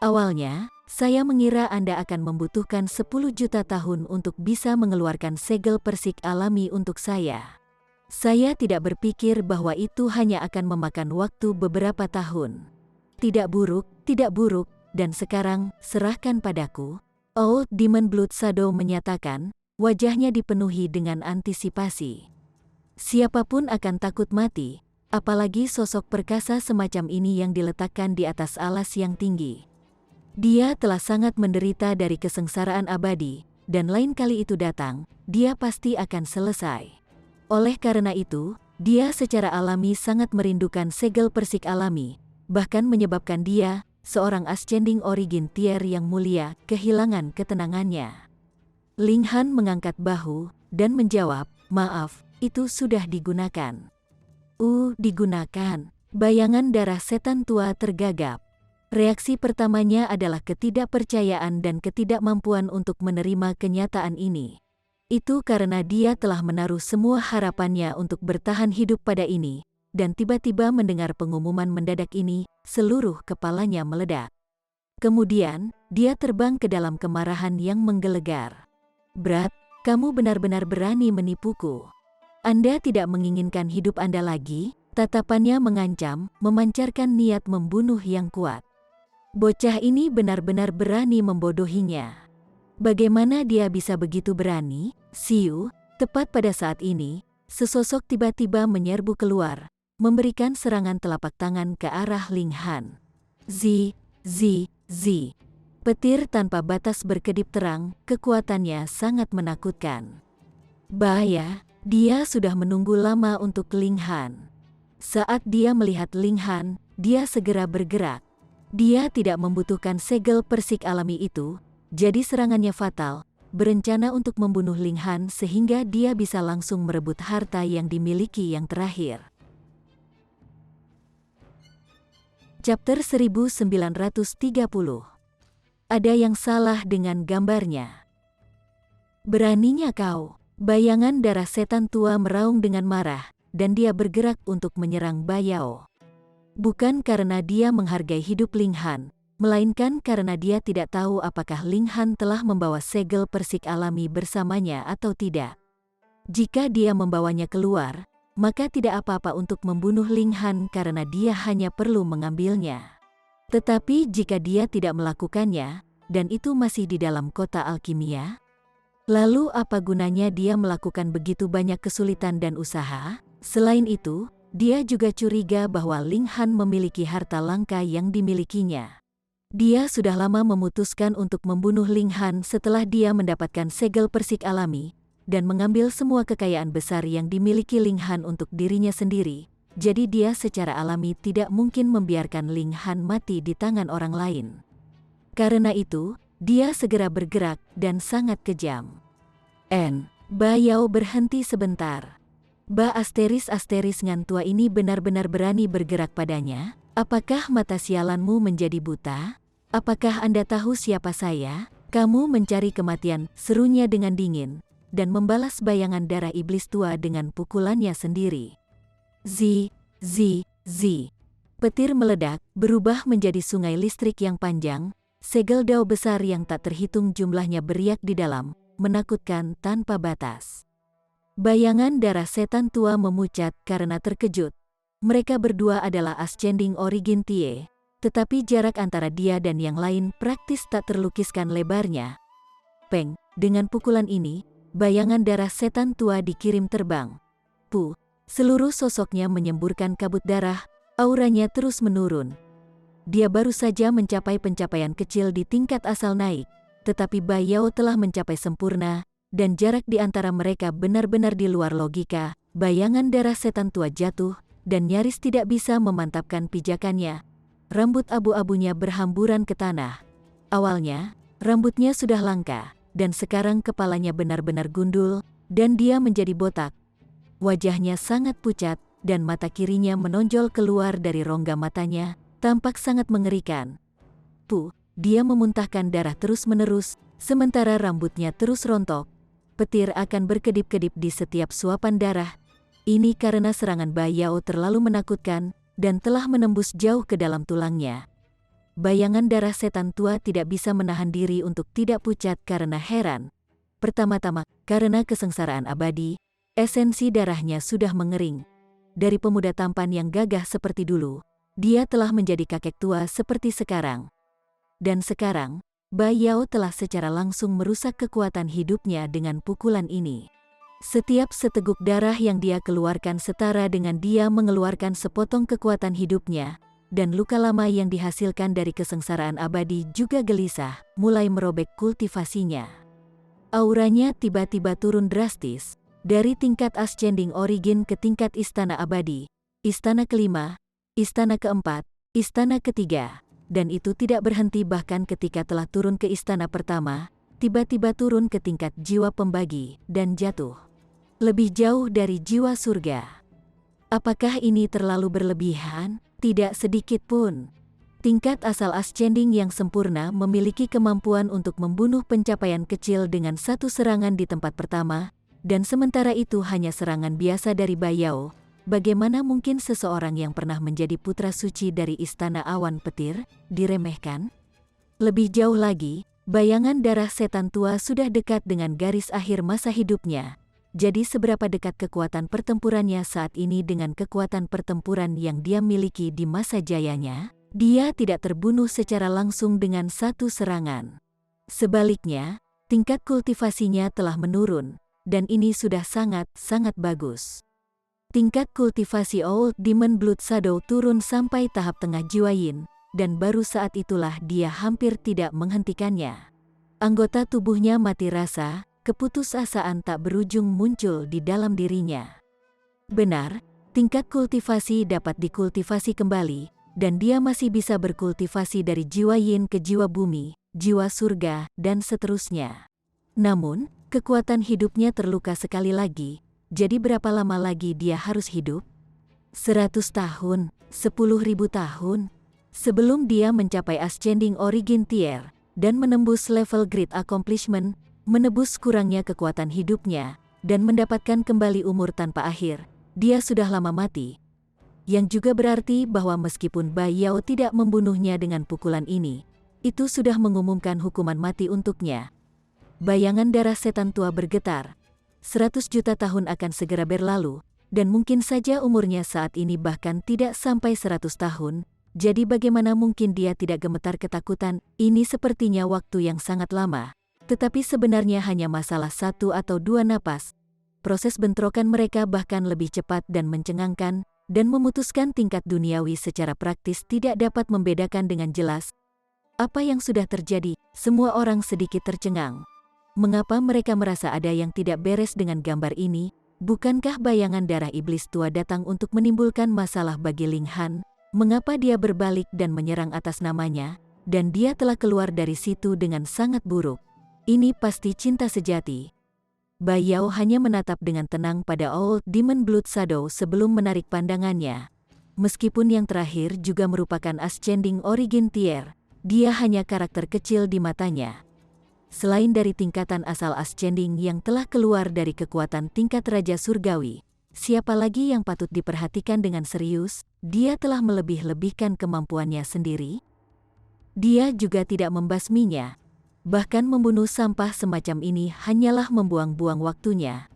Awalnya, saya mengira Anda akan membutuhkan 10 juta tahun untuk bisa mengeluarkan segel persik alami untuk saya. Saya tidak berpikir bahwa itu hanya akan memakan waktu beberapa tahun. Tidak buruk, dan sekarang, serahkan padaku. Old Demon Blood Shadow menyatakan, wajahnya dipenuhi dengan antisipasi. Siapapun akan takut mati, apalagi sosok perkasa semacam ini yang diletakkan di atas alas yang tinggi. Dia telah sangat menderita dari kesengsaraan abadi, dan lain kali itu datang, dia pasti akan selesai. Oleh karena itu, dia secara alami sangat merindukan segel persik alami, bahkan menyebabkan dia, seorang ascending origin tier yang mulia, kehilangan ketenangannya. Ling Han mengangkat bahu, dan menjawab, maaf, itu sudah digunakan. Digunakan. Bayangan darah setan tua tergagap. Reaksi pertamanya adalah ketidakpercayaan dan ketidakmampuan untuk menerima kenyataan ini. Itu karena dia telah menaruh semua harapannya untuk bertahan hidup pada ini, dan tiba-tiba mendengar pengumuman mendadak ini, seluruh kepalanya meledak. Kemudian, dia terbang ke dalam kemarahan yang menggelegar. Brad, kamu benar-benar berani menipuku. Anda tidak menginginkan hidup Anda lagi? Tatapannya mengancam, memancarkan niat membunuh yang kuat. Bocah ini benar-benar berani membodohinya. Bagaimana dia bisa begitu berani? Siu, tepat pada saat ini, sesosok tiba-tiba menyerbu keluar, memberikan serangan telapak tangan ke arah Ling Han. Zi. Petir tanpa batas berkedip terang, kekuatannya sangat menakutkan. Bahaya, dia sudah menunggu lama untuk Ling Han. Saat dia melihat Ling Han, dia segera bergerak. Dia tidak membutuhkan segel persik alami itu, jadi serangannya fatal, berencana untuk membunuh Ling Han sehingga dia bisa langsung merebut harta yang dimiliki yang terakhir. Chapter 1930. Ada yang salah dengan gambarnya. Beraninya kau. Bayangan darah setan tua meraung dengan marah, dan dia bergerak untuk menyerang Bayao. Bukan karena dia menghargai hidup Ling Han, melainkan karena dia tidak tahu apakah Ling Han telah membawa segel persik alami bersamanya atau tidak. Jika dia membawanya keluar, maka tidak apa-apa untuk membunuh Ling Han karena dia hanya perlu mengambilnya. Tetapi jika dia tidak melakukannya, dan itu masih di dalam kota alkimia, lalu apa gunanya dia melakukan begitu banyak kesulitan dan usaha? Selain itu, dia juga curiga bahwa Ling Han memiliki harta langka yang dimilikinya. Dia sudah lama memutuskan untuk membunuh Ling Han setelah dia mendapatkan segel persik alami, dan mengambil semua kekayaan besar yang dimiliki Ling Han untuk dirinya sendiri. Jadi dia secara alami tidak mungkin membiarkan Ling Han mati di tangan orang lain. Karena itu, dia segera bergerak dan sangat kejam. Bayao berhenti sebentar. Asteris ngan tua ini benar-benar berani bergerak padanya? Apakah mata sialanmu menjadi buta? Apakah Anda tahu siapa saya? Kamu mencari kematian, serunya dengan dingin, dan membalas bayangan darah iblis tua dengan pukulannya sendiri. Zi. Petir meledak, berubah menjadi sungai listrik yang panjang, segel dao besar yang tak terhitung jumlahnya beriak di dalam, menakutkan tanpa batas. Bayangan darah setan tua memucat karena terkejut. Mereka berdua adalah Ascending Origin Tie, tetapi jarak antara dia dan yang lain praktis tak terlukiskan lebarnya. Peng, dengan pukulan ini, bayangan darah setan tua dikirim terbang. Seluruh sosoknya menyemburkan kabut darah, auranya terus menurun. Dia baru saja mencapai pencapaian kecil di tingkat asal naik, tetapi Bayao telah mencapai sempurna, dan jarak di antara mereka benar-benar di luar logika. Bayangan darah setan tua jatuh, dan nyaris tidak bisa memantapkan pijakannya. Rambut abu-abunya berhamburan ke tanah. Awalnya, rambutnya sudah langka, dan sekarang kepalanya benar-benar gundul, dan dia menjadi botak. Wajahnya sangat pucat, dan mata kirinya menonjol keluar dari rongga matanya, tampak sangat mengerikan. Dia memuntahkan darah terus-menerus, sementara rambutnya terus rontok. Petir akan berkedip-kedip di setiap suapan darah. Ini karena serangan Bayao terlalu menakutkan, dan telah menembus jauh ke dalam tulangnya. Bayangan darah setan tua tidak bisa menahan diri untuk tidak pucat karena heran. Pertama-tama, karena kesengsaraan abadi, esensi darahnya sudah mengering. Dari pemuda tampan yang gagah seperti dulu, dia telah menjadi kakek tua seperti sekarang. Dan sekarang, Bayao telah secara langsung merusak kekuatan hidupnya dengan pukulan ini. Setiap seteguk darah yang dia keluarkan setara dengan dia mengeluarkan sepotong kekuatan hidupnya, dan luka lama yang dihasilkan dari kesengsaraan abadi juga gelisah, mulai merobek kultivasinya. Auranya tiba-tiba turun drastis, dari tingkat Ascending Origin ke tingkat Istana Abadi, Istana kelima, Istana keempat, Istana ketiga, dan itu tidak berhenti bahkan ketika telah turun ke Istana pertama, tiba-tiba turun ke tingkat jiwa pembagi, dan jatuh lebih jauh dari jiwa surga. Apakah ini terlalu berlebihan? Tidak sedikit pun. Tingkat asal ascending yang sempurna memiliki kemampuan untuk membunuh pencapaian kecil dengan satu serangan di tempat pertama, dan sementara itu hanya serangan biasa dari Bayao. Bagaimana mungkin seseorang yang pernah menjadi putra suci dari Istana Awan Petir diremehkan? Lebih jauh lagi, bayangan darah setan tua sudah dekat dengan garis akhir masa hidupnya. Jadi seberapa dekat kekuatan pertempurannya saat ini dengan kekuatan pertempuran yang dia miliki di masa jayanya? Dia tidak terbunuh secara langsung dengan satu serangan. Sebaliknya, tingkat kultivasinya telah menurun, dan ini sudah sangat bagus. Tingkat kultivasi Old Demon Blood Shadow turun sampai tahap tengah jiwa yin, dan baru saat itulah dia hampir tidak menghentikannya. Anggota tubuhnya mati rasa, keputusasaan tak berujung muncul di dalam dirinya. Benar, tingkat kultivasi dapat dikultivasi kembali, dan dia masih bisa berkultivasi dari jiwa yin ke jiwa bumi, jiwa surga, dan seterusnya. Namun, kekuatan hidupnya terluka sekali lagi. Jadi berapa lama lagi dia harus hidup? 100 tahun, 10.000 tahun. Sebelum dia mencapai Ascending Origin Tier, dan menembus level Great Accomplishment, menebus kurangnya kekuatan hidupnya, dan mendapatkan kembali umur tanpa akhir, dia sudah lama mati. Yang juga berarti bahwa meskipun Bayao tidak membunuhnya dengan pukulan ini, itu sudah mengumumkan hukuman mati untuknya. Bayangan darah setan tua bergetar. 100 juta tahun akan segera berlalu, dan mungkin saja umurnya saat ini bahkan tidak sampai 100 tahun, jadi bagaimana mungkin dia tidak gemetar ketakutan? Ini sepertinya waktu yang sangat lama, tetapi sebenarnya hanya masalah 1 atau 2 napas. Proses bentrokan mereka bahkan lebih cepat dan mencengangkan, dan memutuskan tingkat duniawi secara praktis tidak dapat membedakan dengan jelas. Apa yang sudah terjadi? Semua orang sedikit tercengang. Mengapa mereka merasa ada yang tidak beres dengan gambar ini? Bukankah bayangan darah iblis tua datang untuk menimbulkan masalah bagi Ling Han? Mengapa dia berbalik dan menyerang atas namanya? Dan dia telah keluar dari situ dengan sangat buruk. Ini pasti cinta sejati. Bayao hanya menatap dengan tenang pada Old Demon Blood Shadow sebelum menarik pandangannya. Meskipun yang terakhir juga merupakan Ascending Origin Tier, dia hanya karakter kecil di matanya. Selain dari tingkatan asal ascending yang telah keluar dari kekuatan tingkat Raja Surgawi, siapa lagi yang patut diperhatikan dengan serius? Dia telah melebih-lebihkan kemampuannya sendiri. Dia juga tidak membasminya. Bahkan membunuh sampah semacam ini hanyalah membuang-buang waktunya.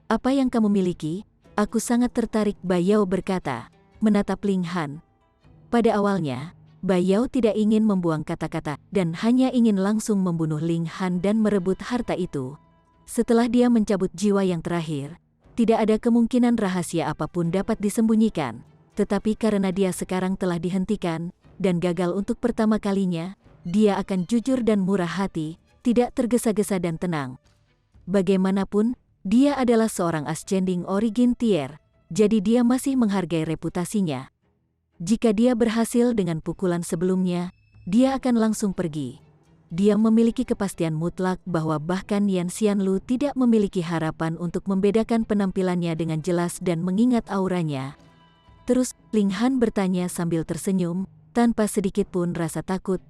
Apa yang kamu miliki? Aku sangat tertarik, Bayao berkata, menatap Ling Han. Pada awalnya, Bayao tidak ingin membuang kata-kata dan hanya ingin langsung membunuh Ling Han dan merebut harta itu. Setelah dia mencabut jiwa yang terakhir, tidak ada kemungkinan rahasia apapun dapat disembunyikan. Tetapi karena dia sekarang telah dihentikan dan gagal untuk pertama kalinya, dia akan jujur dan murah hati, tidak tergesa-gesa dan tenang. Bagaimanapun, dia adalah seorang Ascending Origin Tier, jadi dia masih menghargai reputasinya. Jika dia berhasil dengan pukulan sebelumnya, dia akan langsung pergi. Dia memiliki kepastian mutlak bahwa bahkan Yan Xianlu tidak memiliki harapan untuk membedakan penampilannya dengan jelas dan mengingat auranya. Terus, Ling Han bertanya sambil tersenyum, tanpa sedikit pun rasa takut.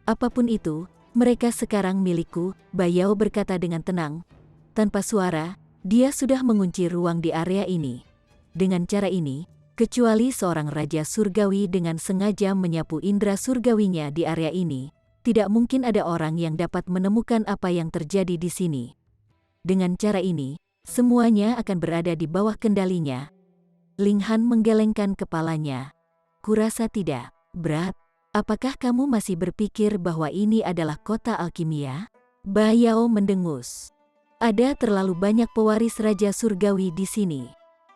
Apapun itu, mereka sekarang milikku, Bayao berkata dengan tenang. Tanpa suara, dia sudah mengunci ruang di area ini. Dengan cara ini, kecuali seorang Raja Surgawi dengan sengaja menyapu indera surgawinya di area ini, tidak mungkin ada orang yang dapat menemukan apa yang terjadi di sini. Dengan cara ini, semuanya akan berada di bawah kendalinya. Ling Han menggelengkan kepalanya. Kurasa tidak berat. Apakah kamu masih berpikir bahwa ini adalah kota alkimia? Bayao mendengus. Ada terlalu banyak pewaris Raja Surgawi di sini.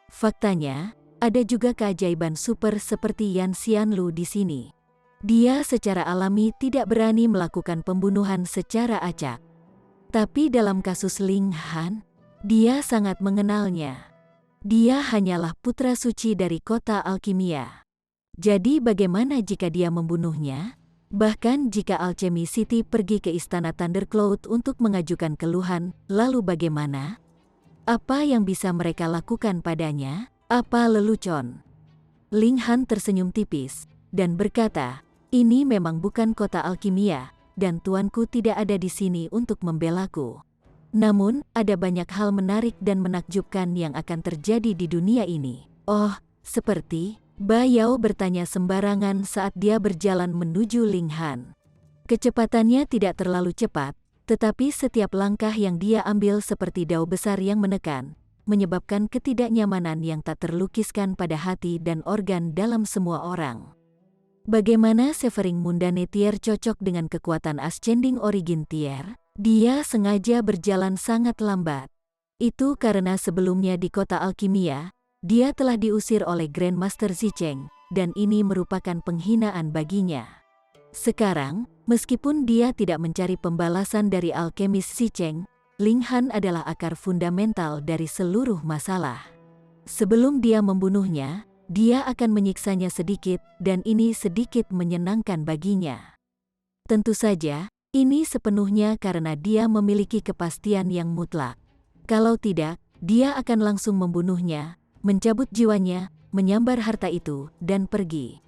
Faktanya, ada juga keajaiban super seperti Yan Xianlu di sini. Dia secara alami tidak berani melakukan pembunuhan secara acak. Tapi dalam kasus Ling Han, dia sangat mengenalnya. Dia hanyalah putra suci dari kota alkimia. Jadi bagaimana jika dia membunuhnya? Bahkan jika Alchemy City pergi ke Istana Thundercloud untuk mengajukan keluhan, lalu bagaimana? Apa yang bisa mereka lakukan padanya? Apa lelucon? Ling Han tersenyum tipis dan berkata, Ini memang bukan kota alkimia, dan tuanku tidak ada di sini untuk membelaku. Namun, ada banyak hal menarik dan menakjubkan yang akan terjadi di dunia ini. Oh, seperti? Ba Yao bertanya sembarangan saat dia berjalan menuju Ling Han. Kecepatannya tidak terlalu cepat, tetapi setiap langkah yang dia ambil seperti dao besar yang menekan, menyebabkan ketidaknyamanan yang tak terlukiskan pada hati dan organ dalam semua orang. Bagaimana Severing Mundanetier cocok dengan kekuatan Ascending Origin Tier? Dia sengaja berjalan sangat lambat. Itu karena sebelumnya di kota alkimia, dia telah diusir oleh Grandmaster Zicheng, dan ini merupakan penghinaan baginya. Sekarang, meskipun dia tidak mencari pembalasan dari alkemis Zicheng, Ling Han adalah akar fundamental dari seluruh masalah. Sebelum dia membunuhnya, dia akan menyiksanya sedikit, dan ini sedikit menyenangkan baginya. Tentu saja, ini sepenuhnya karena dia memiliki kepastian yang mutlak. Kalau tidak, dia akan langsung membunuhnya, mencabut jiwanya, menyambar harta itu, dan pergi.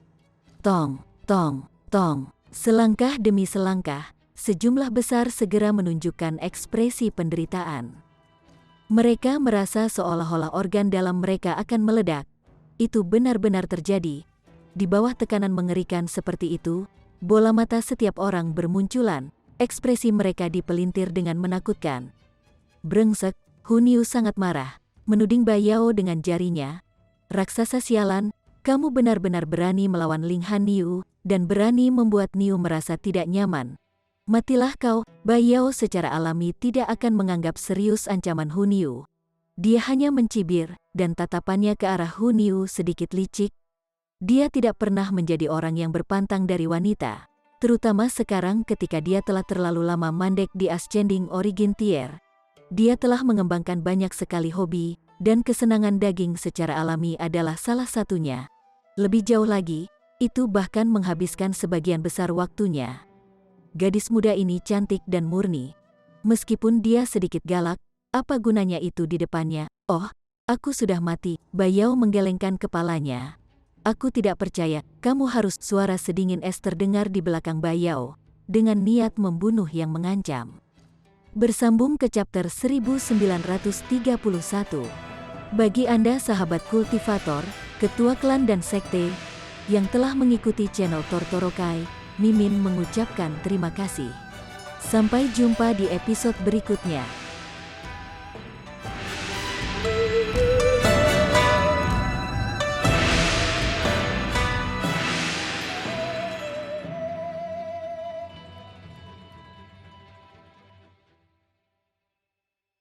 Tong, tong, tong. Selangkah demi selangkah, sejumlah besar segera menunjukkan ekspresi penderitaan. Mereka merasa seolah-olah organ dalam mereka akan meledak. Itu benar-benar terjadi. Di bawah tekanan mengerikan seperti itu, bola mata setiap orang bermunculan, ekspresi mereka dipelintir dengan menakutkan. Brengsek, Hun Yu sangat marah, menuding Ba Yao dengan jarinya. Raksasa sialan, kamu benar-benar berani melawan Ling Han Niu, dan berani membuat Niu merasa tidak nyaman. Matilah kau. Ba Yao secara alami tidak akan menganggap serius ancaman Hun Yu. Dia hanya mencibir, dan tatapannya ke arah Hun Yu sedikit licik. Dia tidak pernah menjadi orang yang berpantang dari wanita, terutama sekarang ketika dia telah terlalu lama mandek di Ascending Origin Tier. Dia telah mengembangkan banyak sekali hobi, dan kesenangan daging secara alami adalah salah satunya. Lebih jauh lagi, itu bahkan menghabiskan sebagian besar waktunya. Gadis muda ini cantik dan murni. Meskipun dia sedikit galak, apa gunanya itu di depannya? Oh, aku sudah mati. Ba Yao menggelengkan kepalanya. Aku tidak percaya, kamu harus. Suara sedingin es terdengar di belakang Ba Yao, dengan niat membunuh yang mengancam. Bersambung ke chapter 1931. Bagi Anda sahabat kultivator, ketua klan dan sekte, yang telah mengikuti channel Tortorokai, Mimin mengucapkan terima kasih. Sampai jumpa di episode berikutnya.